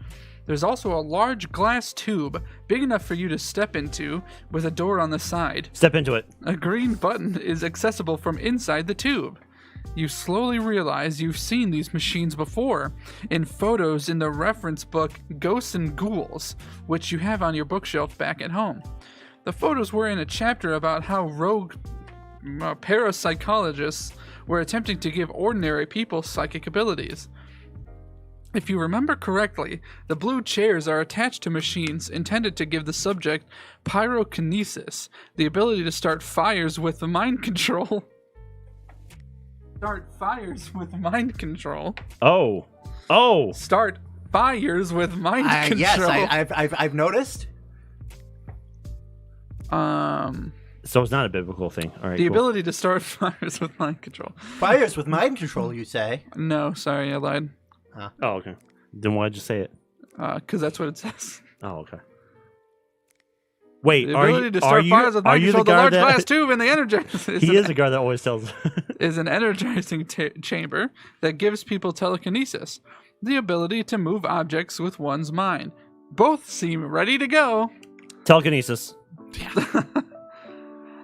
There's also a large glass tube, big enough for you to step into, with a door on the side. Step into it. A green button is accessible from inside the tube. You slowly realize you've seen these machines before, in photos in the reference book Ghosts and Ghouls, which you have on your bookshelf back at home. The photos were in a chapter about how rogue parapsychologists were attempting to give ordinary people psychic abilities. If you remember correctly, the blue chairs are attached to machines intended to give the subject pyrokinesis, the ability to start fires with mind control. Start fires with mind control. Oh. Start fires with mind control. Yes, I've noticed. So it's not a biblical thing. All right. The cool. ability to start fires with mind control. Fires with mind control, you say? No, sorry, I lied. Oh, okay. Then why'd you say it? Because that's what it says. Oh, okay. Wait, The are ability you to start fires with mind the control. The guard large that glass tube in the energizer he is the guard that always tells? is an energizing chamber that gives people telekinesis, the ability to move objects with one's mind. Both seem ready to go. Telekinesis.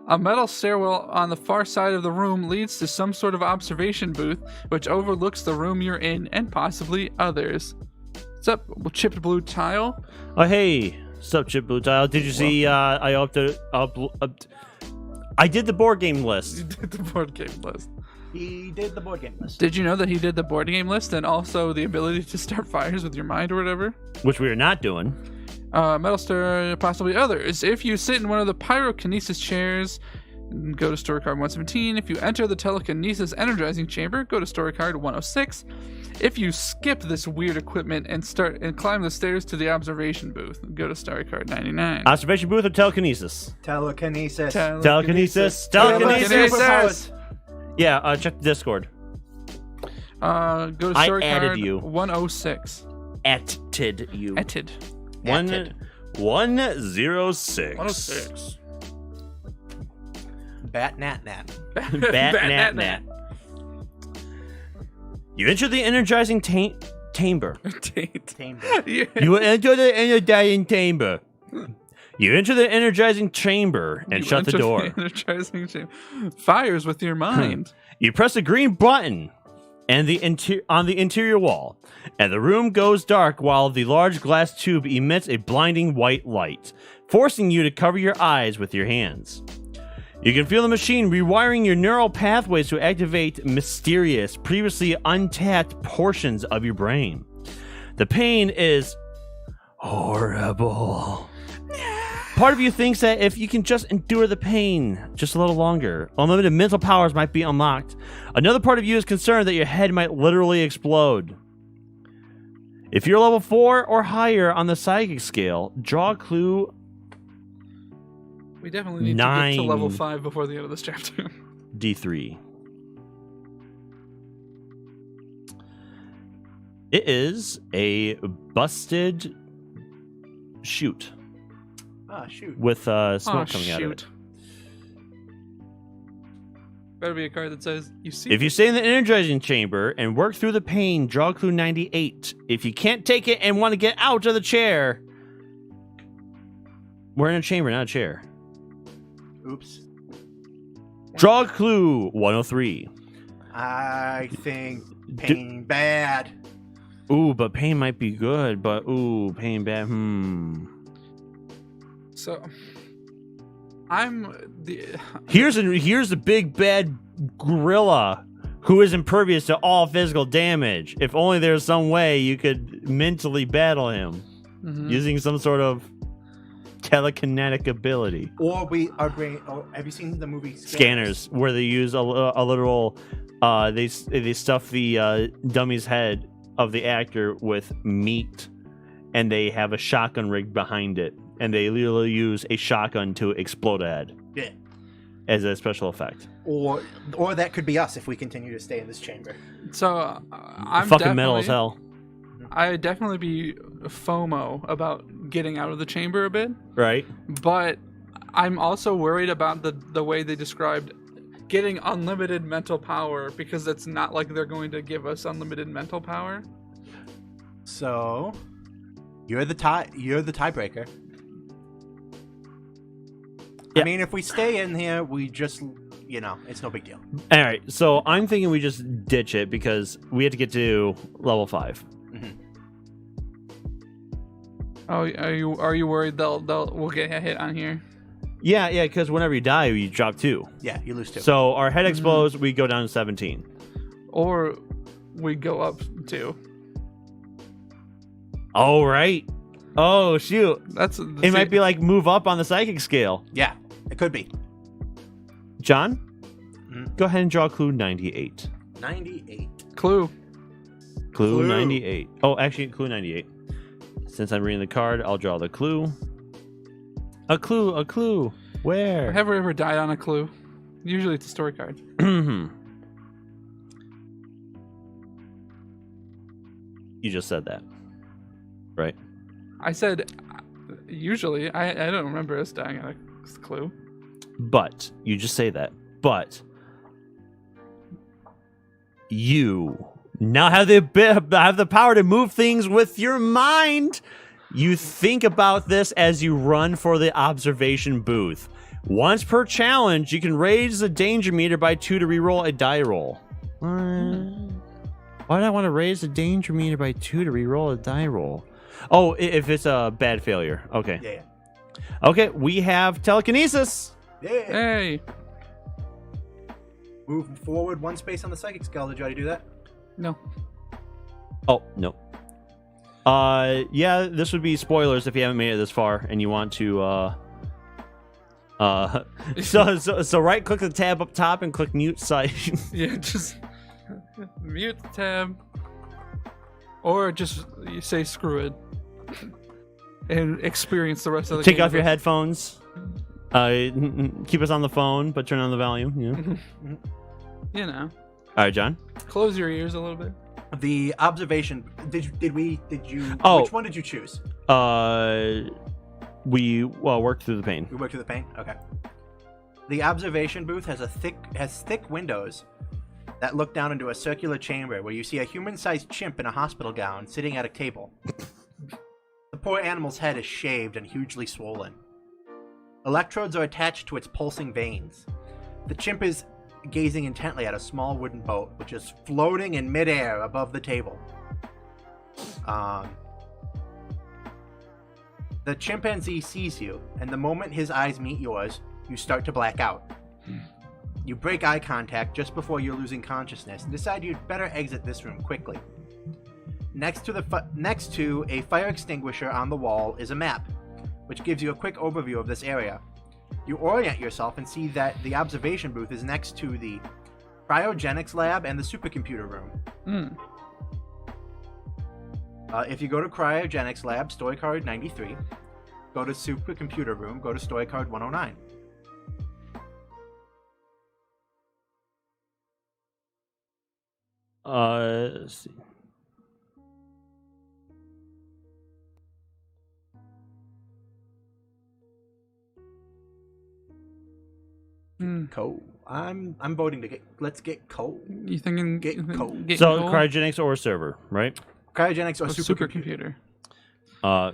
A metal stairwell on the far side of the room leads to some sort of observation booth, which overlooks the room you're in and possibly others. What's up, chipped blue tile? Oh, hey. Sup, Chip Blue Tile. Did you see I did the board game list. You did the board game list. He did the board game list. Did you know that he did the board game list and also the ability to start fires with your mind or whatever? Which we are not doing. Metal Star, possibly others. If you sit in one of the pyrokinesis chairs, go to story card 117. If you enter the telekinesis energizing chamber, go to story card 106. If you skip this weird equipment and climb the stairs to the observation booth, go to story card 99. Observation booth or telekinesis? Telekinesis. Telekinesis. Telekinesis. Yeah, check the Discord. Go to I story added card you. 106. Atted you. Etted. 106. 106. Bat nat nat. Bat nat. You enter the energizing chamber. Yeah. You enter the energizing chamber. You enter the energizing chamber and You shut the enter door. energizing chamber. Fires with your mind. You press a green button and on the interior wall, and the room goes dark while the large glass tube emits a blinding white light, forcing you to cover your eyes with your hands. You can feel the machine rewiring your neural pathways to activate mysterious, previously untapped portions of your brain. The pain is horrible. Part of you thinks that if you can just endure the pain just a little longer, unlimited mental powers might be unlocked. Another part of you is concerned that your head might literally explode. If you're level 4 or higher on the psychic scale, draw a clue. We definitely need to 9. get to level 5 before the end of this chapter. D3. It is a busted chute. shoot. with smoke Oh, coming out of it. shoot. Better be a card that says, you see. If you stay in the energizing chamber and work through the pain, draw clue 98. If you can't take it and want to get out of the chair, we're in a chamber, not a chair. Oops. Draw clue 103. I think pain bad. Ooh, but pain might be good, but ooh, pain bad. So, Here's the big bad gorilla who is impervious to all physical damage. If only there's some way you could mentally battle him using some sort of telekinetic ability. Or have you seen the movie Scanners, where they use a literal, they stuff the dummy's head of the actor with meat, and they have a shotgun rig behind it, and they literally use a shotgun to explode a head. Yeah. As a special effect. Or that could be us if we continue to stay in this chamber. So, I'm fucking metal as hell. I'd definitely be FOMO about getting out of the chamber a bit. Right. But I'm also worried about the way they described getting unlimited mental power, because it's not like they're going to give us unlimited mental power. So, you're the tiebreaker. Yeah. I mean, if we stay in here, we just, it's no big deal. All right, so I'm thinking we just ditch it because we have to get to level 5. Oh, are you worried we'll get a hit on here? Yeah, because whenever you die, you drop 2. Yeah, you lose 2. So our head explodes, we go down to 17. Or we go up 2. Oh, right. Oh, shoot. It might be like move up on the psychic scale. Yeah, it could be. John, go ahead and draw clue 98. 98. Clue. Clue 98. Oh, actually, clue 98. Since I'm reading the card, I'll draw the clue. A clue. Where? Have we ever died on a clue? Usually it's a story card. You just said that. Right. I said, usually. I don't remember us dying on a clue. But, you just say that. But, you now have the power to move things with your mind. You think about this as you run for the observation booth. Once per challenge, you can raise the danger meter by 2 to reroll a die roll. Why do I want to raise the danger meter by 2 to reroll a die roll? Oh, if it's a bad failure. Okay. Yeah. Okay, we have telekinesis. Yeah. Hey. Move forward 1 space on the psychic scale. Did you already do that? No. Oh, no. Yeah, this would be spoilers if you haven't made it this far and you want to, so right click the tab up top and click mute site. Yeah, just mute the tab. Or just you say screw it. And experience the rest of the game. Take off your headphones. Keep us on the phone, but turn on the volume. You know. All right, John. Close your ears a little bit. The observation. Did you? Oh. Which one did you choose? We worked through the pain. We worked through the pain. Okay. The observation booth has thick windows that look down into a circular chamber where you see a human-sized chimp in a hospital gown sitting at a table. The poor animal's head is shaved and hugely swollen. Electrodes are attached to its pulsing veins. The chimp is gazing intently at a small wooden boat, which is floating in midair above the table. The chimpanzee sees you, and the moment his eyes meet yours, you start to black out. You break eye contact just before you're losing consciousness and decide you'd better exit this room quickly. Next to a fire extinguisher on the wall is a map, which gives you a quick overview of this area. You orient yourself and see that the observation booth is next to the cryogenics lab and the supercomputer room. If you go to cryogenics lab, story card 93. Go to supercomputer room, go to story card 109. Let's see. thinking? Coal. I'm voting to let's get coal. You thinking Get coal. getting So coal? cryogenics or server, right? Cryogenics or A supercomputer. Yeah.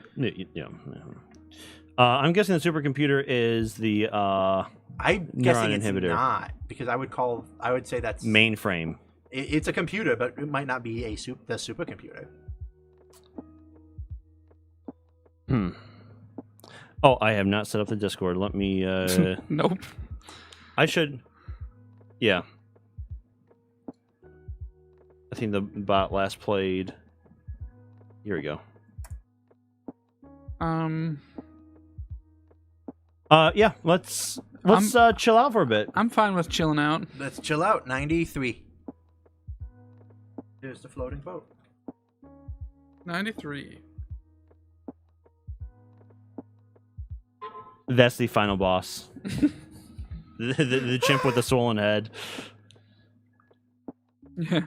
I'm guessing the supercomputer is the I'm neuron guessing it's inhibitor. not because I would say that's Mainframe. It's a computer, but it might not be the supercomputer. Oh, I have not set up the Discord. Let me. Nope. I should. Yeah. I think the bot last played. Here we go. Yeah. Let's chill out for a bit. I'm fine with chilling out. Let's chill out. 93. There's the floating boat. 93. That's the final boss. the chimp with the swollen head. Yeah.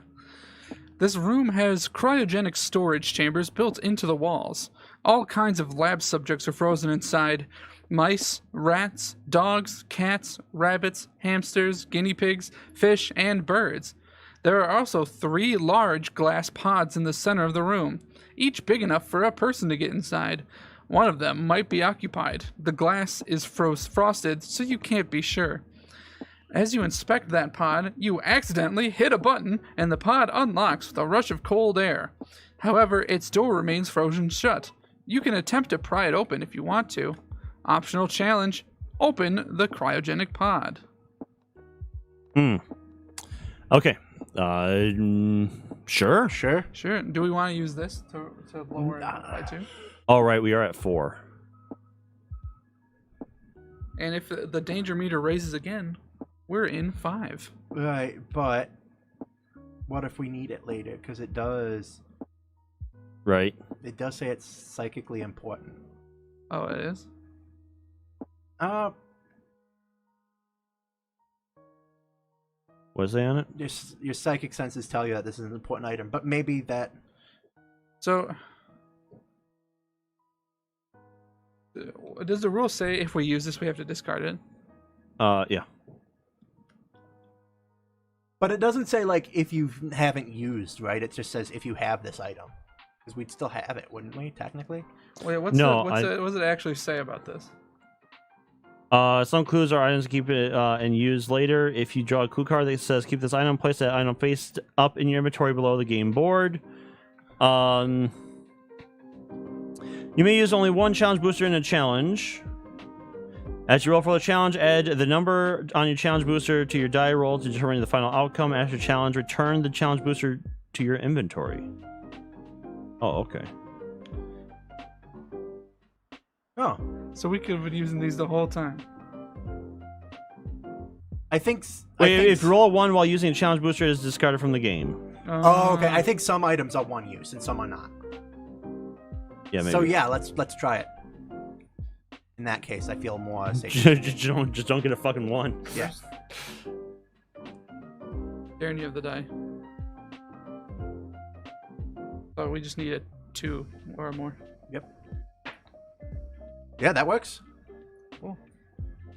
This room has cryogenic storage chambers built into the walls. All kinds of lab subjects are frozen inside. Mice, rats, dogs, cats, rabbits, hamsters, guinea pigs, fish, and birds. There are also 3 large glass pods in the center of the room, each big enough for a person to get inside. One of them might be occupied. The glass is frosted, so you can't be sure. As you inspect that pod, you accidentally hit a button, and the pod unlocks with a rush of cold air. However, its door remains frozen shut. You can attempt to pry it open if you want to. Optional challenge: open the cryogenic pod. Okay. Sure. Sure. Sure. Do we want to use this to lower it by 2? All right, we are at 4. And if the danger meter raises again, we're in 5. Right, but what if we need it later? Because it does Right. say it's psychically important. Oh, it is? Was they on it? Your psychic senses tell you that this is an important item, but maybe that. So, does the rule say if we use this, we have to discard it? Yeah. But it doesn't say like if you haven't used, right? It just says if you have this item, because we'd still have it, wouldn't we? Technically. Wait, what does it actually say about this? Some clues are items to keep it and use later. If you draw a clue card that says keep this item, place that item face up in your inventory below the game board. You may use only one challenge booster in a challenge. As you roll for the challenge, add the number on your challenge booster to your die roll to determine the final outcome. After challenge, return the challenge booster to your inventory. Oh, okay. Oh, So we could have been using these the whole time. I think. If you roll a 1 while using a challenge booster, it is discarded from the game. Oh, okay. I think some items are one use and some are not. Yeah, maybe. So yeah, let's try it. In that case, I feel more safe. just don't get a fucking 1. Yeah. Darren, you have the die. So we just need a 2 or more. Yep. Yeah, that works. Cool.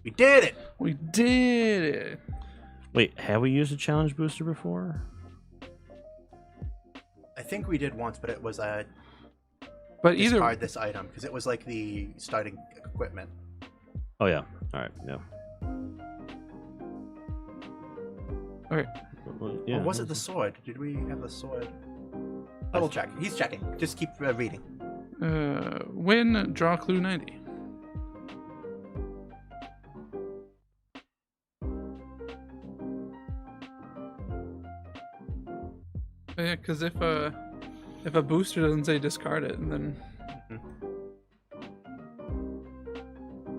We did it. We did it. Wait, have we used a challenge booster before? I think we did once, but it was a But either discard this item because it was like the starting equipment. Oh yeah. All right. Yeah. okay. Yeah. Or was it the sword? Did we have the sword? Double check. He's checking. Just keep reading. Win, draw clue 90. Yeah, because if a booster doesn't say discard it, then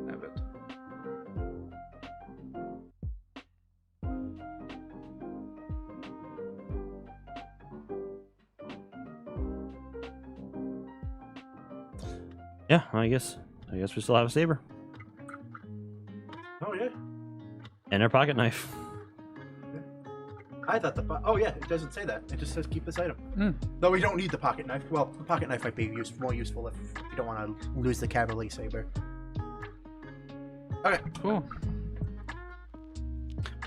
have it. Yeah. I guess we still have a saber Oh yeah. and our pocket knife. I thought oh yeah, it doesn't say that. It just says keep this item. Hmm. Though we don't need the pocket knife. Well, the pocket knife might be more useful if you don't want to lose the Cavalry saber. Okay. Cool.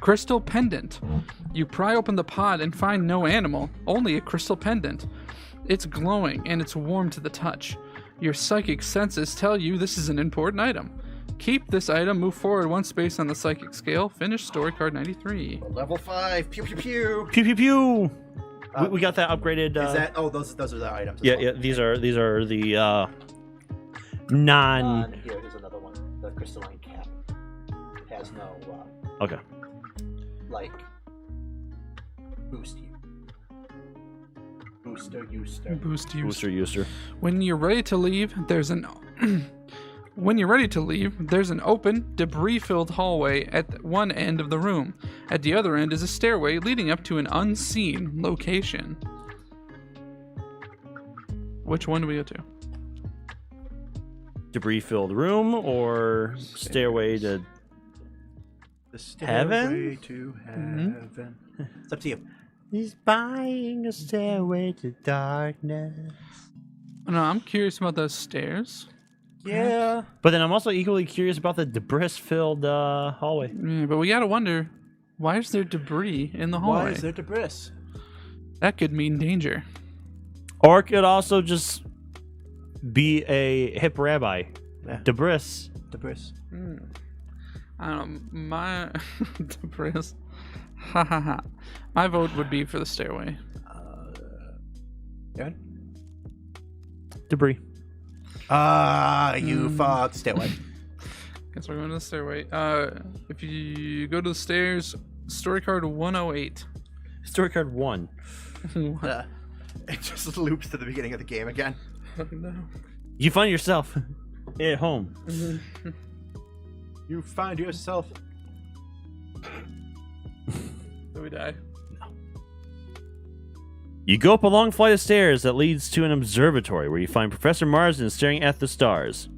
Crystal pendant. You pry open the pod and find no animal, only a crystal pendant. It's glowing and it's warm to the touch. Your psychic senses tell you this is an important item. Keep this item, move forward one space on the psychic scale. Finish story card 93. Level 5. Pew pew pew. Pew pew pew. We got that upgraded. Is that? Oh, those are the items. as Yeah, well. yeah. These are the non. Here's another one. The crystalline cap. It has no Okay. like boost you. Booster. Boost use. Booster user. When you're ready to leave, there's an open, debris-filled hallway at one end of the room. At the other end is a stairway leading up to an unseen location. Which one do we go to? Debris-filled room or stairway to The Heaven? to heaven. It's up to you. He's buying a stairway to darkness. No, I'm curious about those stairs. Yeah. But then I'm also equally curious about the debris-filled hallway. Yeah, but we gotta wonder, why is there debris in the hallway? Why is there debris? That could mean danger. Or it could also just be a hip rabbi. Yeah. Debris. Debris. I don't know, my debris. Ha ha ha. My vote would be for the stairway. Aaron? Debris. You fucked. Stay away. Guess we're going to the stairway. If you go to the stairs, story card 108. Story card 1. It just loops to the beginning of the game again. No. You find yourself at home. You find yourself. Do we die? You go up a long flight of stairs that leads to an observatory where you find Professor Marsden staring at the stars.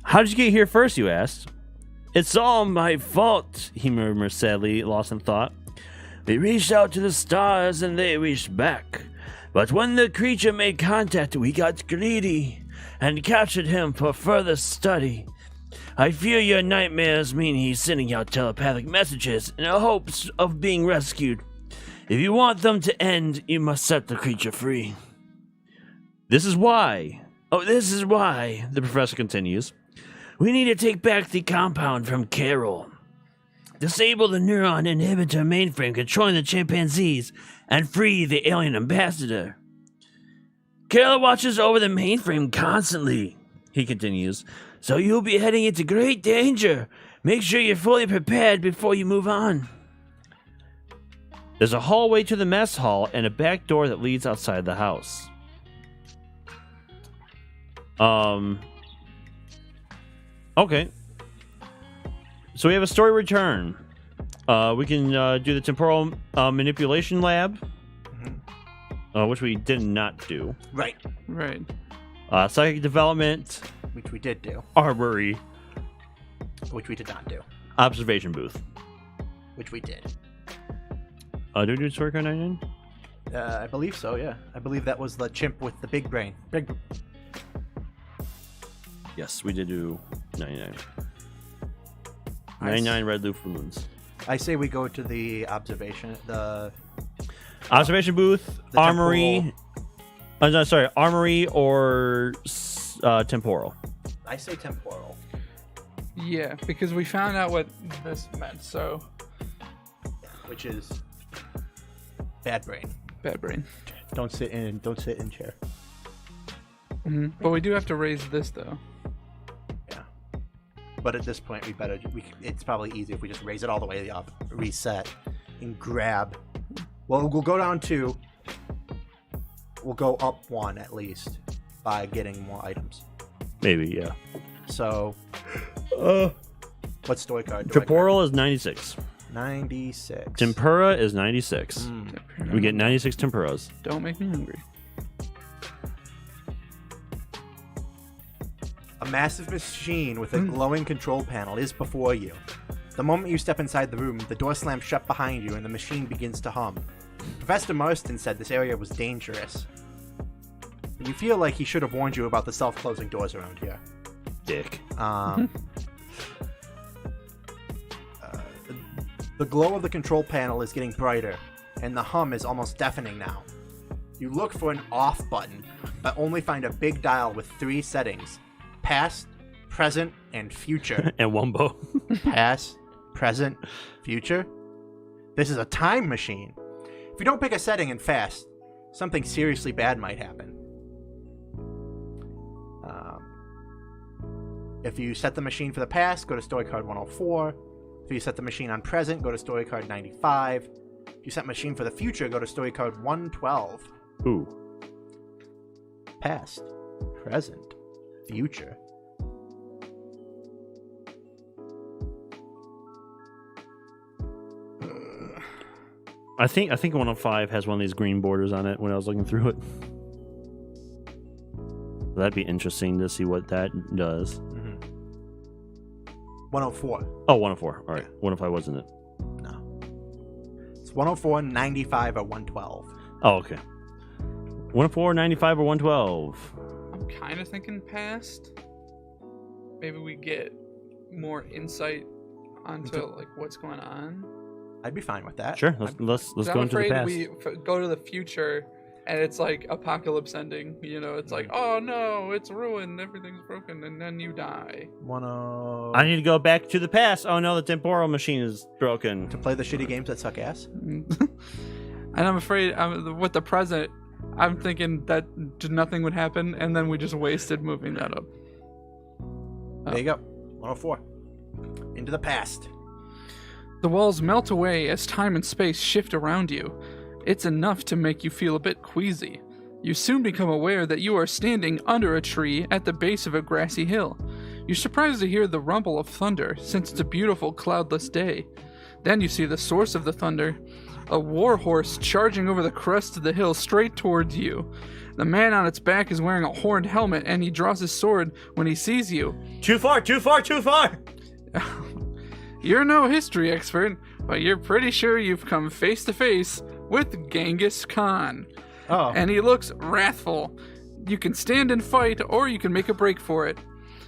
How did you get here first, you asked? It's all my fault, he murmured sadly, lost in thought. We reached out to the stars and they reached back. But when the creature made contact, we got greedy and captured him for further study. I fear your nightmares mean he's sending out telepathic messages in the hopes of being rescued. If you want them to end, you must set the creature free. This is why, the professor continues. We need to take back the compound from Carol. Disable the neuron inhibitor mainframe controlling the chimpanzees and free the alien ambassador. Carol watches over the mainframe constantly, he continues, so you'll be heading into great danger. Make sure you're fully prepared before you move on. There's a hallway to the mess hall and a back door that leads outside the house. Okay. So we have a story return. We can do the temporal manipulation lab, which we did not do. Right. Right. Psychic development, Which we did do. armory, Which we did not do. observation booth. Which we did. Do we do story card 99? I believe so, yeah. I believe that was the chimp with the big brain. Yes, we did do 99. 99 red loop balloons. I say we go to the observation, Observation booth, The armory. Armory or temporal. I say temporal. Yeah, because we found out what this meant, so Which is bad brain. bad brain. Don't sit in chair. But we do have to raise this though. Yeah. But at this point it's probably easy if we just raise it all the way up, reset, and grab. Well, we'll go down 2. We'll go up 1 at least by getting more items. Maybe, yeah. So what story card do Temporal is 96. I get? 96. Tempura is 96. We get 96 tempuras. Don't make me hungry. A massive machine with a glowing control panel is before you. The moment you step inside the room, the door slams shut behind you and the machine begins to hum. Professor Marston said this area was dangerous. You feel like he should have warned you about the self-closing doors around here. The glow of the control panel is getting brighter, and the hum is almost deafening now. You look for an off button, but only find a big dial with 3 settings: past, present, and future. And Wumbo. Past, present, future? This is a time machine. If you don't pick a setting in fast, something seriously bad might happen. If you set the machine for the past, go to story card 104. If you set the machine on present, go to story card 95. If you set machine for the future, go to story card 112. Ooh. Past, present, future. I think 105 has one of these green borders on it when I was looking through it. That'd be interesting to see what that does. 104. Oh, 104. All right. 105 wasn't it? No. It's 104, 95, or 112. Oh, okay. 104, 95, or 112. I'm kind of thinking past. Maybe we get more insight onto like what's going on. I'd be fine with that. Sure. Let's go I'm into the afraid past. we go to the future and it's like apocalypse ending. You know, it's like, oh no, it's ruined, everything's broken, and then you die. I need to go back to the past. Oh no, the temporal machine is broken. To play the shitty games that suck ass? And I'm afraid with the present, I'm thinking that nothing would happen, and then we just wasted moving that up. There you go. 104. Into the past. The walls melt away as time and space shift around you. It's enough to make you feel a bit queasy. You soon become aware that you are standing under a tree at the base of a grassy hill. You're surprised to hear the rumble of thunder, since it's a beautiful cloudless day. Then you see the source of the thunder, a war horse charging over the crest of the hill straight towards you. The man on its back is wearing a horned helmet, and he draws his sword when he sees you. Too far, too far, too far! You're no history expert, but you're pretty sure you've come face to face with Genghis Khan. Oh. And he looks wrathful. You can stand and fight, or you can make a break for it.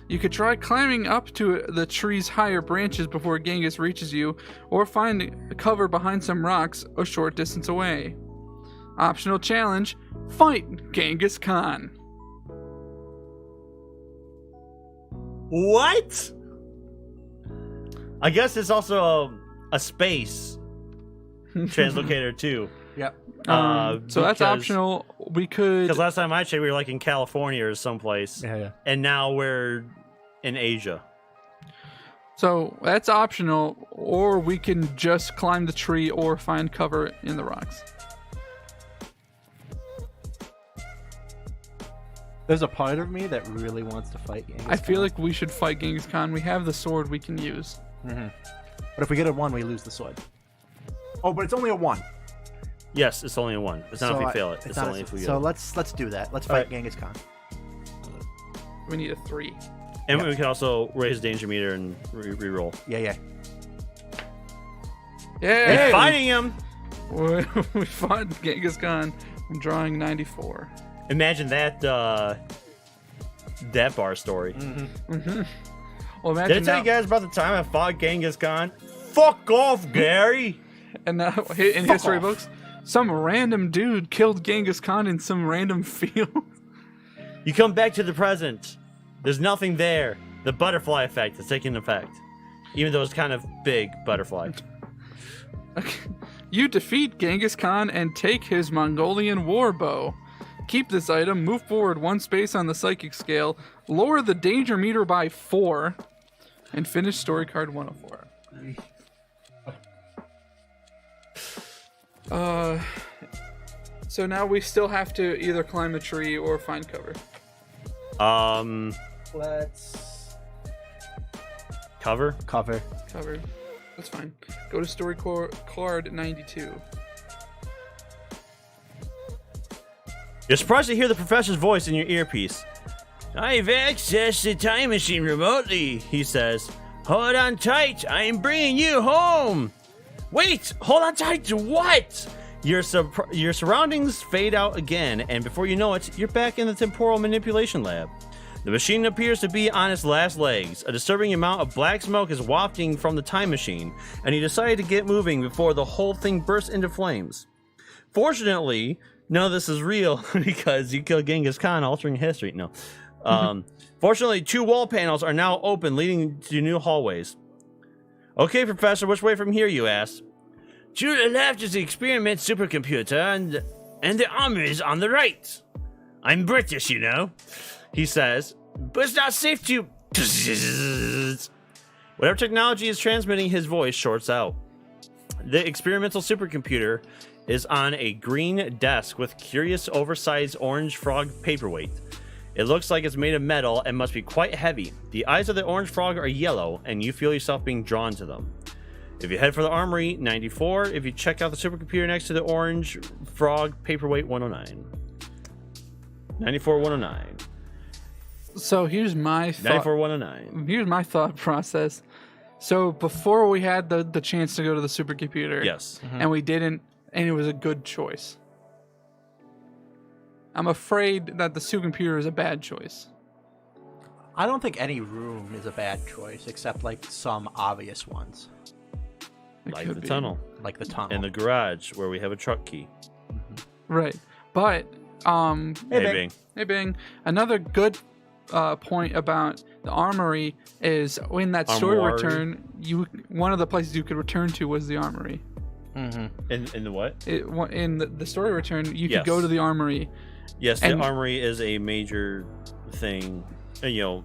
You could try climbing up to the tree's higher branches before Genghis reaches you, or find cover behind some rocks a short distance away. Optional challenge: fight Genghis Khan. What? I guess it's also a space translocator too. Yep. So that's optional. We could. Because last time I checked, we were like in California or someplace. Yeah. And now we're in Asia. So that's optional, or we can just climb the tree or find cover in the rocks. There's a part of me that really wants to fight Genghis I feel Khan. like we should fight Genghis Khan. We have the sword we can use. But if we get a 1, we lose the sword. Oh, but it's only a 1. Yes, it's only a 1. It's not if we fail it. It's not only if we So get it. let's do that. Let's All fight right. Genghis Khan. We need a 3. And we can also raise danger meter and re-roll. Yeah. Yeah, Fighting him! we fought Genghis Khan. I'm drawing 94. Imagine that bar story. Well, Did I imagine tell now, you guys about the time I fought Genghis Khan? Fuck off, Gary! and now in history books, some random dude killed Genghis Khan in some random field. You come back to the present. There's nothing there. The butterfly effect is taking effect. Even though it's kind of big butterfly. You defeat Genghis Khan and take his Mongolian war bow. Keep this item, move forward 1 space on the psychic scale, lower the danger meter by 4, and finish story card 104. So now we still have to either climb the tree or find cover. Let's Cover? cover. Cover. That's fine. Go to story card 92. You're surprised to hear the professor's voice in your earpiece. I've accessed the time machine remotely, he says. Hold on tight, I'm bringing you home. Wait, hold on tight to what? Your surroundings fade out again, and before you know it, you're back in the temporal manipulation lab. The machine appears to be on its last legs. A disturbing amount of black smoke is wafting from the time machine, and he decided to get moving before the whole thing bursts into flames. Fortunately, none of this is real because you killed Genghis Khan, altering history. No. Fortunately, 2 wall panels are now open, leading to new hallways. Okay, Professor, which way from here, you ask? To the left is the experiment supercomputer, and the armory is on the right. I'm British, you know, he says, but it's not safe to... Whatever technology is transmitting his voice shorts out. The experimental supercomputer is on a green desk with curious oversized orange frog paperweight. It looks like it's made of metal and must be quite heavy. The eyes of the orange frog are yellow, and you feel yourself being drawn to them. If you head for the armory, 94. If you check out the supercomputer next to the orange frog paperweight, 109. 94, 109. So here's my thought. 94, 109. Here's my thought process. So before we had the chance to go to the supercomputer, Yes. and we didn't, and it was a good choice. I'm afraid that the supercomputer is a bad choice. I don't think any room is a bad choice, except like some obvious ones, It Like could the be. tunnel. like the tunnel. And the garage where we have a truck key. Right. But Hey, Bing. Bing. hey Bing, another good point about the armory is in that story Armory. return, one of the places you could return to was the armory. In the what? In the story return, you Yes. could go to the armory. Yes, the And- armory is a major thing, a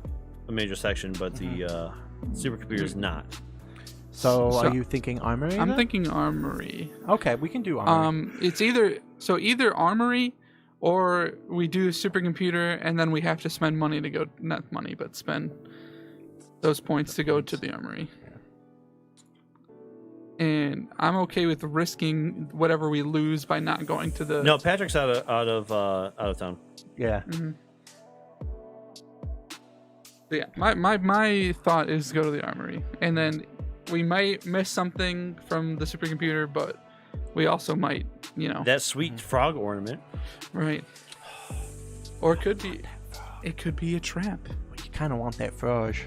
major section, but the supercomputer is not. So, So- are you thinking armory? I'm then? thinking armory. Okay, we can do armory. It's either armory or we do supercomputer and then we have to spend money to go, not money, but spend those points to go to the armory. And I'm okay with risking whatever we lose by not going to the. No, Patrick's out of town. Yeah. So yeah, my thought is to go to the armory, and then we might miss something from the supercomputer, but we also might, That sweet frog ornament. right? Or it could be a trap. You kind of want that froge.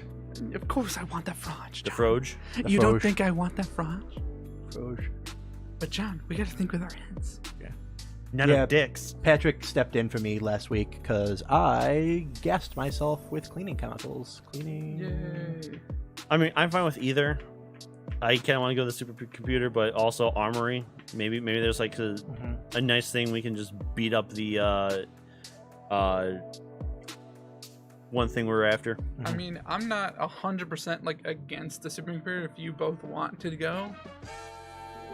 Of course, I want that froge. The John. froge. You don't froge. think I want that froge? Froge. But John, we gotta think with our heads. None Yeah. of dicks. Patrick stepped in for me last week because I gassed myself with cleaning chemicals. Cleaning. Yay! I mean, I'm fine with either. I kind of want to go to the supercomputer, but also armory. Maybe there's like a nice thing we can just beat up the one thing we're after. I mean, I'm not 100% like against the supercomputer if you both want to go,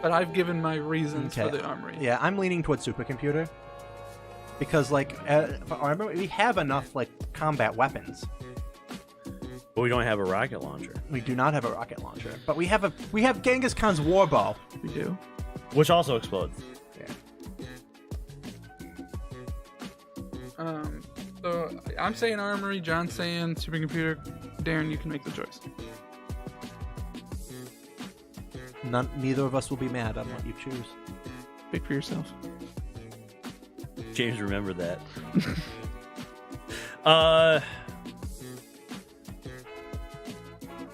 but I've given my reasons for Okay. the armory. Yeah, I'm leaning towards supercomputer because, like, for armor, we have enough like combat weapons. But we don't have a rocket launcher, We do not have a rocket launcher, but we have Genghis Khan's war bow. We do. which also explodes. So I'm saying armory. John's saying supercomputer. Darren, you can make the choice. Neither of us will be mad on what you choose. Pick for yourself. James, remember that.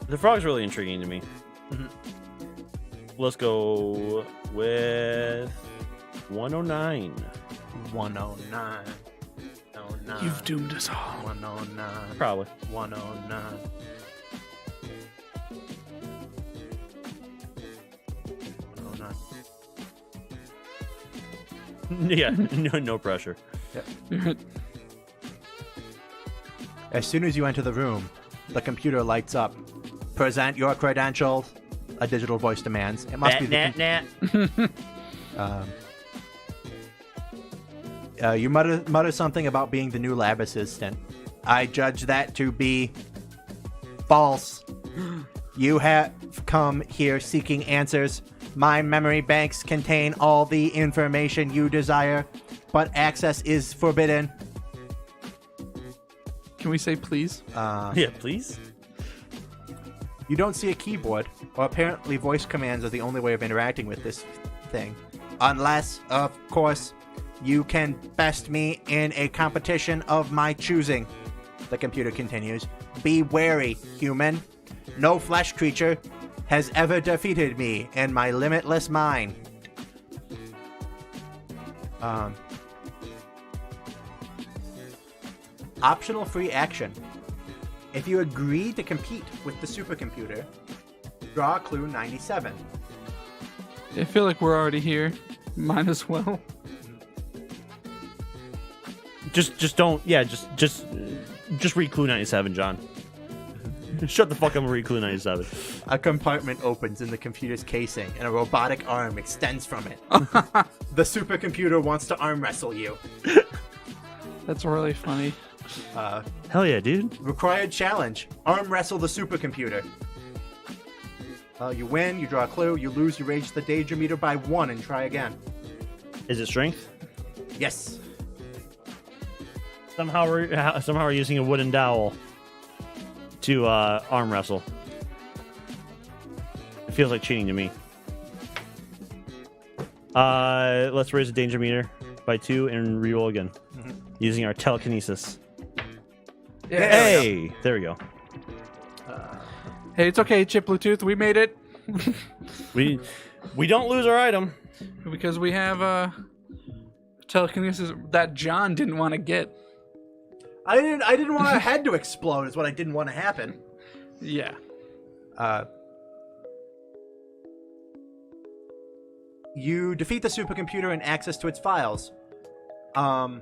The frog's really intriguing to me. Let's go with 109. 109. 109. You've doomed us all. 109. Probably. 109. 109. Yeah, no pressure. As soon as you enter the room, the computer lights up. Present your credentials. A digital voice demands. It must be the Nat. you mutter something about being the new lab assistant. I judge that to be false. You have come here seeking answers. My memory banks contain all the information you desire, but access is forbidden. Can we say please? Yeah, please. You don't see a keyboard, or apparently voice commands are the only way of interacting with this thing. Unless, of course, you can best me in a competition of my choosing. The computer continues. Be wary, human. No flesh creature has ever defeated me in my limitless mind. Optional free action. If you agree to compete with the supercomputer, draw a clue 97. I feel like we're already here. Might as well. Just don't. Yeah, just read Clue 97, John. Shut the fuck up and read Clue 97. A compartment opens in the computer's casing, and a robotic arm extends from it. The supercomputer wants to arm wrestle you. That's really funny. Hell yeah, dude. Required challenge. Arm wrestle the supercomputer. You win, you draw a clue, you lose, you raise the danger meter by 1 and try again. Is it strength? Yes. Somehow we're using a wooden dowel to arm wrestle. It feels like cheating to me. Let's raise the danger meter by 2 and reroll again. Using our telekinesis. Yeah. Hey! There we go. Hey, it's okay, Chip Bluetooth. We made it. We don't lose our item. Because we have telekinesis that John didn't want to get. I didn't want our head to explode is what I didn't want to happen. Yeah. You defeat the supercomputer and access to its files. What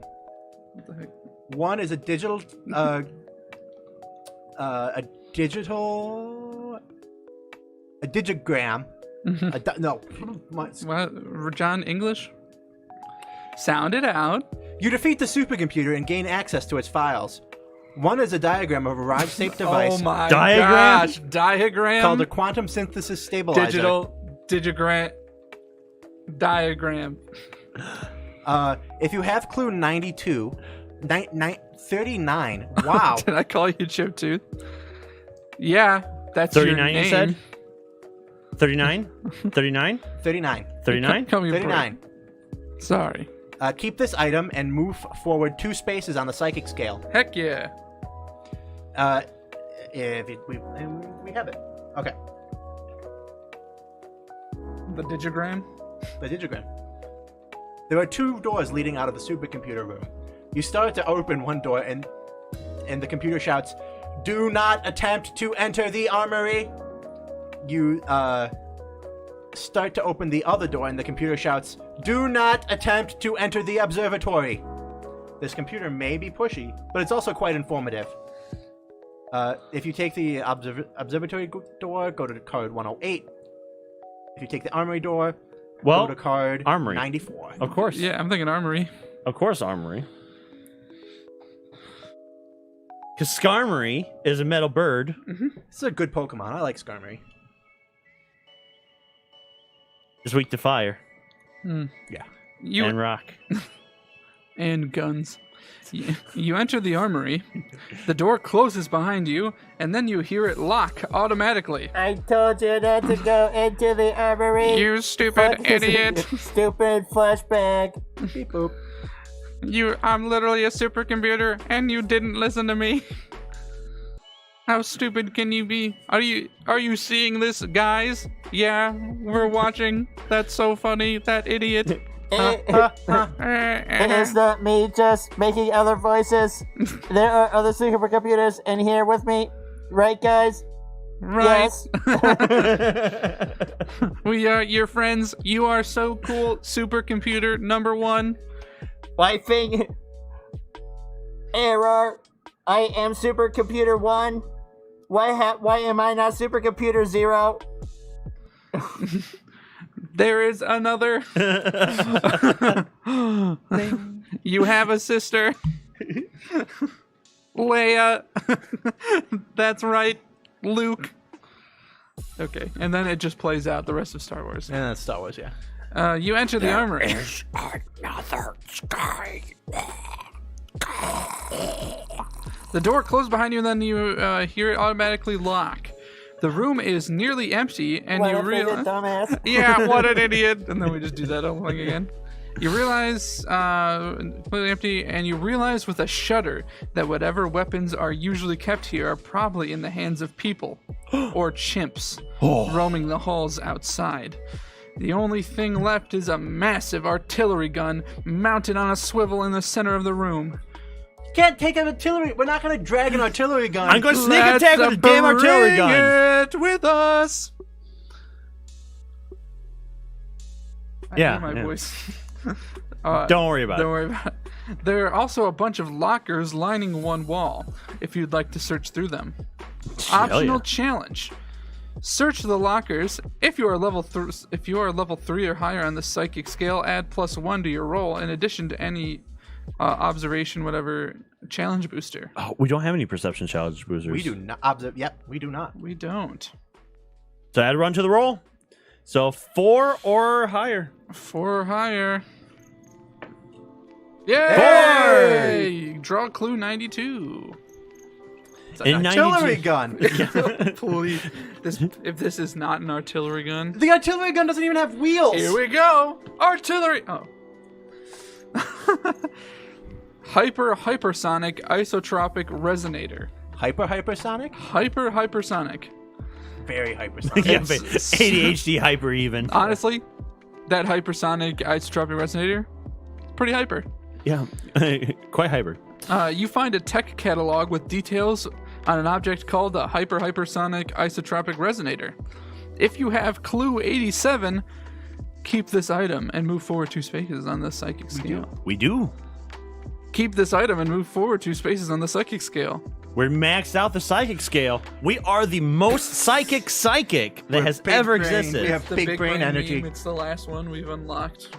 the heck? One is a digital digigram. What? John English? Sound it out. You defeat the supercomputer and gain access to its files. One is a diagram of a rod-shaped device Oh my Diagram? gosh. Diagram? called a quantum synthesis stabilizer. Digigram. Diagram. If you have clue 92, 39. Wow. Did I call you Chip Tooth? Yeah, that's 39 your you name. said? 39? 39? 39. 39? Call me 39. Brett. Sorry. Keep this item and move forward 2 spaces on the psychic scale. Heck yeah. We have it. Okay. The digigram? The digigram. There are 2 doors leading out of the supercomputer room. You start to open one door and the computer shouts, "Do not attempt to enter the armory." You start to open the other door and the computer shouts, "Do not attempt to enter the observatory." This computer may be pushy, but it's also quite informative. If you take the observatory door, go to card 108. If you take the armory door, go to card armory. 94. Of course. Yeah, I'm thinking armory. Of course, armory. Because Skarmory is a metal bird. This is a good Pokemon. I like Skarmory. It's weak to fire Yeah. and rock. And guns. You enter the armory. The door closes behind you, and then you hear it lock automatically. I told you not to go into the armory. You stupid Fuck idiot. Stupid flashback. Beep boop. I'm literally a supercomputer, and you didn't listen to me. How stupid can you be? Are you seeing this, guys? Yeah, we're watching. That's so funny. That idiot. It's not me just making other voices. There are other supercomputers in here with me. Right, guys? Right. Yes. We are your friends. You are so cool, supercomputer number 1. I think... Error. I am supercomputer 1. Why am I not supercomputer 0? There is another. You have a sister. Leia. That's right. Luke. Okay, and then it just plays out the rest of Star Wars. And that's Star Wars, yeah. You enter the armory. Another sky. The door closed behind you, and then you hear it automatically lock. The room is nearly empty, and What you a realize... dumbass. Yeah, what an idiot. And then we just do that whole thing again. You realize, completely empty, and you realize with a shudder that whatever weapons are usually kept here are probably in the hands of people or chimps roaming the halls outside. The only thing left is a massive artillery gun mounted on a swivel in the center of the room. Can't take an artillery. We're not gonna drag an artillery gun. I'm going to sneak attack with a damn artillery gun. It with us. I Yeah, hear my yeah. voice. Don't worry about Don't it. worry about it. There are also a bunch of lockers lining one wall, if you'd like to search through them. Optional yeah. challenge. Search the lockers. If you are level 3 or higher on the psychic scale, add +1 to your roll in addition to any observation, whatever challenge booster. Oh, we don't have any perception challenge boosters. We do not observe. Yep, we do not. We don't. So add a run to the roll. So 4 or higher. 4 or higher. Yay! Draw clue 92. It's an In Artillery 92 gun. Please, if this is not an artillery gun. The artillery gun doesn't even have wheels. Here we go! Artillery! Oh. Hypersonic isotropic resonator. Hypersonic? Hypersonic. Very hypersonic. Yeah, Yes. ADHD hyper even. Honestly, that hypersonic isotropic resonator, pretty hyper. Yeah, quite hyper. You find a tech catalog with details on an object called a hypersonic isotropic resonator. If you have clue 87, keep this item and move forward 2 spaces on the psychic scale. We do. Keep this item and move forward 2 spaces on the psychic scale. We're maxed out the psychic scale. We are the most psychic that has big ever brain. existed. We have The big brain energy. meme, it's the last one we've unlocked.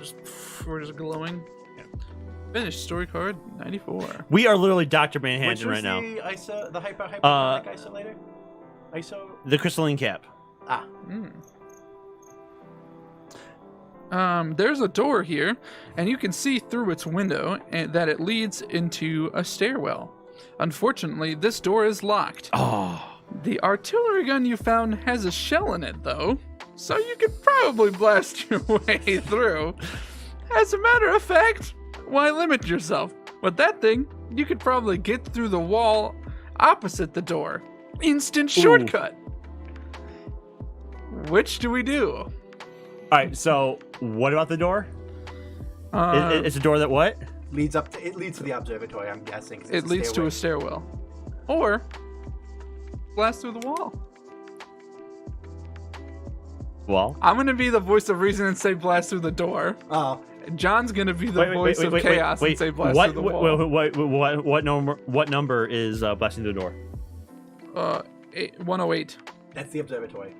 We're just glowing. Finished. Story card 94. We are literally Dr. Which Manhattan was right now. the hypersonic isolator? The crystalline cap. Ah. There's a door here, and you can see through its window and that it leads into a stairwell. Unfortunately, this door is locked. Oh. The artillery gun you found has a shell in it, though, so you could probably blast your way through. As a matter of fact, why limit yourself? With that thing, you could probably get through the wall opposite the door. Instant shortcut. Which do we do? All right, so what about the door? It's a door that what? It leads to the observatory, I'm guessing. 'cause It it's a leads to a stairway. stairwell. Or blast through the wall. Well, I'm going to be the voice of reason and say blast through the door. Oh, John's going to be the voice of chaos and say blast what, through the wall. what number is blasting through the door? 108. that's the observatory.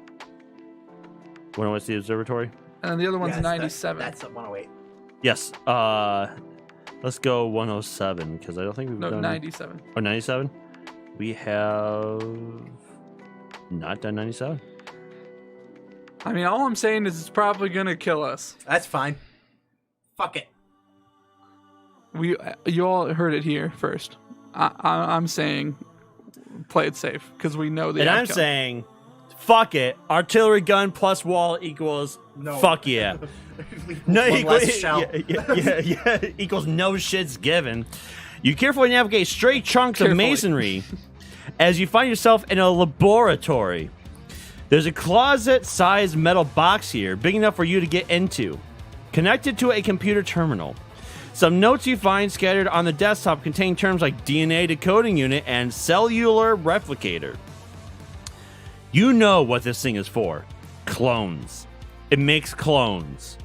When was the observatory? And then the other one's Yes, 97. That's 108. Yes. Let's go 107 because I don't think we've No, done 97. Oh, 97? We have not done 97. I mean, all I'm saying is it's probably going to kill us. That's fine. Fuck it. You all heard it here first. I'm saying play it safe because we know the And I'm outcome. saying, fuck it. Artillery gun plus wall equals fuck yeah. No, One equals, less shell. yeah, equals no shits given. You carefully navigate straight chunks of Carefully. masonry as you find yourself in a laboratory. There's a closet-sized metal box here, big enough for you to get into, connected to a computer terminal. Some notes you find scattered on the desktop contain terms like DNA decoding unit and cellular replicator. You know what this thing is for. Clones. It makes clones.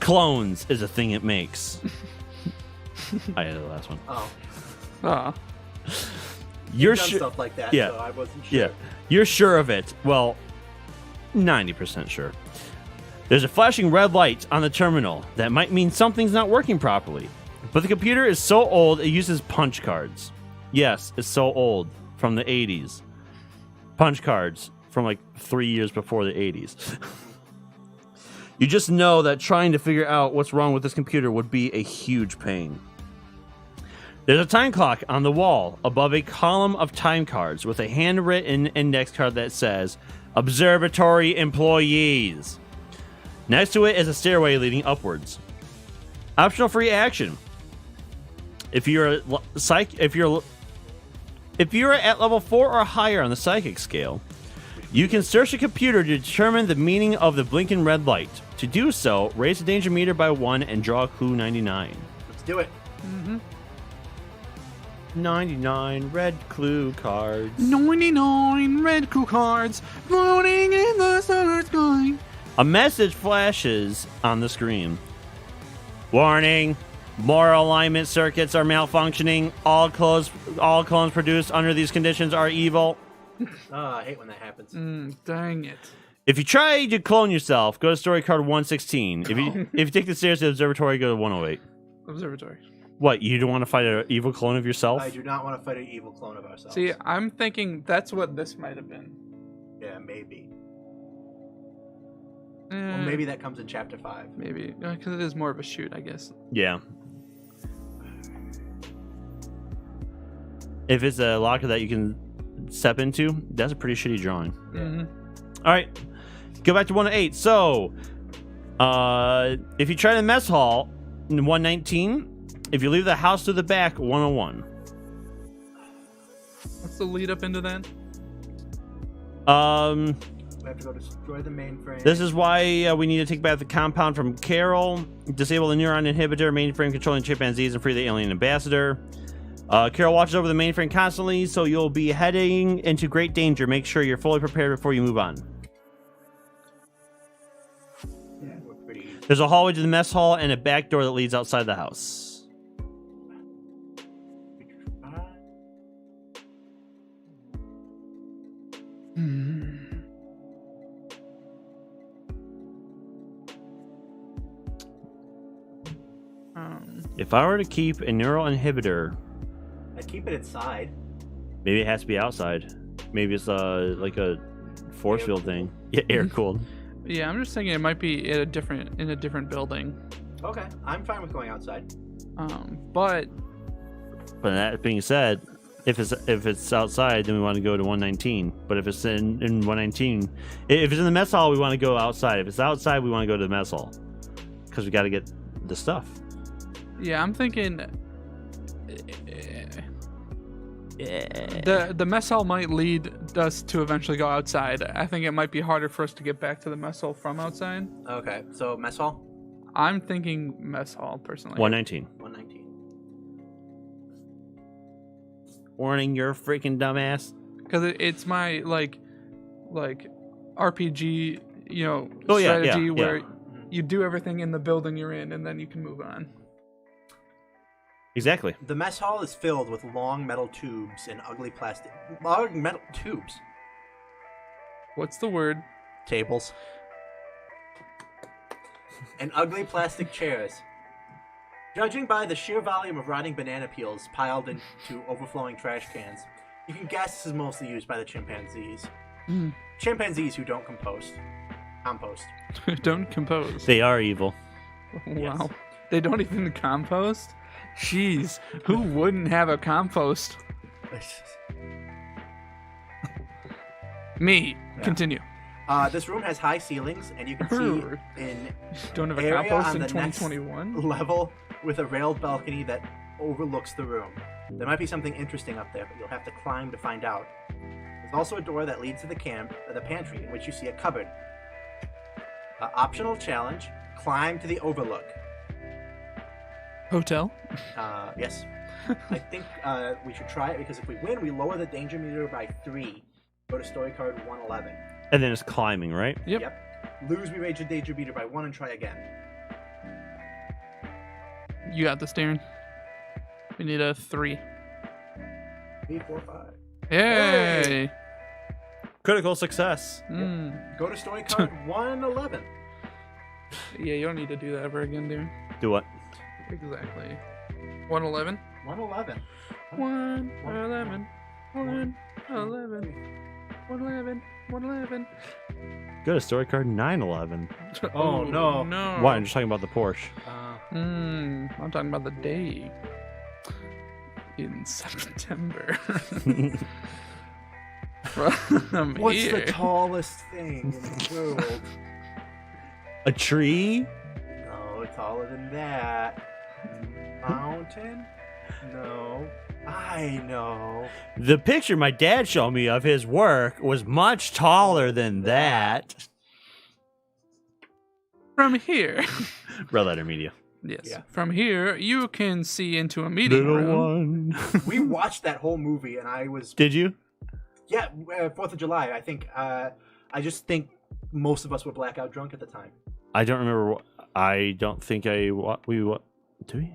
Clones is a thing it makes. I had the last one. Oh, Ah. You're done sure? stuff like that, Yeah. so I wasn't sure. Yeah. You're sure of it. Well, 90% sure. There's a flashing red light on the terminal that might mean something's not working properly. But the computer is so old it uses punch cards. Yes, it's so old, from the 80s. Punch cards from like 3 years before the 80s. You just know that trying to figure out what's wrong with this computer would be a huge pain. There's a time clock on the wall above a column of time cards with a handwritten index card that says Observatory Employees. Next to it is a stairway leading upwards. Optional free action. If you're at level 4 or higher on the psychic scale, you can search a computer to determine the meaning of the blinking red light. To do so, raise the danger meter by 1 and draw a clue 99. Let's do it. 99 red clue cards. 99 red clue cards floating in the summer sky. A message flashes on the screen. Warning. More alignment circuits are malfunctioning. All clones produced under these conditions are evil. I hate when that happens. Dang it. If you try to clone yourself, go to story card 116. If you take the stairs to the observatory, go to 108. Observatory. What, you don't want to fight an evil clone of yourself? I do not want to fight an evil clone of ourselves. See, I'm thinking that's what this might have been. Yeah, maybe. Well, maybe that comes in chapter 5. Maybe. Because it is more of a shoot, I guess. Yeah. If it's a locker that you can step into, that's a pretty shitty drawing. All right. Go back to 108. So, if you try the mess hall in 119, if you leave the house to the back, 101. What's the lead up into that? We have to go destroy the mainframe. This is why we need to take back the compound from Carol, disable the neuron inhibitor, mainframe controlling chimpanzees, and free the alien ambassador. Carol watches over the mainframe constantly, so you'll be heading into great danger. Make sure you're fully prepared before you move on. Yeah, we're pretty. There's a hallway to the mess hall and a back door that leads outside the house. If I were to keep a neural inhibitor, I'd keep it inside. maybe it has to be outside. Maybe it's like a force field thing. Yeah, air cooled. Yeah, I'm just thinking it might be in a different building. Okay, I'm fine with going outside. But that being said, if it's outside, then we want to go to 119. But if it's in 119, if it's in the mess hall, we want to go outside. If it's outside, we want to go to the mess hall because we got to get the stuff. yeah, I'm thinking the mess hall might lead us to eventually go outside. I think it might be harder for us to get back to the mess hall from outside. Okay, so mess hall? I'm thinking mess hall personally. 119. 119. Warning, you're a freaking dumbass. Because it's my like RPG, Oh, yeah, strategy yeah, where yeah. you do everything in the building you're in, and then you can move on. Exactly. The mess hall is filled with long metal tubes and ugly plastic. Metal tubes. What's the word? Tables. And ugly plastic chairs. Judging by the sheer volume of rotting banana peels piled into overflowing trash cans, you can guess this is mostly used by the chimpanzees. Chimpanzees who don't compost. Don't compose. They are evil. Wow. Yes. They don't even compost? Jeez, who wouldn't have a compost? Me. Yeah. Continue. This room has high ceilings, and you can see in Don't have a area compost on in the 2021? next level with a railed balcony that overlooks the room. There might be something interesting up there, but you'll have to climb to find out. There's also a door that leads to the pantry, in which you see a cupboard. Optional challenge: climb to the overlook. Hotel? Yes. I think we should try it because if we win, we lower the danger meter by 3. Go to story card 111. And then it's climbing, right? Yep. Lose, we raise your danger meter by 1 and try again. You got this, Darren. We need a 3. 3, 4, 5. Yay! Critical success. Go to story card 111. Yeah, you don't need to do that ever again, Darren. Do what? Exactly. 111? 111. 111. 111. 111. 111. Go to story card 911. Oh, no. No. Why? I'm just talking about the Porsche. I'm talking about the day in September. From What's here. the tallest thing in the world? A tree? No, taller than that. Mountain? No. I know. The picture my dad showed me of his work was much taller than that. From here, Red Letter Media. yes. Yeah. From here, you can see into a meeting Little room. one. We watched that whole movie, and I was Did you? 4th of July. I think. I just think most of us were blackout drunk at the time. I don't remember. I don't think we do we?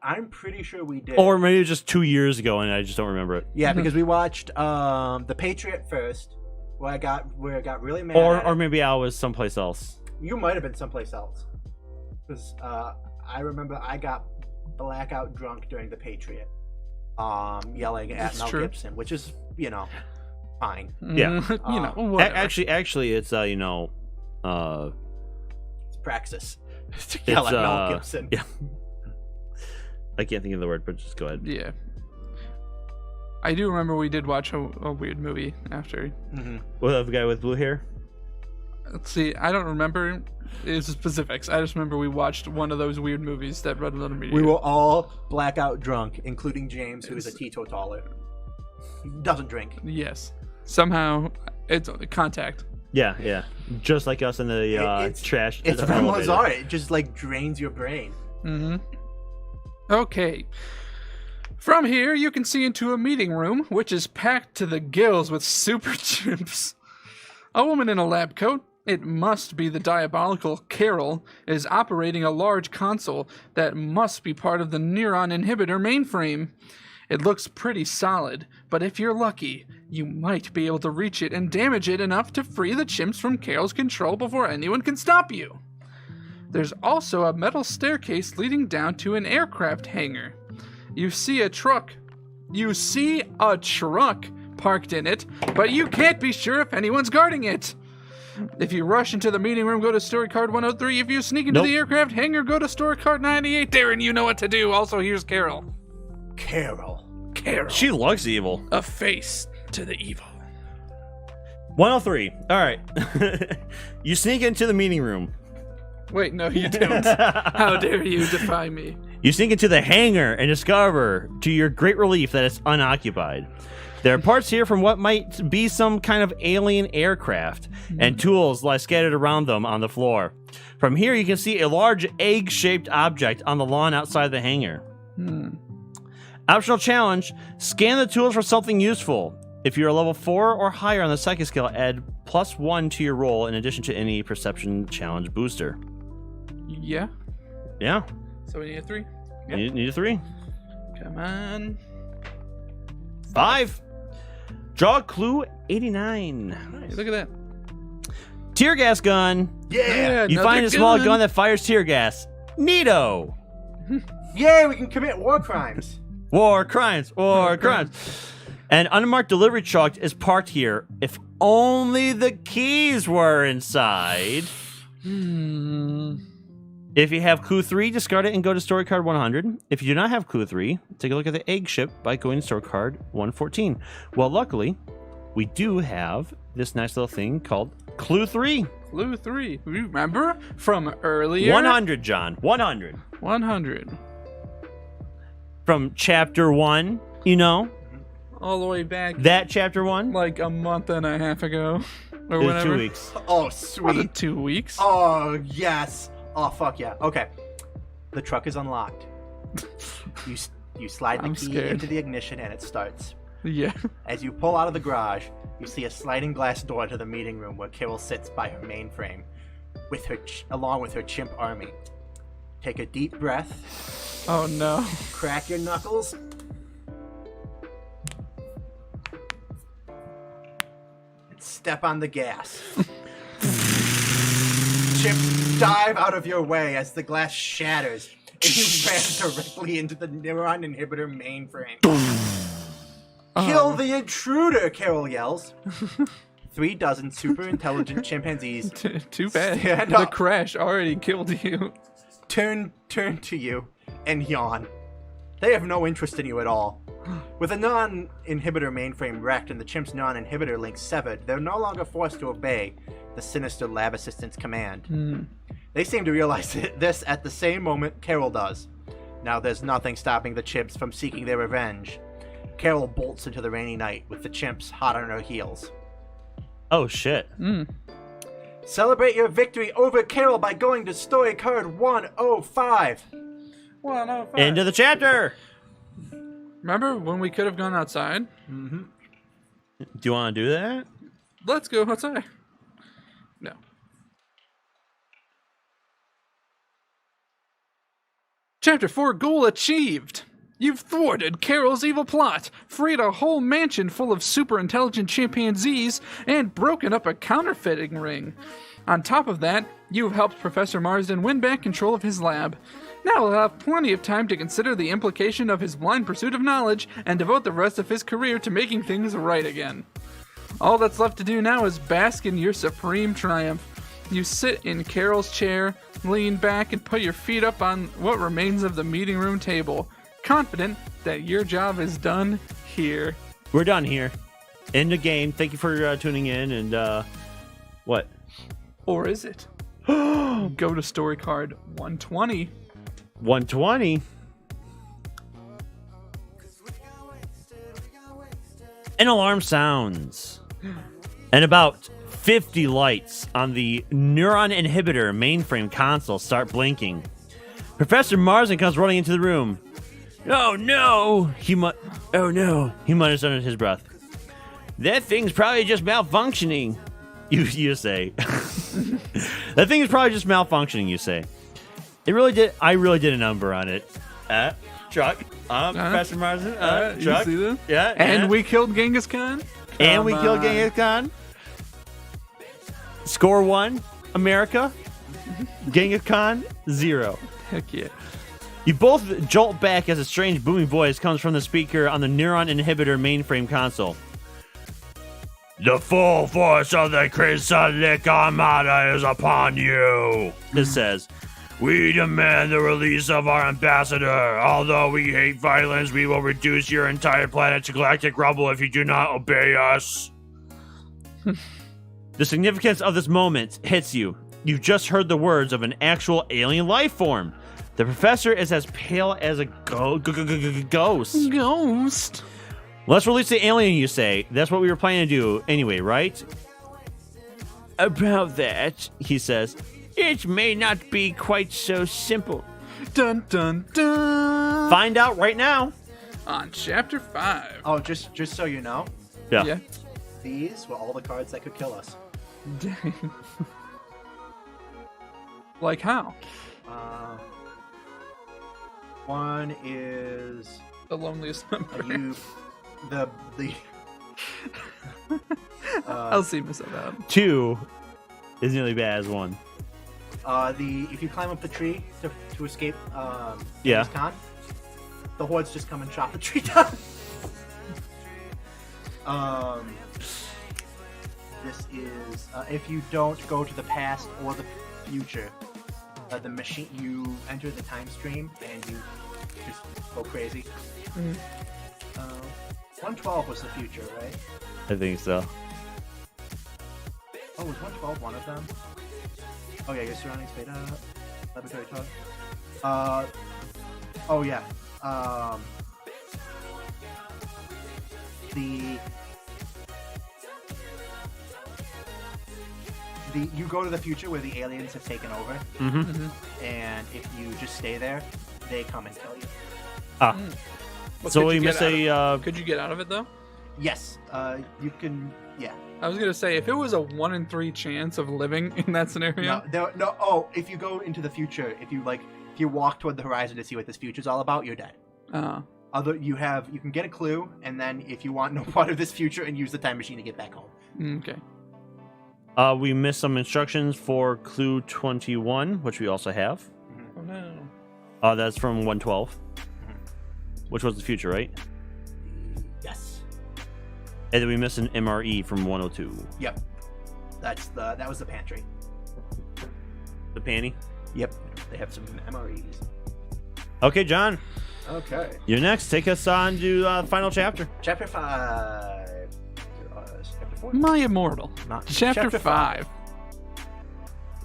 I'm pretty sure we did. Or maybe it was just 2 years ago, and I just don't remember it. Yeah, because we watched The Patriot first, where I got really mad. Or maybe I was someplace else. You might have been someplace else. Because I remember I got blackout drunk during The Patriot, yelling at That's Mel true. Gibson, which is, fine. Yeah. Whatever. Actually, it's It's praxis. To yell at Mel Gibson. Yeah. I can't think of the word, but just go ahead. Yeah. I do remember we did watch a weird movie after. Well, the guy with blue hair. Let's see. I don't remember the specifics. I just remember we watched one of those weird movies that Red Letter Media. We were all blackout drunk, including James, who is a teetotaler. He doesn't drink. Yes. Somehow, it's contact. Yeah. Just like us in the It's- trash. It's the from elevator. Lazard. It just drains your brain. Mm-hmm. Okay. From here, you can see into a meeting room, which is packed to the gills with super chimps. A woman in a lab coat, it must be the diabolical Carol, is operating a large console that must be part of the neuron inhibitor mainframe. It looks pretty solid, but if you're lucky, you might be able to reach it and damage it enough to free the chimps from Carol's control before anyone can stop you. There's also a metal staircase leading down to an aircraft hangar. You see a truck parked in it, but you can't be sure if anyone's guarding it. If you rush into the meeting room, go to story card 103. If you sneak into the aircraft hangar, go to story card 98. Darren, you know what to do. Also, here's Carol. Carol. She looks evil. A face to the evil. 103. All right. You sneak into the meeting room. Wait, no, you don't. How dare you defy me? You sneak into the hangar and discover, to your great relief, that it's unoccupied. There are parts here from what might be some kind of alien aircraft, and tools lie scattered around them on the floor. From here, you can see a large egg-shaped object on the lawn outside the hangar. Optional challenge, scan the tools for something useful. If you're a level 4 or higher on the psychic scale, add +1 to your roll in addition to any perception challenge booster. Yeah. Yeah. So we need a 3. You need a 3. Come on. 5. Draw clue 89. Hey, look at that. Tear gas gun. Yeah. You find a small gun that fires tear gas. Neato. Yeah, we can commit war crimes. War crimes. An unmarked delivery truck is parked here. If only the keys were inside. If you have clue 3, discard it and go to story card 100. If you do not have clue 3, take a look at the egg ship by going to story card 114. Well, luckily, we do have this nice little thing called clue 3. Clue 3. Remember from earlier? 100, John. 100. 100. From chapter 1, you know, All the way back that chapter 1. like a month and a half ago. Or It was whatever. 2 weeks. Oh, Was sweet. it 2 weeks? Oh, yes. Oh, fuck yeah. Okay. The truck is unlocked. You slide the I'm key scared. into the ignition and it starts. Yeah. As you pull out of the garage, you see a sliding glass door to the meeting room where Carol sits by her mainframe, with her along with her chimp army. Take a deep breath, Oh no. crack your knuckles, and step on the gas. Chimps dive out of your way as the glass shatters, and you ram directly into the neuron inhibitor mainframe. Kill the intruder, Carol yells. 3 dozen super intelligent chimpanzees Too bad. Stand The up. crash already killed you. turn to you and yawn. They have no interest in you at all. With a non-inhibitor mainframe wrecked and the chimp's non-inhibitor link severed, they're no longer forced to obey the sinister lab assistant's command. They seem to realize this at the same moment Carol does. Now there's nothing stopping the chimps from seeking their revenge. Carol bolts into the rainy night with the chimps hot on her heels. Oh shit. Celebrate your victory over Carol by going to story card 105. 105. End of the chapter. Remember when we could have gone outside? Do you want to do that? Let's go outside. No. Chapter 4 goal achieved. You've thwarted Carol's evil plot, freed a whole mansion full of super intelligent chimpanzees, and broken up a counterfeiting ring. On top of that, you've helped Professor Marsden win back control of his lab. Now he'll have plenty of time to consider the implication of his blind pursuit of knowledge and devote the rest of his career to making things right again. All that's left to do now is bask in your supreme triumph. You sit in Carol's chair, lean back, and put your feet up on what remains of the meeting room table, confident that your job is done here. We're done here. End of game. Thank you for tuning in. And what? Or is it? Go to story card 120. 120. An alarm sounds. And about 50 lights on the neuron inhibitor mainframe console start blinking. Professor Marsden comes running into the room. Oh no! He mutters under his breath. That thing's probably just malfunctioning. You say. That thing is probably just malfunctioning, you say. I really did a number on it. Chuck. Professor Marsden. You Chuck. see this? Yeah. And we killed Genghis Khan? And we killed Genghis Khan. Score 1, America. Genghis Khan, 0. Heck yeah. You both jolt back as a strange booming voice comes from the speaker on the neuron inhibitor mainframe console. The full force of the Chrysalis Armada is upon you, it says. We demand the release of our ambassador. Although we hate violence, we will reduce your entire planet to galactic rubble if you do not obey us. The significance of this moment hits you. You've just heard the words of an actual alien life form. The professor is as pale as a ghost. Ghost? Let's release the alien, you say. That's what we were planning to do anyway, right? About that, he says, it may not be quite so simple. Dun dun dun. Find out right now. On chapter 5. Oh, just so you know, Yeah. these were all the cards that could kill us. Dang. Like how? One is The loneliest number. I'll see myself out. 2 is nearly bad as 1. If you climb up the tree to escape Yeah. Genghis Khan, the hordes just come and chop the tree down. This is if you don't go to the past or the future, the machine, you enter the time stream and you just go crazy. 112 was the future, right? I think so. Oh, was 112 one of them? Oh yeah, your surroundings fade out. Laboratory tug. Oh yeah. You go to the future where the aliens have taken over, and if you just stay there, they come and kill you. Well, So could we you miss get out a. of- Could you get out of it though? Yes, you can. Yeah. I was gonna say if it was a 1 in 3 chance of living in that scenario. No. Oh, if you go into the future, if you walk toward the horizon to see what this future's all about, you're dead. You can get a clue, and then if you want no part of this future, and use the time machine to get back home. Okay. We missed some instructions for clue 21, which we also have. Oh no. That's from 112, which was the future, right? Yes. And then we missed an MRE from 102. Yep. That was the pantry. The panty. Yep. They have some MREs. Okay, John, Okay. you're next. Take us on to the final chapter. Chapter 5. Chapter 4. My Immortal. Not- Chapter 5.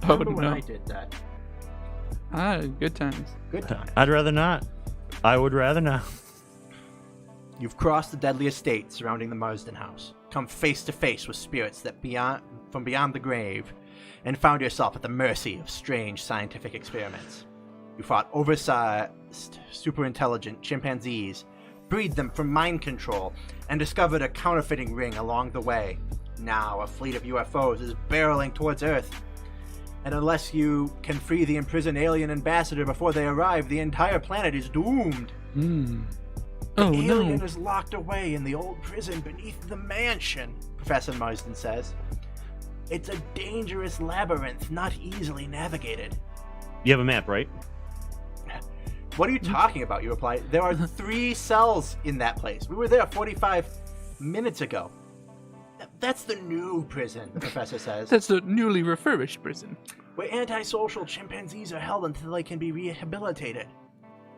Oh Remember when no. I did that? Good times. Good time. I'd rather not. I would rather not. You've crossed the deadly estate surrounding the Marsden house, come face to face with spirits from beyond the grave, and found yourself at the mercy of strange scientific experiments. You fought oversized, super-intelligent chimpanzees, freed them from mind control, and discovered a counterfeiting ring along the way. Now a fleet of UFOs is barreling towards Earth. And unless you can free the imprisoned alien ambassador before they arrive, the entire planet is doomed. The alien is locked away in the old prison beneath the mansion, Professor Marsden says. It's a dangerous labyrinth, not easily navigated. You have a map, right? What are you talking about? You reply. There are 3 cells in that place. We were there 45 minutes ago. That's the new prison, the professor says. That's the newly refurbished prison. Where antisocial chimpanzees are held until they can be rehabilitated.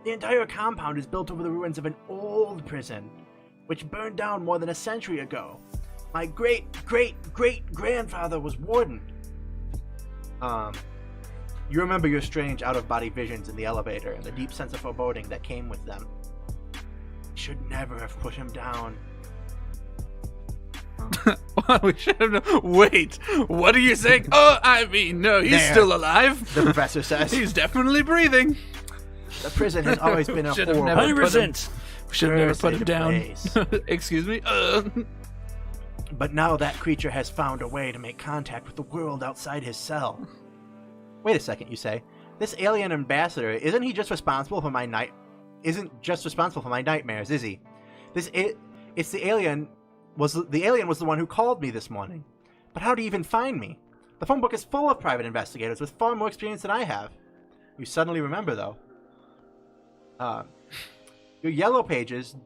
The entire compound is built over the ruins of an old prison, which burned down more than a century ago. My great-great-great-grandfather was warden. You remember your strange out-of-body visions in the elevator and the deep sense of foreboding that came with them. Should never have put him down. We should have known. Wait, what are you saying? Oh, I mean, no, he's There. still alive. The professor says. He's definitely breathing. The prison has always been a Should have horrible... never put him- 100%. We should have never put him Cursed down. place. Excuse me. But now that creature has found a way to make contact with the world outside his cell. Wait a second, you say. This alien ambassador, isn't just responsible for my nightmares, is he? It's the alien was the one who called me this morning. But how do you even find me? The phone book is full of private investigators with far more experience than I have. You suddenly remember, though. Your Yellow Pages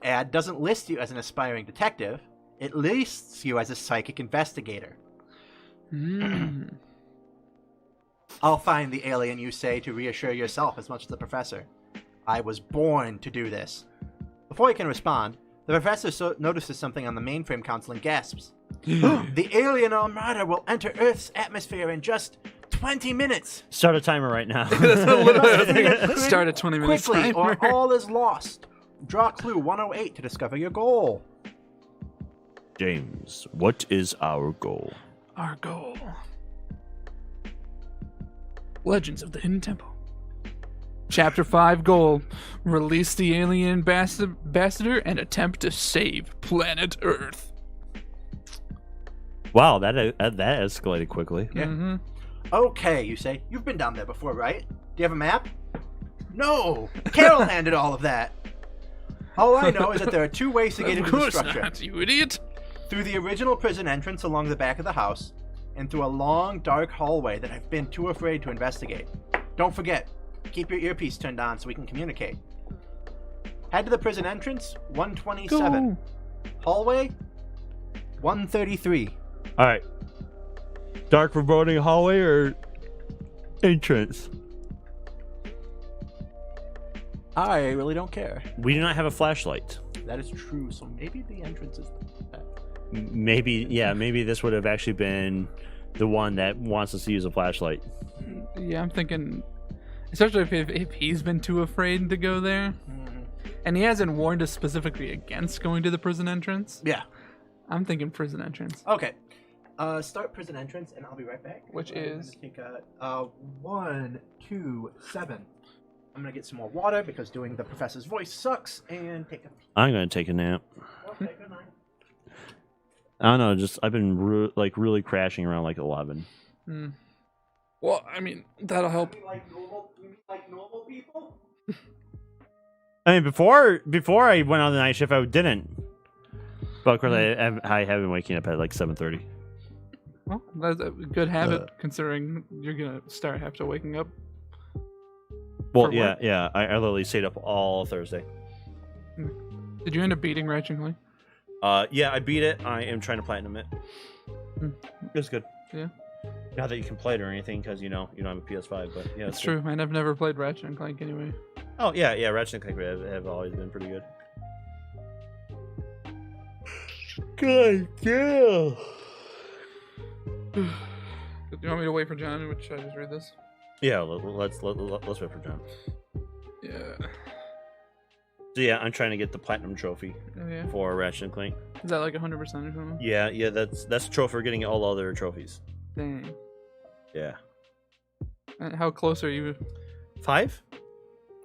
ad doesn't list you as an aspiring detective. It lists you as a psychic investigator. I'll find the alien, you say, to reassure yourself as much as the professor. I was born to do this. Before he can respond, the professor notices something on the mainframe console and gasps. The alien armada will enter Earth's atmosphere in just 20 minutes. Start a timer right now. Start at 20 minutes. Quickly, or timer. all is lost. Draw clue 108 to discover your goal. James, what is our goal? Our goal. Legends of the Hidden Temple. Chapter 5 goal. Release the alien ambassador and attempt to save planet Earth. Wow, that escalated quickly. Yeah. Okay, you say. You've been down there before, right? Do you have a map? No! Carol handed all of that. All I know is that there are 2 ways to get Of into the course structure. not, you idiot. Through the original prison entrance along the back of the house, and through a long, dark hallway that I've been too afraid to investigate. Don't forget, keep your earpiece turned on so we can communicate. Head to the prison entrance, 127. Go. Hallway, 133. All right. Dark foreboding hallway or entrance? I really don't care. We do not have a flashlight. That is true, so maybe the entrance is that. Maybe this would have actually been the one that wants us to use a flashlight. Yeah, I'm thinking, especially if he's been too afraid to go there, and he hasn't warned us specifically against going to the prison entrance. Yeah. I'm thinking prison entrance. Okay. Start prison entrance, and I'll be right back. Which I'm is? gonna take a 127. I'm gonna get some more water because doing the professor's voice sucks, and take a. I'm gonna take a nap. Okay, good night. I don't know. Just I've been really crashing around like 11. Well, I mean, that'll help. You mean like normal people? I mean, before I went on the night shift, I didn't. But of course, I have been waking up at like 7:30. Well, that's a good habit considering you're gonna have to waking up. Well, For yeah, work? yeah. I literally stayed up all Thursday. Did you end up beating Ratchet and Clank? Yeah, I beat it. I am trying to platinum it. It's good. Yeah. Not that you can play it or anything, because you don't have a PS5, but yeah, It's good. true, and I've never played Ratchet and Clank anyway. Oh yeah, Ratchet and Clank have always been pretty good. God damn. Do you want me to wait for John? Should I just read this? Yeah, let's wait for John. Yeah. So yeah, I'm trying to get the platinum trophy Oh, yeah. for Ratchet and Clank. Is that like 100% or something? Yeah, that's a trophy for getting all other trophies. Dang. Yeah. And how close are you 5?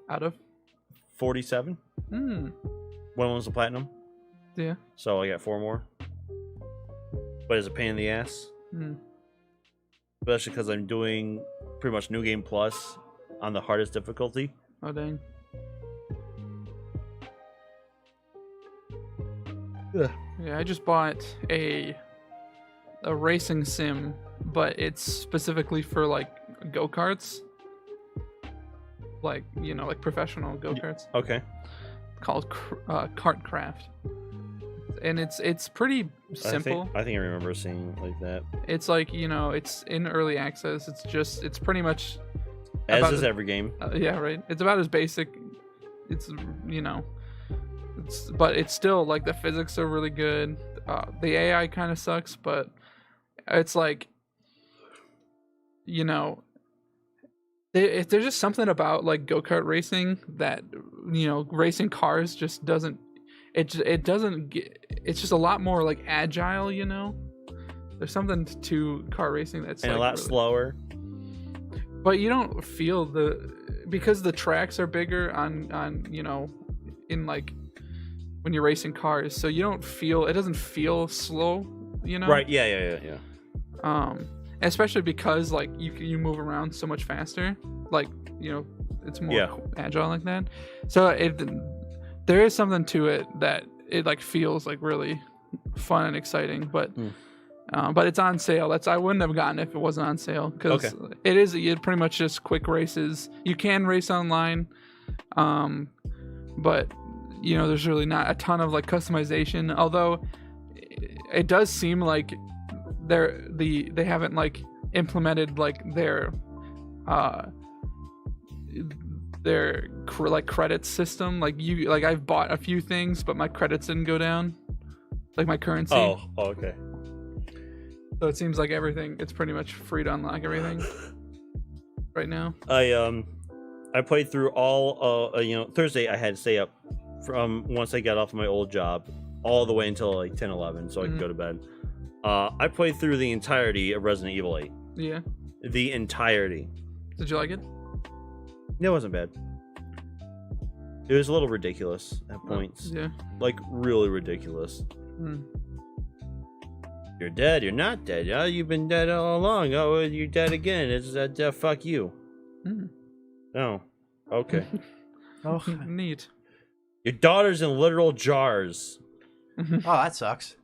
out of? 47. Hmm. One was the platinum, Yeah. so I got 4 more. But it's a pain in the ass, Hmm. especially because I'm doing pretty much New Game Plus on the hardest difficulty. Oh dang. Ugh. Yeah, I just bought a racing sim, but it's specifically for like go-karts. Like, like professional go-karts. Okay. Called Kartcraft. And it's pretty simple. I think I remember seeing like that. It's like, it's in early access. It's pretty much As about is the- every game. yeah, right. It's about as basic. It's but it's still like the physics are really good. The AI kind of sucks, but it's like, there's just something about like go-kart racing that racing cars just doesn't. It doesn't get. It's just a lot more like agile. There's something to car racing that's And like a lot really- slower. But you don't feel because the tracks are bigger on in like when you're racing cars, so you don't feel it doesn't feel slow, Right, yeah. especially because like you move around so much faster, like it's more Yeah. agile like that. So there is something to it that it like feels like really fun and exciting, but it's on sale. I wouldn't have gotten it if it wasn't on sale, because it pretty much just quick races. You can race online, but there's really not a ton of like customization. Although it does seem like they haven't like implemented like their like credit system. Like I've bought a few things, but my credits didn't go down, like my currency. Oh, okay. So it seems like it's pretty much free to unlock everything right now. I played through all Thursday I had to stay up from once I got off of my old job all the way until like 10-11 so I could go to bed. I played through the entirety of Resident Evil 8. Yeah. The entirety. Did you like it? It wasn't bad. It was a little ridiculous at points. Yeah. Like really ridiculous. Mm. You're dead. You're not dead. Oh, you've been dead all along. Oh, you're dead again. It's that fuck you. Mm. Oh, okay. Oh, Neat. Your daughter's in literal jars. that sucks.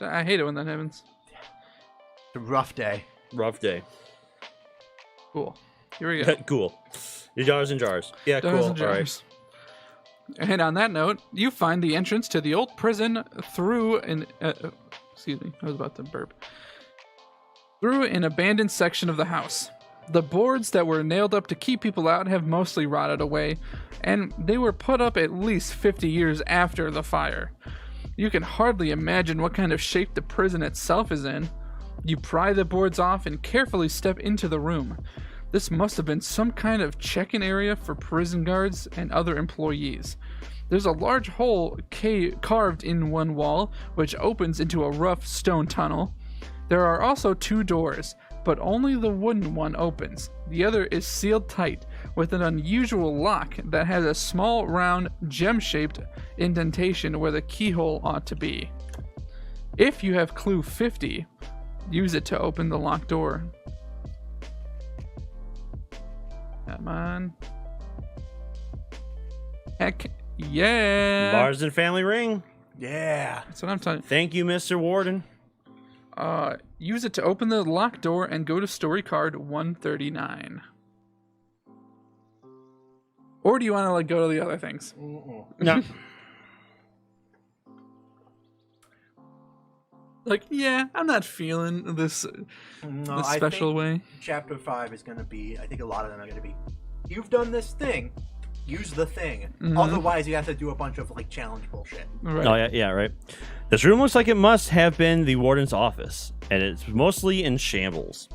I hate it when that happens. It's a rough day. Rough day. Cool. Here we go. Cool. Your daughter's in jars. Yeah, Doors cool. and All right. jars. And on that note, you find the entrance to the old prison through an excuse me, I was about to burp. Through an abandoned section of the house. The boards that were nailed up to keep people out have mostly rotted away, and they were put up at least 50 years after the fire. You can hardly imagine what kind of shape the prison itself is in. You pry the boards off and carefully step into the room. This must have been some kind of check-in area for prison guards and other employees. There's a large hole carved in one wall, which opens into a rough stone tunnel. There are also 2 doors, but only the wooden one opens. The other is sealed tight, with an unusual lock that has a small, round, gem-shaped indentation where the keyhole ought to be. If you have clue 50, use it to open the locked door. Come on. Heck yeah! Marsden family ring. Yeah. That's what I'm talking. Thank you, Mr. Warden. Use it to open the locked door and go to story card 139. Or do you want to like go to the other things? No. Like, yeah, I'm not feeling this No, this I special think way. Chapter 5 is going to be, I think a lot of them are going to be, you've done this thing, use the thing. Otherwise, you have to do a bunch of like challenge bullshit. Right. Oh yeah, right. This room looks like it must have been the warden's office, and it's mostly in shambles.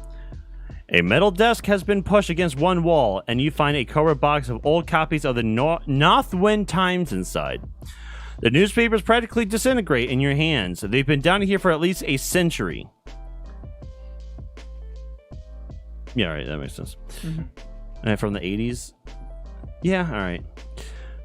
A metal desk has been pushed against one wall, and you find a cardboard box of old copies of the Northwind Times inside. The newspapers practically disintegrate in your hands. They've been down here for at least a century. Yeah, all right, that makes sense. And from the 80s? Yeah, all right.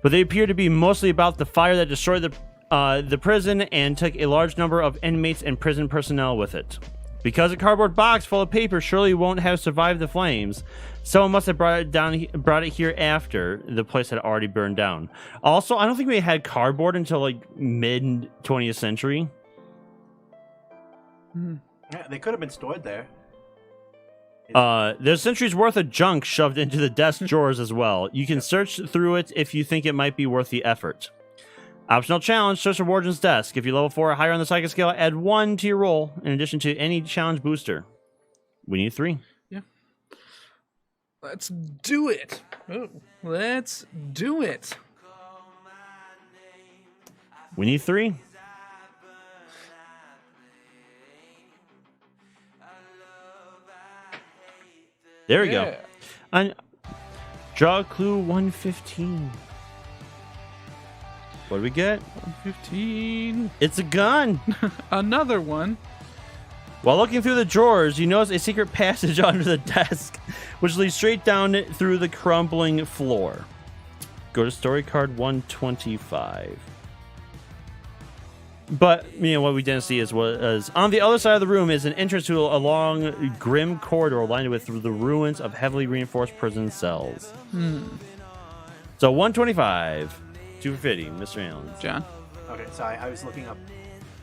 But they appear to be mostly about the fire that destroyed the prison and took a large number of inmates and prison personnel with it. Because a cardboard box full of paper surely won't have survived the flames, someone must have brought it here after the place had already burned down. Also, I don't think we had cardboard until like mid 20th century. Yeah, they could have been stored there. There's centuries worth of junk shoved into the desk drawers as well. You can search through it if you think it might be worth the effort. Optional challenge, search the Warden's desk. If you're level 4 or higher on the psychic scale, add 1 to your roll in addition to any challenge booster. We need 3. Yeah. Let's do it. Oh, let's do it. We need 3. There we go. And draw clue 115. What do we get? 115. It's a gun. Another one. While looking through the drawers, you notice a secret passage under the desk, which leads straight down through the crumbling floor. Go to story card 125. But, you know, what we didn't see is was on the other side of the room is an entrance to a long, grim corridor lined with the ruins of heavily reinforced prison cells. So 125. 250, Mr. Allen. John. Okay, so I was looking up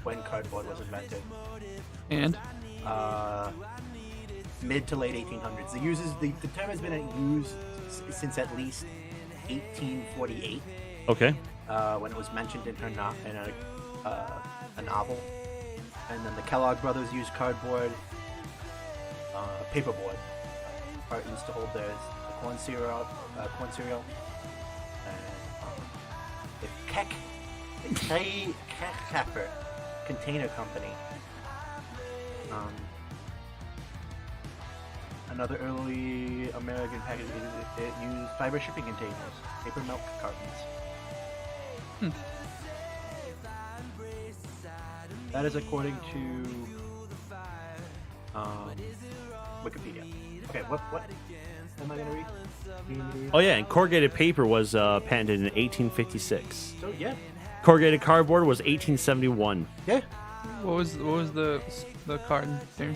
when cardboard was invented. And? Mid to late 1800s. The term has been used since at least 1848. Okay. When it was mentioned in a novel. And then the Kellogg brothers used cardboard, paperboard. Cartons to hold the corn cereal. The Keffer Container Company. Another early American package, it used fiber shipping containers, paper milk cartons. That is according to Wikipedia. Okay, what am I gonna read? Oh yeah, and corrugated paper was patented in 1856. So yeah. Corrugated cardboard was 1871. Yeah. What was the carton there?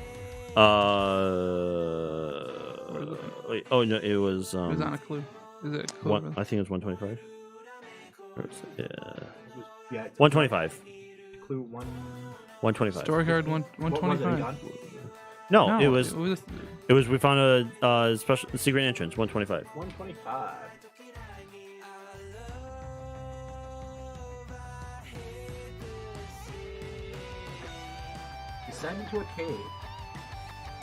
Wait, oh no, it was. It was on a clue. Is it a clue? I think it was 125. Yeah. Yeah. 125. Clue 1. 125. Story card What was it, 125. John? No, it was. We found a special secret entrance. 125. 125. Descend into a cave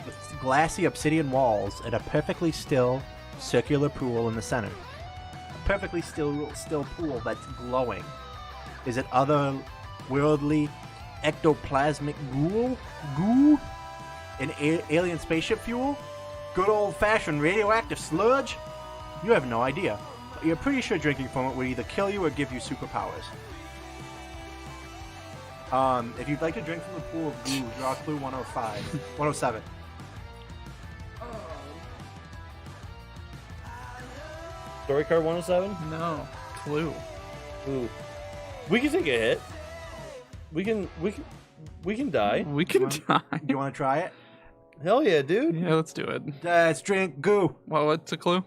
with glassy obsidian walls and a perfectly still circular pool in the center. A perfectly still pool that's glowing. Is it otherworldly ectoplasmic goo? An alien spaceship fuel? Good old-fashioned radioactive sludge? You have no idea, but you're pretty sure drinking from it would either kill you or give you superpowers. If you'd like to drink from the pool of goo, draw clue 107. Story card 107? No. Clue. Ooh. We can take a hit. We can die. We can die. Do you want to try it? Hell yeah, dude. Yeah, let's do it. Let's drink goo. Well, what's a clue?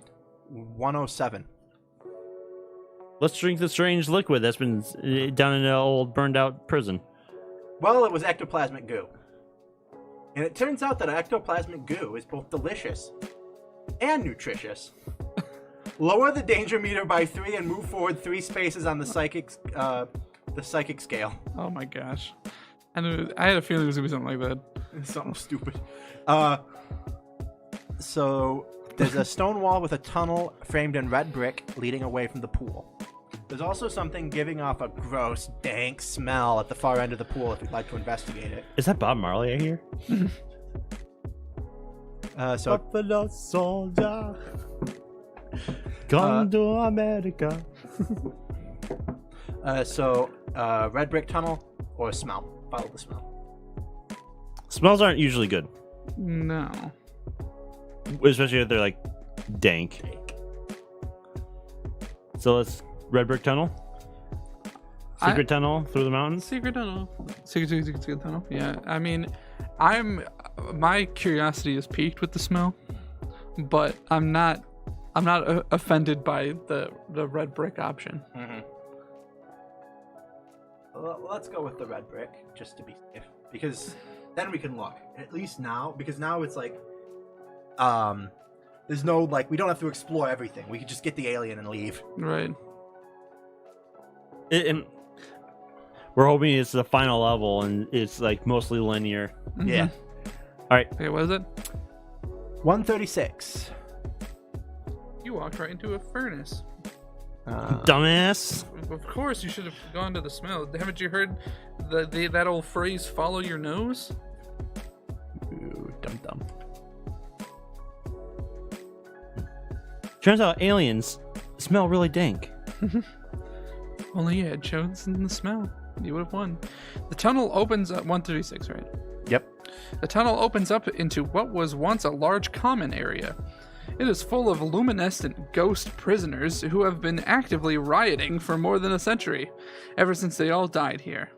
107. Let's drink the strange liquid that's been down in an old burned out prison. Well, it was ectoplasmic goo. And it turns out that ectoplasmic goo is both delicious and nutritious. Lower the danger meter by 3 and move forward 3 spaces on the psychic scale. Oh my gosh. I had a feeling it was going to be something like that. Something stupid. So there's a stone wall with a tunnel framed in red brick leading away from the pool. There's also something giving off a gross, dank smell at the far end of the pool if you'd like to investigate it. Is that Bob Marley I hear? So Buffalo soldier, come to America. Red brick tunnel or smell. Follow the smell. Smells aren't usually good, No. especially if they're like dank. So let's red brick tunnel. Secret tunnel through the mountains. Secret tunnel. Secret tunnel. Yeah. I mean, my curiosity is piqued with the smell, but I'm not offended by the red brick option. Well, let's go with the red brick just to be safe, because then we can look. At least now, because now it's like, there's no like we don't have to explore everything. We can just get the alien and leave. Right. And we're hoping it's the final level and it's like mostly linear. Mhm. Yeah. All right. Okay, what is it? 136. You walked right into a furnace. Dumbass. Of course, you should have gone to the smell. Haven't you heard that old phrase, follow your nose? Ooh, dum. Turns out aliens smell really dank. Only you had chosen the smell. You would have won. The tunnel opens at 136, right? Yep. The tunnel opens up into what was once a large common area. It is full of luminescent ghost prisoners who have been actively rioting for more than a century, ever since they all died here.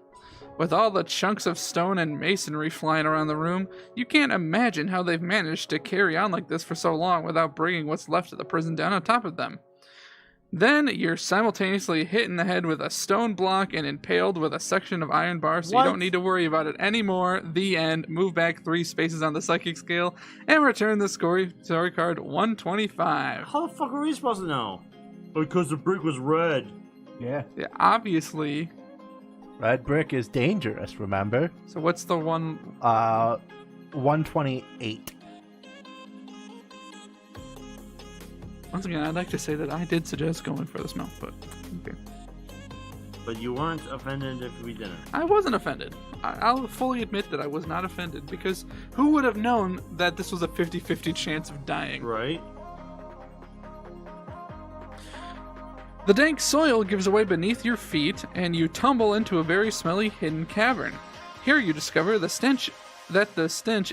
With all the chunks of stone and masonry flying around the room, you can't imagine how they've managed to carry on like this for so long without bringing what's left of the prison down on top of them. Then you're simultaneously hit in the head with a stone block and impaled with a section of iron bar, so you don't need to worry about it anymore. The end. Move back 3 spaces on the psychic scale and return the story card 125. How the fuck are we supposed to know? Because the brick was red. Yeah. Yeah, obviously. Red brick is dangerous, remember? So what's the one? 128. Once again, I'd like to say that I did suggest going for the smell, but okay. But you weren't offended if we didn't. I wasn't offended. I'll fully admit that I was not offended, because who would have known that this was a 50-50 chance of dying? Right? The dank soil gives away beneath your feet, and you tumble into a very smelly hidden cavern. Here you discover the stench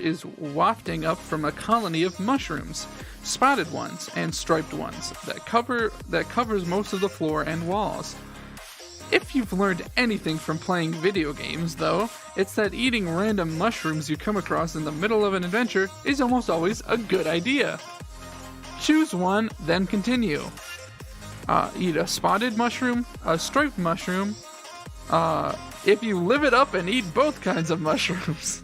is wafting up from a colony of mushrooms, spotted ones and striped ones, that covers most of the floor and walls. If you've learned anything from playing video games, though, it's that eating random mushrooms you come across in the middle of an adventure is almost always a good idea. Choose one, then continue. Eat a spotted mushroom, a striped mushroom. If you live it up and eat both kinds of mushrooms.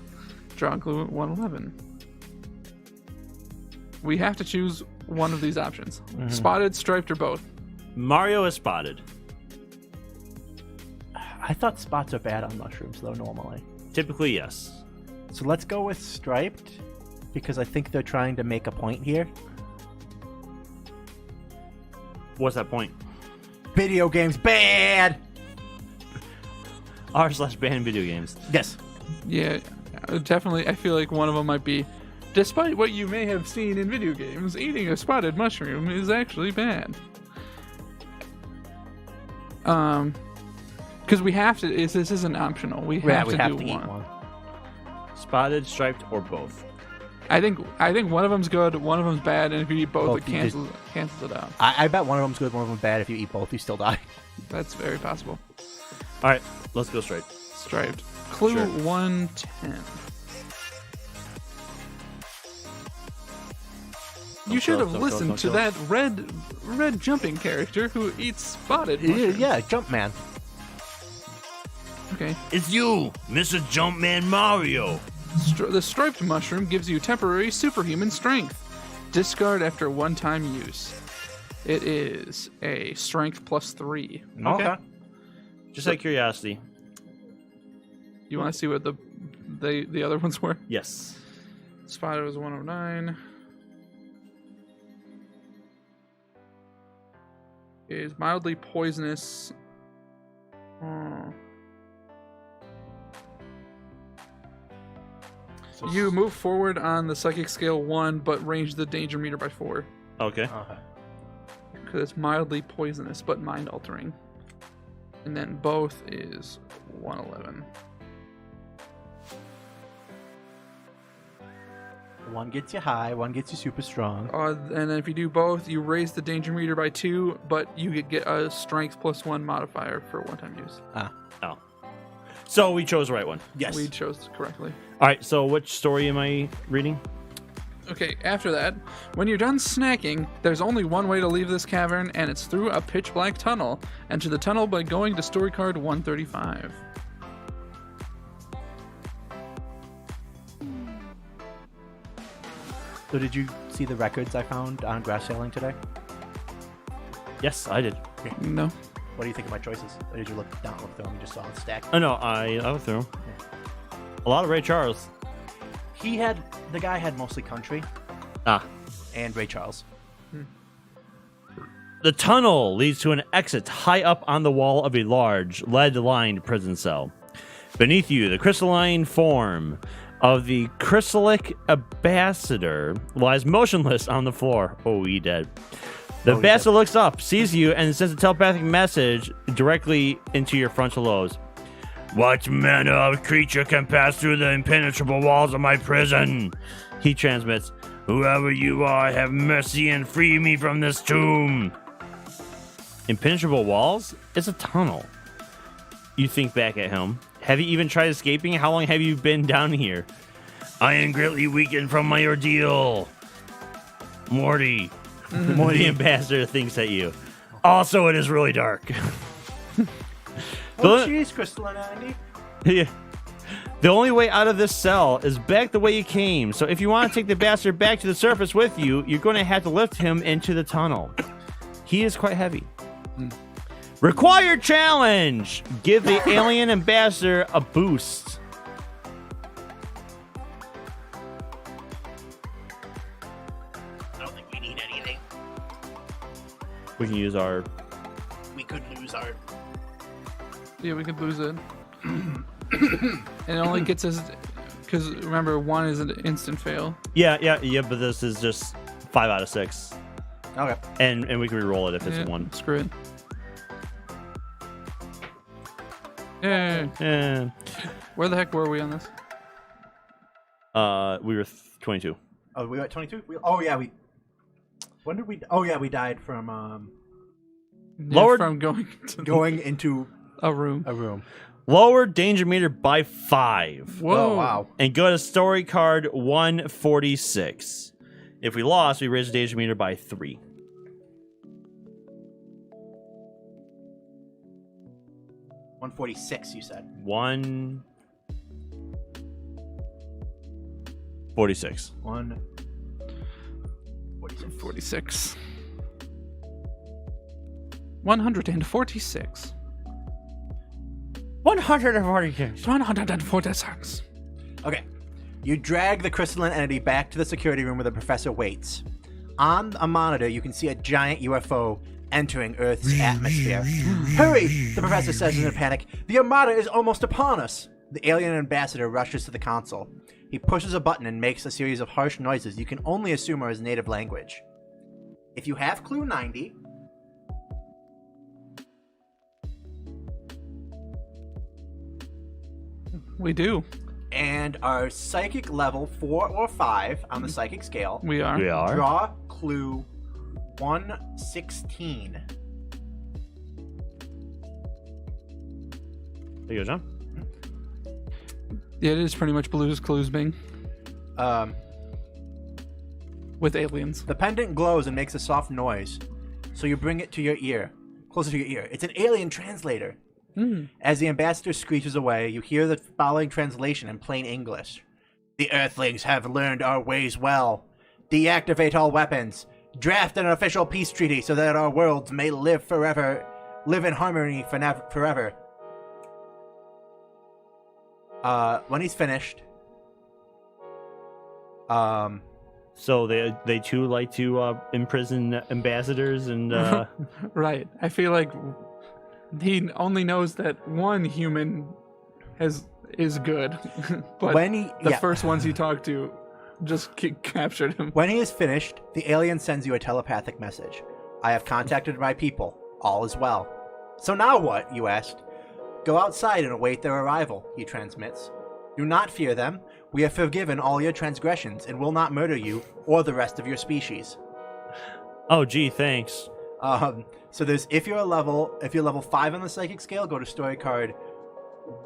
Draw and clue 111. We have to choose one of these options. Spotted, striped, or both. Mario is spotted. I thought spots are bad on mushrooms, though, normally. Typically, yes. So let's go with striped, because I think they're trying to make a point here. What's that point? Video games bad! r/ban video games. Yes. Yeah, definitely. I feel like one of them might be, despite what you may have seen in video games, eating a spotted mushroom is actually bad. Because we have to. This isn't optional. We have to do eat one. one. Spotted, striped, or both. I think one of them's good, one of them's bad, and if you eat both, Both it you cancels it out. I bet one of them's good, one of them's bad. If you eat both, you still die. That's very possible. All right, let's go straight. Striped. Clue Sure. 110. You Don't should kill have us, don't listened kill to us, that red jumping character who eats spotted mushrooms. Yeah, Jumpman. Okay. It's you, Mr. Jumpman Mario. The striped mushroom gives you temporary superhuman strength. Discard after one-time use. It is a strength +3. Okay. Just out of curiosity. You want to see what the other ones were? Yes. Spotted was 109. Is mildly poisonous. You move forward on the psychic scale 1, but range the danger meter by 4. Okay. Because it's mildly poisonous, but mind altering. And then both is 111. One gets you high, one gets you super strong. And then if you do both, you raise the danger meter by 2, but you get a strength +1 modifier for one-time use. Oh. So we chose the right one. Yes. We chose correctly. All right. So which story am I reading? Okay, after that, when you're done snacking, there's only one way to leave this cavern, and it's through a pitch-black tunnel. Enter the tunnel by going to story card 135. So did you see the records I found on grass sailing today? Yes, I did. No. What do you think of my choices? Or did you look down, look through them, and just saw it stacked? Oh no, I went through. A lot of Ray Charles. The guy had mostly country Ah. and Ray Charles. The tunnel leads to an exit high up on the wall of a large, lead-lined prison cell. Beneath you, the crystalline form of the chrysalic ambassador lies motionless on the floor. Oh, he dead. The ambassador looks up, sees you, and sends a telepathic message directly into your frontal lobes. What manner of creature can pass through the impenetrable walls of my prison? He transmits, whoever you are, have mercy and free me from this tomb. Impenetrable walls? It's a tunnel. You think back at him. Have you even tried escaping? How long have you been down here? I am greatly weakened from my ordeal. Morty. Morty ambassador thinks at you. Also, it is really dark. Oh, jeez, Crystal and Andy. Yeah. The only way out of this cell is back the way you came. So if you want to take the bastard back to the surface with you, you're going to have to lift him into the tunnel. He is quite heavy. Required challenge! Give the alien ambassador a boost. I don't think we need anything. We can use our... We could lose our... Yeah, we could lose it. And it only gets us... Because remember, 1 is an instant fail. Yeah, but this is just 5 out of 6. Okay. And we can re-roll it if it's a 1. Screw it. Yay. And, Where the heck were we on this? we were 22. Oh, we were at 22? When did we... Oh, yeah, we died from Lowered- From going to going into a room. a room. Lower danger meter by 5. Whoa. Oh, wow. And go to story card 146. If we lost, we raise the danger meter by 3. $146, you said. 146. 146. 146. 146. 146. Okay. You drag the crystalline entity back to the security room where the professor waits. On a monitor, you can see a giant UFO entering Earth's atmosphere. Hurry! The professor says in a panic. The Armada is almost upon us! The alien ambassador rushes to the console. He pushes a button and makes a series of harsh noises you can only assume are his native language. If you have clue 90... We do. and are psychic level 4 or 5 on the psychic scale, We are. We are. draw clue 116. There you go, John. Yeah, it is pretty much Blue's Clues Bing with aliens. The pendant glows and makes a soft noise, so you bring it to your ear, closer to your ear. It's an alien translator. As the ambassador screeches away, you hear the following translation in plain English. The Earthlings have learned our ways well. Deactivate all weapons. Draft an official peace treaty so that our worlds may live in harmony forever. When he's finished, So they too like to imprison ambassadors and Right. I feel like he only knows that one human has is good, but When he- the yeah. first ones he talked to just captured him. When he is finished, the alien sends you a telepathic message. I have contacted my people. All is well. So now what, you asked? Go outside and await their arrival, he transmits. Do not fear them. We have forgiven all your transgressions and will not murder you or the rest of your species. Oh, gee, thanks. So there's if you're level 5 on the psychic scale, go to story card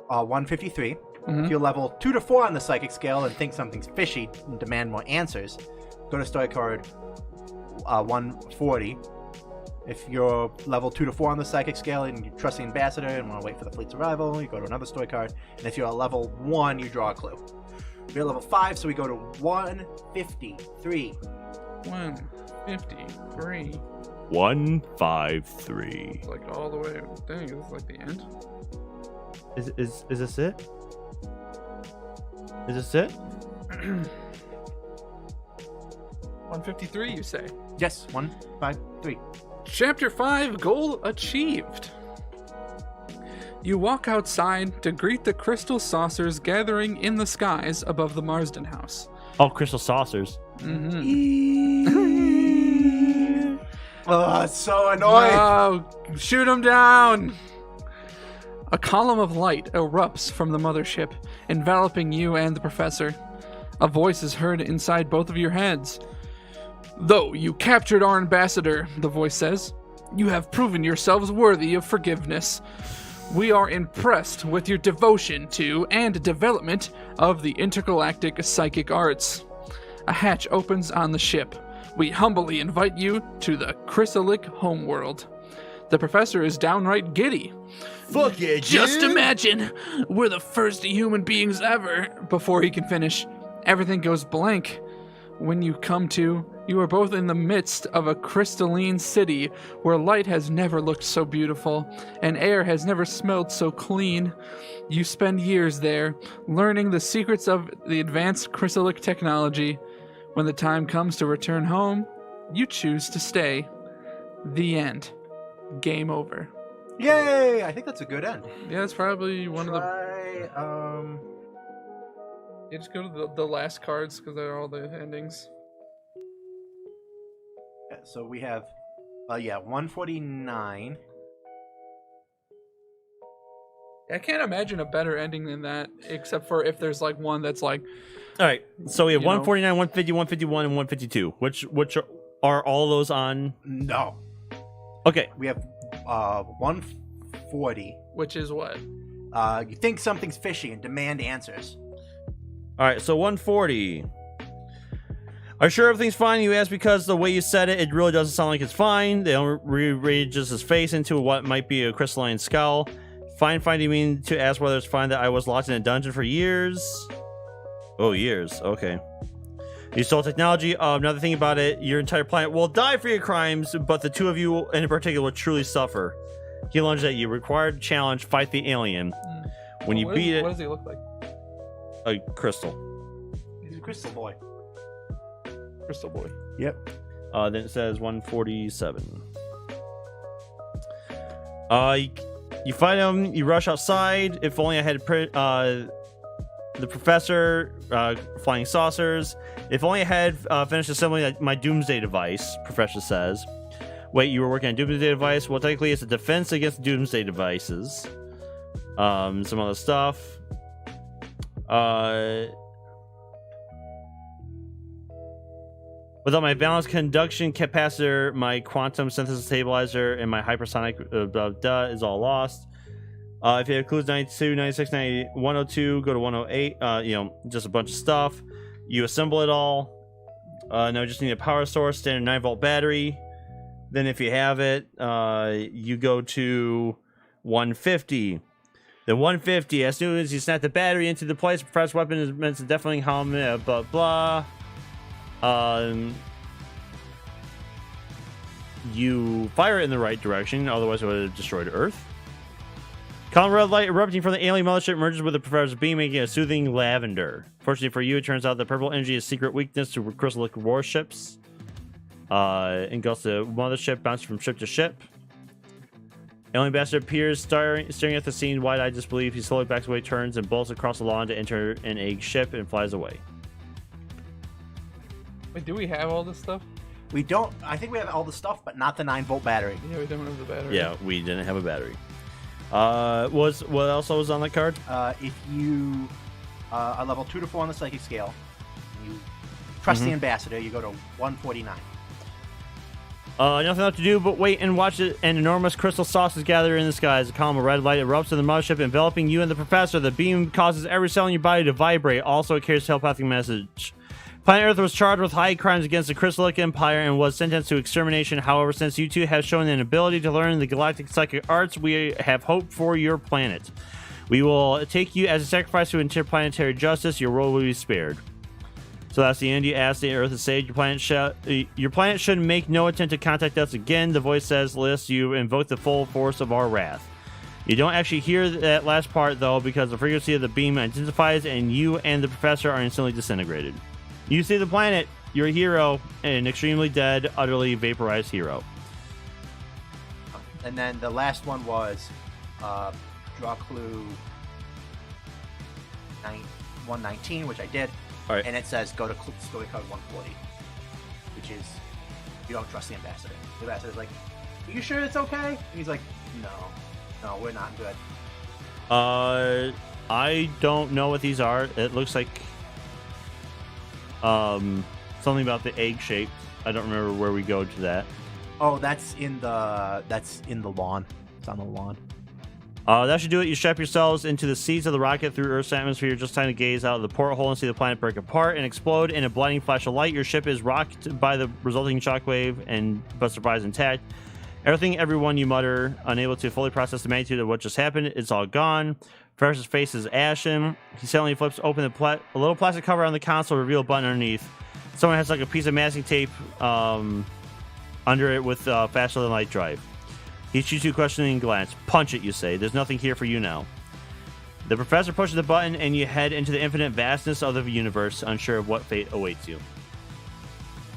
153. If you're level 2 to 4 on the psychic scale and think something's fishy and demand more answers, go to story card 140. If you're level 2 to 4 on the psychic scale and you trust the ambassador and want to wait for the fleet's arrival, you go to another story card. And if you're a level 1, you draw a clue. We're level 5, so we go to 153. 153. 153. Like all the way. Dang, this is like the end. Is this it? Is this it? 153, you say? Yes, 153. Chapter 5, goal achieved. You walk outside to greet the crystal saucers gathering in the skies above the Marsden house. Oh, crystal saucers. Oh, it's so annoying. Oh, shoot him down! A column of light erupts from the mothership, enveloping you and the professor. A voice is heard inside both of your heads. Though you captured our ambassador, the voice says, you have proven yourselves worthy of forgiveness. We are impressed with your devotion to and development of the intergalactic psychic arts. A hatch opens on the ship. We humbly invite you to the Chrysalic homeworld. The professor is downright giddy. Fuck yeah, Just imagine, we're the first human beings ever. Before he can finish, everything goes blank. When you come to, you are both in the midst of a crystalline city where light has never looked so beautiful and air has never smelled so clean. You spend years there, learning the secrets of the advanced chrysalic technology. When the time comes to return home, you choose to stay. The end. Game over. Yay! I think that's a good end. Yeah, that's probably one of the... Try, Yeah, just go to the last cards because they're all the endings. yeah, so we have, 149. I can't imagine a better ending than that, except for if there's like one that's like... All right, so we have You know? 149, 150, 151, and 152. Which are all those on? No. Okay, We have, 140. Which is what? You think something's fishy and demand answers. all right. So 140. Are you sure everything's fine? You ask because the way you said it, it really doesn't sound like it's fine. They don't rearranges his face into what might be a crystalline skull. Fine, you mean to ask whether it's fine that I was locked in a dungeon for years? Oh, years. Okay. You stole technology. Another thing about it, your entire planet will die for your crimes, but the two of you in particular will truly suffer. He lunged at you. Required challenge, fight the alien. When you beat What it, does he look like? a crystal. He's a crystal boy. Crystal Boy. Yep. Then it says 147. You fight him. You rush outside. If only I had the professor flying saucers. If only I had finished assembling my doomsday device. Professor says. Wait, you were working on doomsday device? Well, technically, it's a defense against doomsday devices. Some other stuff. Without my valence conduction capacitor, my quantum synthesis stabilizer, and my hypersonic is all lost. If it includes 92, 96, 90, 102, go to 108. Just a bunch of stuff. You assemble it all. Now we just need a power source, standard 9-volt battery. Then if you have it, you go to 150. The 150, as soon as you snap the battery into the place, the professor's weapon is meant to definitely harm it, blah, blah. You fire it in the right direction, otherwise it would have destroyed Earth. Column red light erupting from the alien mothership merges with the professor's beam, making a soothing lavender. Fortunately for you, it turns out that purple energy is secret weakness to crystallic warships. Engulfs the mothership, bouncing from ship to ship. Alien Ambassador appears, staring at the scene, wide-eyed disbelief. He slowly backs away, turns, and bolts across the lawn to enter an egg ship and flies away. Wait, do we have all this stuff? We don't. I think we have all the stuff, but not the 9-volt battery. Yeah, we don't have the battery. Yeah, we didn't have a battery. What else was on that card? If you are level 2 to 4 on the psychic scale, you trust the ambassador, you go to 149. Nothing left to do but wait and watch it. An enormous crystal saucer gather in the skies. A column of red light erupts in the mothership, enveloping you and the professor. The beam causes every cell in your body to vibrate. Also, it carries a telepathic message. Planet Earth was charged with high crimes against the Crystallic Empire and was sentenced to extermination. However, since you two have shown an ability to learn the galactic psychic arts, we have hope for your planet. We will take you as a sacrifice to interplanetary justice. Your world will be spared. So that's the end. You ask the Earth to sage. Your planet should make no attempt to contact us again. The voice says, "List, you invoke the full force of our wrath." You don't actually hear that last part, though, because the frequency of the beam intensifies and you and the professor are instantly disintegrated. You see the planet. You're a hero, an extremely dead, utterly vaporized hero. And then the last one was draw clue 119, which I did. All right. And it says go to story code 140, which is you don't trust the ambassador. The ambassador's like, "Are you sure it's okay?" And he's like, "No, we're not good." I don't know what these are. It looks like something about the egg shape. I don't remember where we go to that. Oh, that's in the lawn. It's on the lawn. That should do it. You strap yourselves into the seats of the rocket through Earth's atmosphere. Just time to gaze out of the porthole and see the planet break apart and explode in a blinding flash of light. Your ship is rocked by the resulting shockwave but surprised intact. Everyone, you mutter, unable to fully process the magnitude of what just happened. It's all gone. Professor's face is ashen. He suddenly flips open a little plastic cover on the console, reveal a button underneath. Someone has like a piece of masking tape under it with faster than light drive. He shoots you a questioning glance. Punch it, you say. There's nothing here for you now. The professor pushes the button and you head into the infinite vastness of the universe, unsure of what fate awaits you.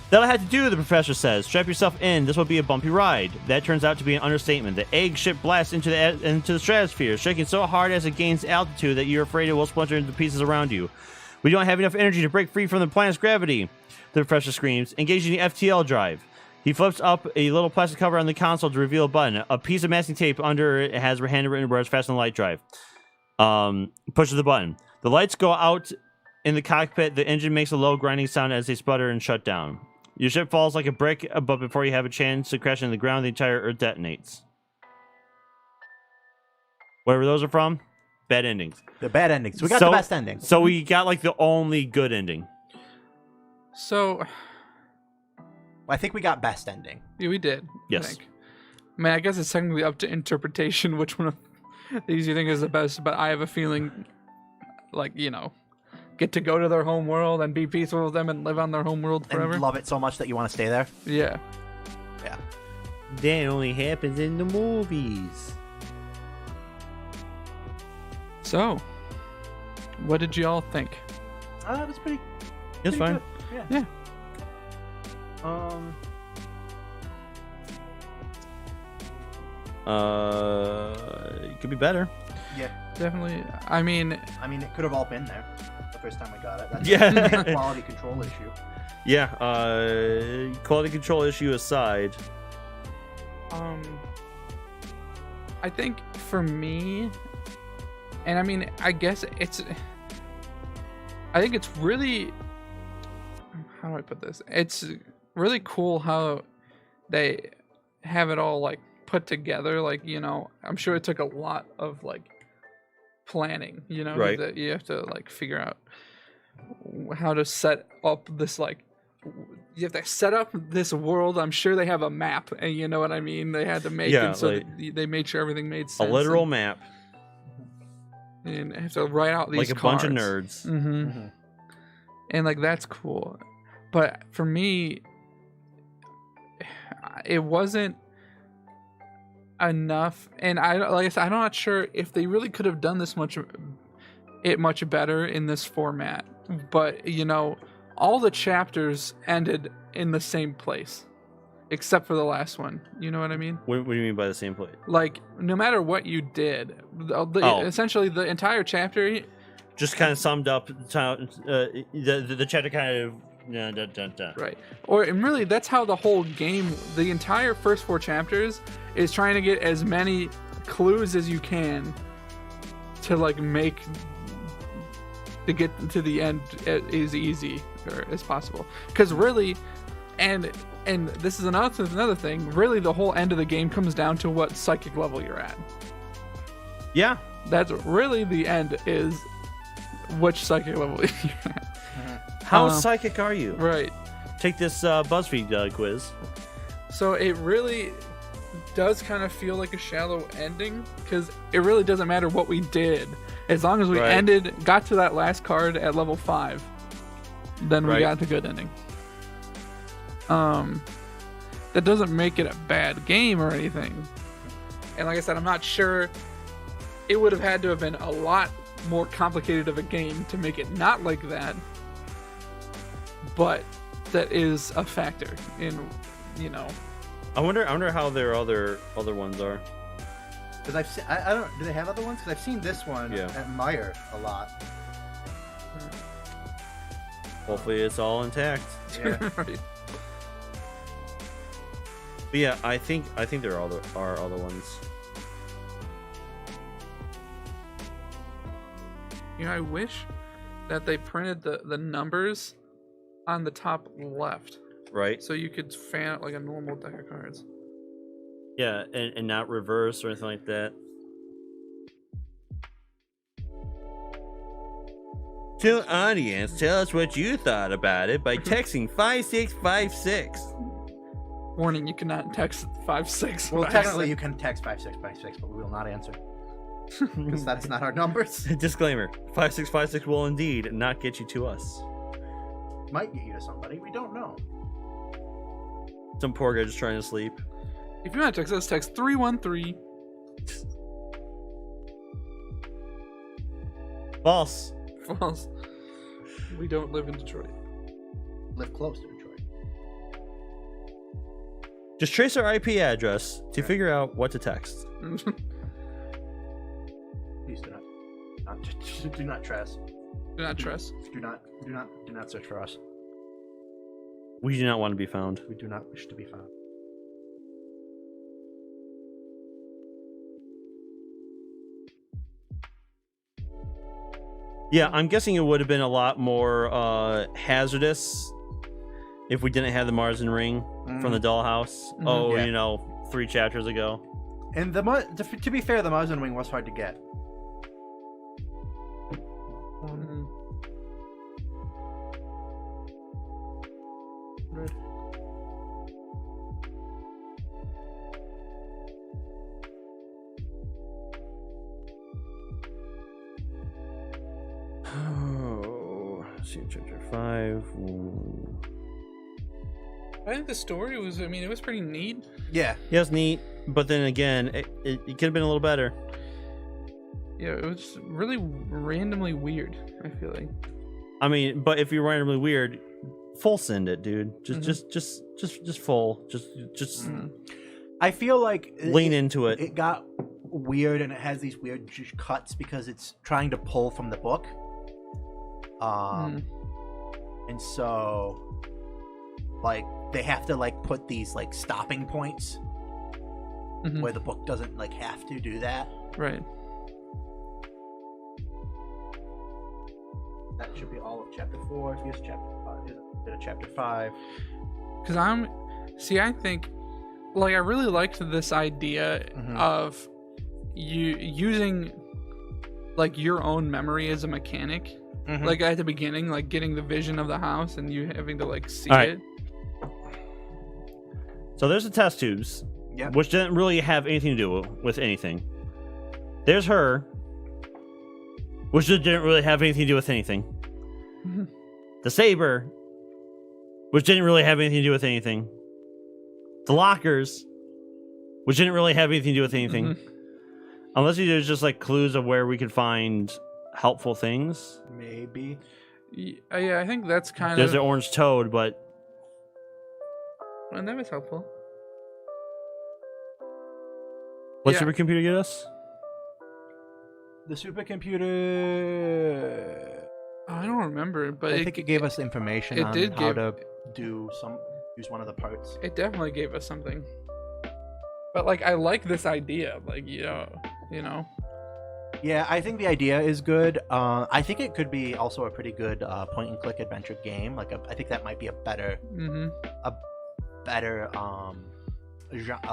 That'll have to do, the professor says. Strap yourself in. This will be a bumpy ride. That turns out to be an understatement. The egg ship blasts into the stratosphere, shaking so hard as it gains altitude that you're afraid it will splinter into pieces around you. We don't have enough energy to break free from the planet's gravity, the professor screams, engaging the FTL drive. He flips up a little plastic cover on the console to reveal a button. A piece of masking tape under it has handwritten words, fasten the light drive. Pushes the button. The lights go out in the cockpit. The engine makes a low grinding sound as they sputter and shut down. Your ship falls like a brick, but before you have a chance to crash into the ground, the entire Earth detonates. Whatever those are from, bad endings. The bad endings. We got the best ending. So we got like the only good ending. So I think we got best ending. yeah, we did. Yes. I think. I mean, I guess it's technically up to interpretation which one of these you think is the best, but I have a feeling, like, get to go to their home world and be peaceful with them and live on their home world forever. And love it so much that you want to stay there. Yeah. Yeah. That only happens in the movies. So, what did y'all think? It was pretty. It's fine. Good. Yeah. It could be better. Yeah. Definitely. I mean, it could have all been there the first time we got it. That's Yeah. a quality control issue. Yeah. Quality control issue aside. I think for me, and I mean, I guess I think it's really, how do I put this? It's really cool how they have it all like put together. Like, I'm sure it took a lot of like planning, Right. that you have to like figure out how to set up this, like, you have to set up this world. I'm sure they have a map, and you know what I mean? They had to make it so like, that they made sure everything made sense. A literal map. And have to write out these Like a cards. bunch of nerds. Mm-hmm. And like, that's cool. But for me, it wasn't enough. And like I said, I'm not sure if they really could have done this much better in this format. But all the chapters ended in the same place. except for the last one. You know what I mean? What do you mean by the same plate? Like, no matter what you did, essentially the entire chapter. Just kind of summed up the chapter kind of. Right. And really, that's how the whole game, the entire first 4 chapters, is trying to get as many clues as you can to like make to get to the end as easy or as possible. Because really, and this is another thing. Really, the whole end of the game comes down to what psychic level you're at. Yeah. That's really the end, is which psychic level you're at. How psychic are you? Right. Take this BuzzFeed quiz. So it really does kind of feel like a shallow ending, because it really doesn't matter what we did. As long as we got to that last card at level 5, then we got the good ending. That doesn't make it a bad game or anything. And like I said, I'm not sure. It would have had to have been a lot more complicated of a game to make it not like that. But that is a factor in, I wonder how their other ones are. Because I've seen, I don't. Do they have other ones? Because I've seen this one at Meyer a lot. Hopefully, it's all intact. Yeah. Right. But yeah, I think there are other ones. I wish that they printed the numbers on the top left, Right. so you could fan it like a normal deck of cards. Yeah, and not reverse or anything like that. To audience, tell us what you thought about it by texting 5656. Warning: you cannot text 56. Well, technically, you can text 5656, but we will not answer because that's not our numbers. Disclaimer: 5656 will indeed not get you to us. Might get you to somebody. We don't know. Some poor guy just trying to sleep. If you want to text us, text 313. False. False. We don't live in Detroit. Live close to Detroit. Just trace our IP address to figure out what to text. Please do not trust. Do not trust. Do not search for us. We do not want to be found. We do not wish to be found. Yeah, I'm guessing it would have been a lot more hazardous if we didn't have the Marzen ring from the dollhouse. Yeah. 3 chapters ago. And to be fair, the Marzen ring was hard to get. Right. Oh, see chapter 5. Ooh. I think the story was, it was pretty neat. Yeah. Yeah, it's neat, but then again, it could have been a little better. Yeah, it was really randomly weird, I feel like. I mean, but if you're randomly weird, full send it, dude. Just full. Just I feel like lean into it. It got weird, and it has these weird cuts because it's trying to pull from the book. And so, like, they have to like put these like stopping points where the book doesn't like have to do that. Right. That should be all of chapter 4. Here's chapter 5. Here's a bit of chapter 5. Because I think, like, I really liked this idea of you using, like, your own memory as a mechanic. Like, at the beginning, like, getting the vision of the house and you having to, like, see it. So there's the test tubes, which didn't really have anything to do with anything. There's her, which didn't really have anything to do with anything. The saber, which didn't really have anything to do with anything. The lockers, which didn't really have anything to do with anything. Unless there's just like clues of where we could find helpful things. Maybe. Yeah, I think that's kind There's of... the orange toad, but... And that was helpful. What Yeah. supercomputer get us? The supercomputer. I don't remember, but I think it gave us information it on did how give- to use one of the parts. it definitely gave us something. But like, I like this idea. Like, you know. Yeah, I think the idea is good. I think it could be also a pretty good point and click adventure game. I think that might be a better Mm-hmm.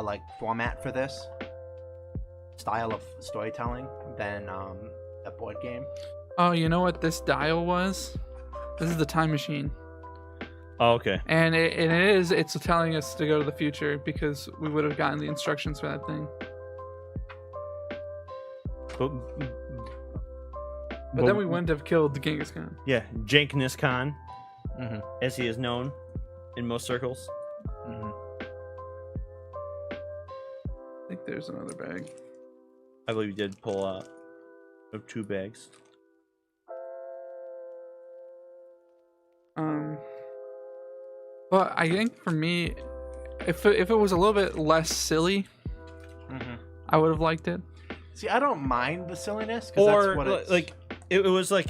like format for this style of storytelling than a board game. Oh, you know what this dial was? This is the time machine. Oh, okay. And it's telling us to go to the future because we would have gotten the instructions for that thing. But then we wouldn't have killed Genghis Khan. Yeah, Jenkins Khan, Mm-hmm. as he is known in most circles. Mm-hmm. I think there's another bag. I believe you did pull out of 2 bags. But I think for me, if it was a little bit less silly, Mm-hmm. I would have liked it. See, I don't mind the silliness because Or that's what it's like it was like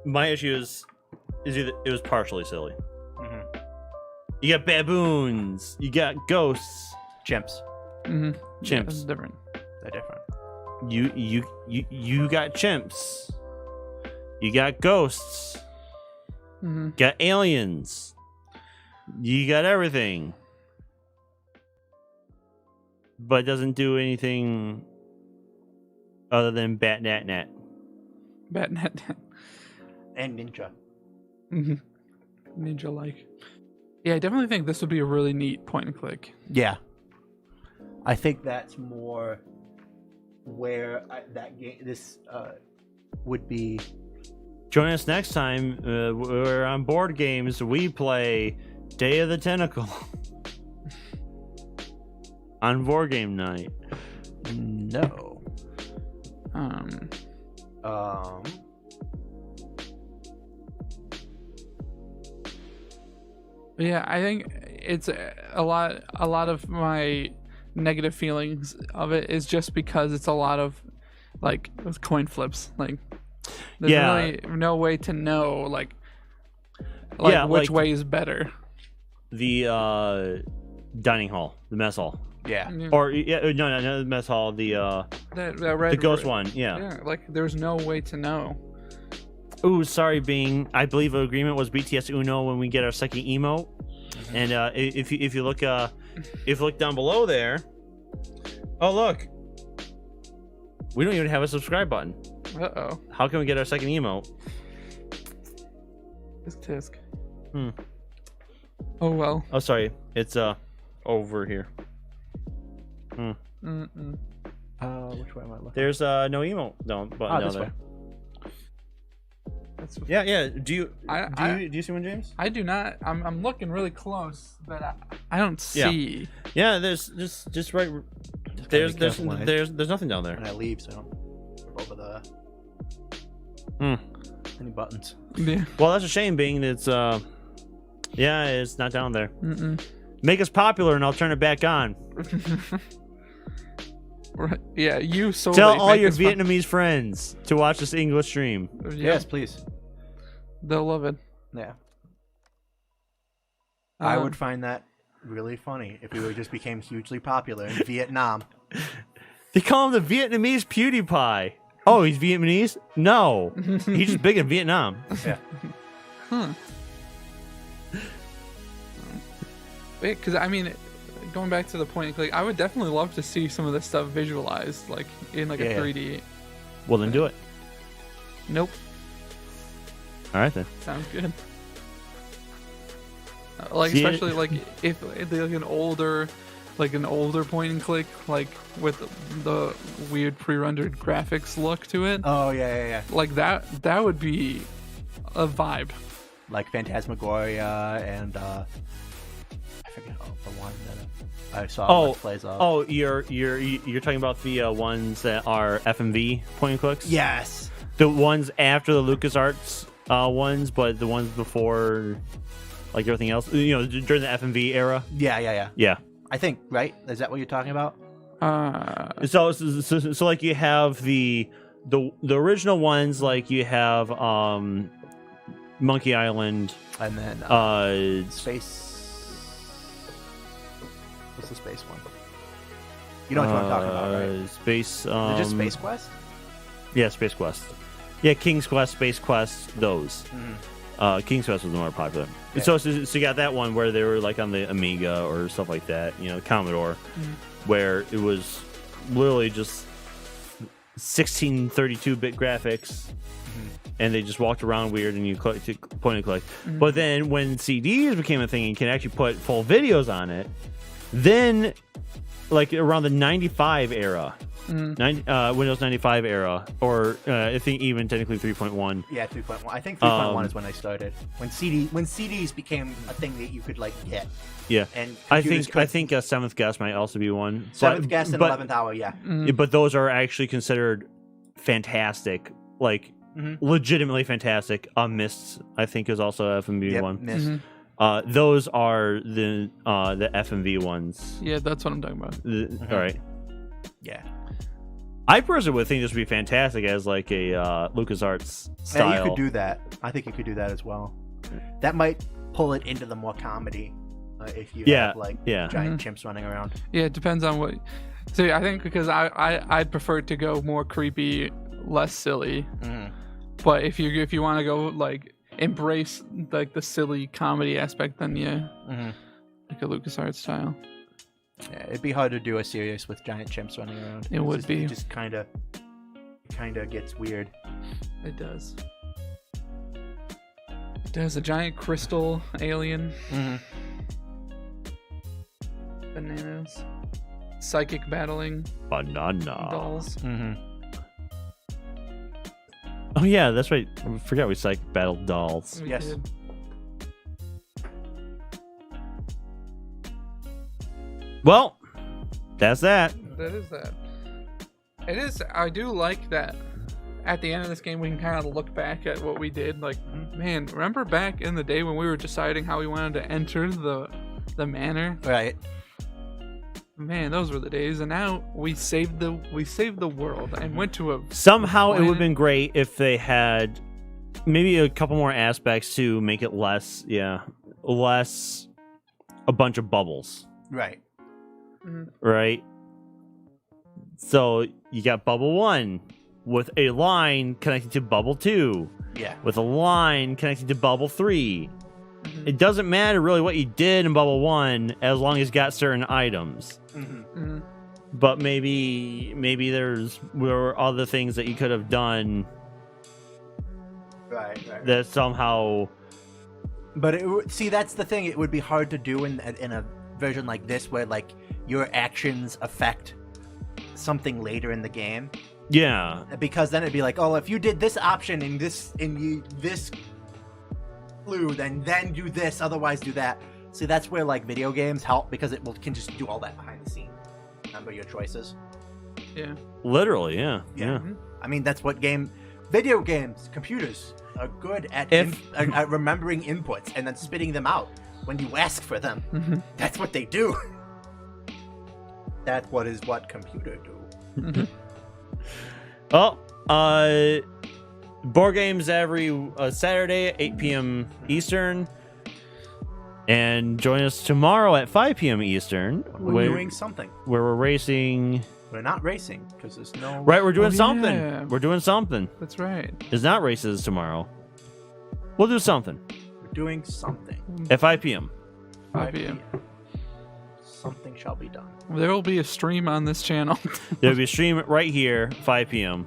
my issue is either it was partially silly. Mhm. You got baboons, you got ghosts, chimps. Mm-hmm. Yeah, Chimps. it's different. They're different. you got chimps, you got ghosts, Mm-hmm. got aliens, you got everything, but it doesn't do anything other than bat nat nat. Batnet. And ninja. Mm-hmm. Ninja like. Yeah, I definitely think this would be a really neat point and click. Yeah. I think that's more where this would be. Join us next time. We're on board games. We play Day of the Tentacle on board game night. No. Um, but yeah, I think it's a lot of my negative feelings of it is just because it's a lot of like coin flips. Like there's Yeah. really no way to know like which like- way is better. The dining hall, the mess hall, Yeah. Yeah. or no, the mess hall, the That red, the ghost one. Yeah. Yeah, like there's no way to know. Ooh, sorry, Bing. I believe the agreement was BTS Uno when we get our second emote. And if you look down below there, oh look, we don't even have a subscribe button. Uh-oh. How can we get our second emote? It's Tisk. Hmm. Oh well. Oh, sorry, it's over here. Mm-mm. Which way am I looking? There's no emote button down this there. way. That's Yeah. Do you I- do you see one, James? I do not. I'm looking really close, but I don't Yeah. see. Yeah, there's just right. There's be careful when I- there's nothing down there. When I leave, so I don't trip over the any buttons. Yeah. Well, that's a shame, being that it's it's not down there. Mm-mm. Make us popular, and I'll turn it back on. Right. Yeah. You so Tell all your Vietnamese friends to watch this English stream. Yeah, Yes, please. they'll love it. Yeah. I Um, would find that really funny if we just became hugely popular in Vietnam. They call him the Vietnamese PewDiePie. Oh, he's Vietnamese? No, he's just big in Vietnam. Yeah. Huh. Because I mean, going back to the point and click, I would definitely love to see some of this stuff visualized, like in like a Yeah. 3D. Well, then do it. Nope. All right then. Sounds good. Like See, especially like if they like an older point and click, like with the weird pre-rendered graphics look to it, Oh yeah. like that would be a vibe. Like Phantasmagoria and I forget the one that I saw. Let's plays of. Oh, you're talking about the ones that are FMV point and clicks? Yes. The ones after the LucasArts ones, but the ones before, like everything else, during the FMV era. Yeah. Yeah. I think right. Is that what you're talking about? So like you have the original ones, like you have Monkey Island, And then space. What's the space one? You know what I'm talking about, right? Space. Is it just Space Quest? Yeah, Space Quest. Yeah, King's Quest, Space Quest, those. Mm-hmm. King's Quest was the more popular. Yeah. So you got that one where they were like on the Amiga or stuff like that, Commodore, where it was literally just 16 32-bit graphics, and they just walked around weird, and you point and click. But then when CDs became a thing and you can actually put full videos on it, then like around the 95 era, Windows 95 era, or I think even technically 3.1. Yeah, 3.1. I think 3.1 is when they started. When CDs became a thing that you could like get. Yeah, And I think Seventh Guest might also be one. Seventh Guest and 11th Hour, yeah. But those are actually considered fantastic, like legitimately fantastic. Myst, I think, is also FMV one. Myst. Those are the FMV ones. Yeah, that's what I'm talking about. All right. Yeah. I personally would think this would be fantastic as like a LucasArts style. Yeah, you could do that. I think you could do that as well. That might pull it into the more comedy if you have like giant chimps running around. Yeah, it depends on what. See, I think because I'd prefer to go more creepy, less silly. But if you want to go like embrace like the silly comedy aspect, then like a LucasArts style. Yeah, it'd be hard to do a serious with giant chimps running around. It would be. It just kind of gets weird. It does. It does. A giant crystal alien. Bananas. Psychic battling Banana dolls. Oh yeah, that's right. I forgot we psychic battled dolls. We Yes. did. Well, that's that. That is that. It is. I do like that. At the end of this game, we can kind of look back at what we did. Like, man, remember back in the day when we were deciding how we wanted to enter the manor? Right. Man, those were the days. And now we saved the world and went to a. Somehow it would have planet. been great if they had maybe a couple more aspects to make it less a bunch of bubbles, Right. right? So you got bubble 1 with a line connected to bubble 2, Yeah. with a line connected to bubble 3. It doesn't matter really what you did in bubble 1 as long as you got certain items. But maybe there were other things that you could have done Right. that somehow. But see, that's the thing. It would be hard to do in a version like this, where like your actions affect something later in the game. Yeah. Because then it'd be like, oh, if you did this option in this clue, then do this. Otherwise, do that. See, that's where like video games help, because it can just do all that behind the scenes. Remember your choices. Yeah. Literally, yeah. I mean, that's what video games, computers are good at at remembering inputs and then spitting them out when you ask for them. That's what they do. That what computer do. Oh, board games every Saturday at 8 p.m. Eastern. And join us tomorrow at 5 p.m. Eastern. We're doing something. Where we're racing. We're not racing because there's no. Right, we're doing something. Yeah. We're doing something. That's right. It's not races tomorrow. We'll do something We're doing something. at 5 p.m. 5 p.m. Something shall be done. There will be a stream on this channel. There'll be a stream right here, 5 p.m.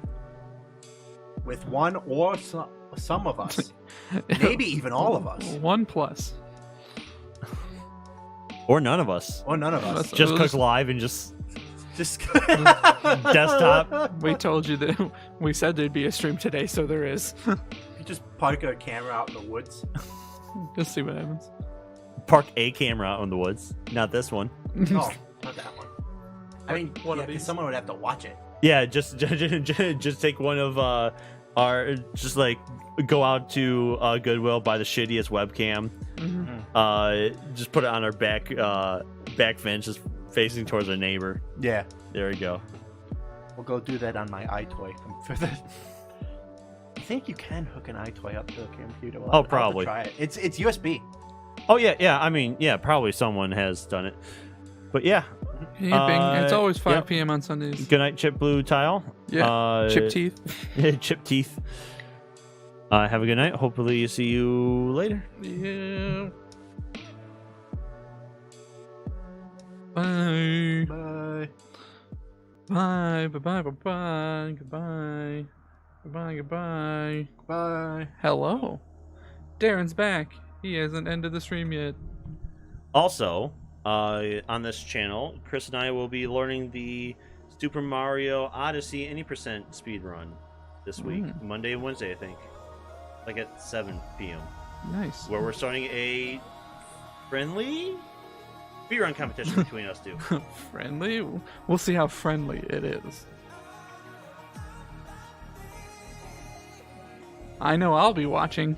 With one or some of us. Maybe even all of us. 1+. Or none of us. Or none of us. That's- Just We'll cook just- live and just Just desktop. We told you that. We said there'd be a stream today, so there is. You just park a camera out in the woods. Just see what happens. Park a camera out in the woods. Not this one. No, not that one. I mean, One yeah, of 'cause these. someone would have to watch it. Yeah, just take one of our, just like go out to Goodwill, buy the shittiest webcam. Just put it on our back fence, just facing towards our neighbor. Yeah. There we go. We'll go do that on my iToy. I think you can hook an iToy up to a computer. I'll have to probably. try it. It's USB. Oh yeah. I mean, yeah, probably someone has done it. But yeah. Camping. It's always 5 yep. p.m. on Sundays. Good night, Chip Blue Tile. Yeah. Chip teeth. Chip teeth. Have a good night. Hopefully, see you later. Yeah. Bye. Bye. Bye. Bye. Bye. Bye. Bye. Goodbye. Goodbye. Goodbye. Bye. Hello. Darren's back. He hasn't ended the stream yet. Also, on this channel, Chris and I will be learning the Super Mario Odyssey any % speed run this week, Monday and Wednesday, I think, like at 7 p.m. Nice. Where we're starting a friendly speedrun competition between us two. Friendly? We'll see how friendly it is. I know I'll be watching.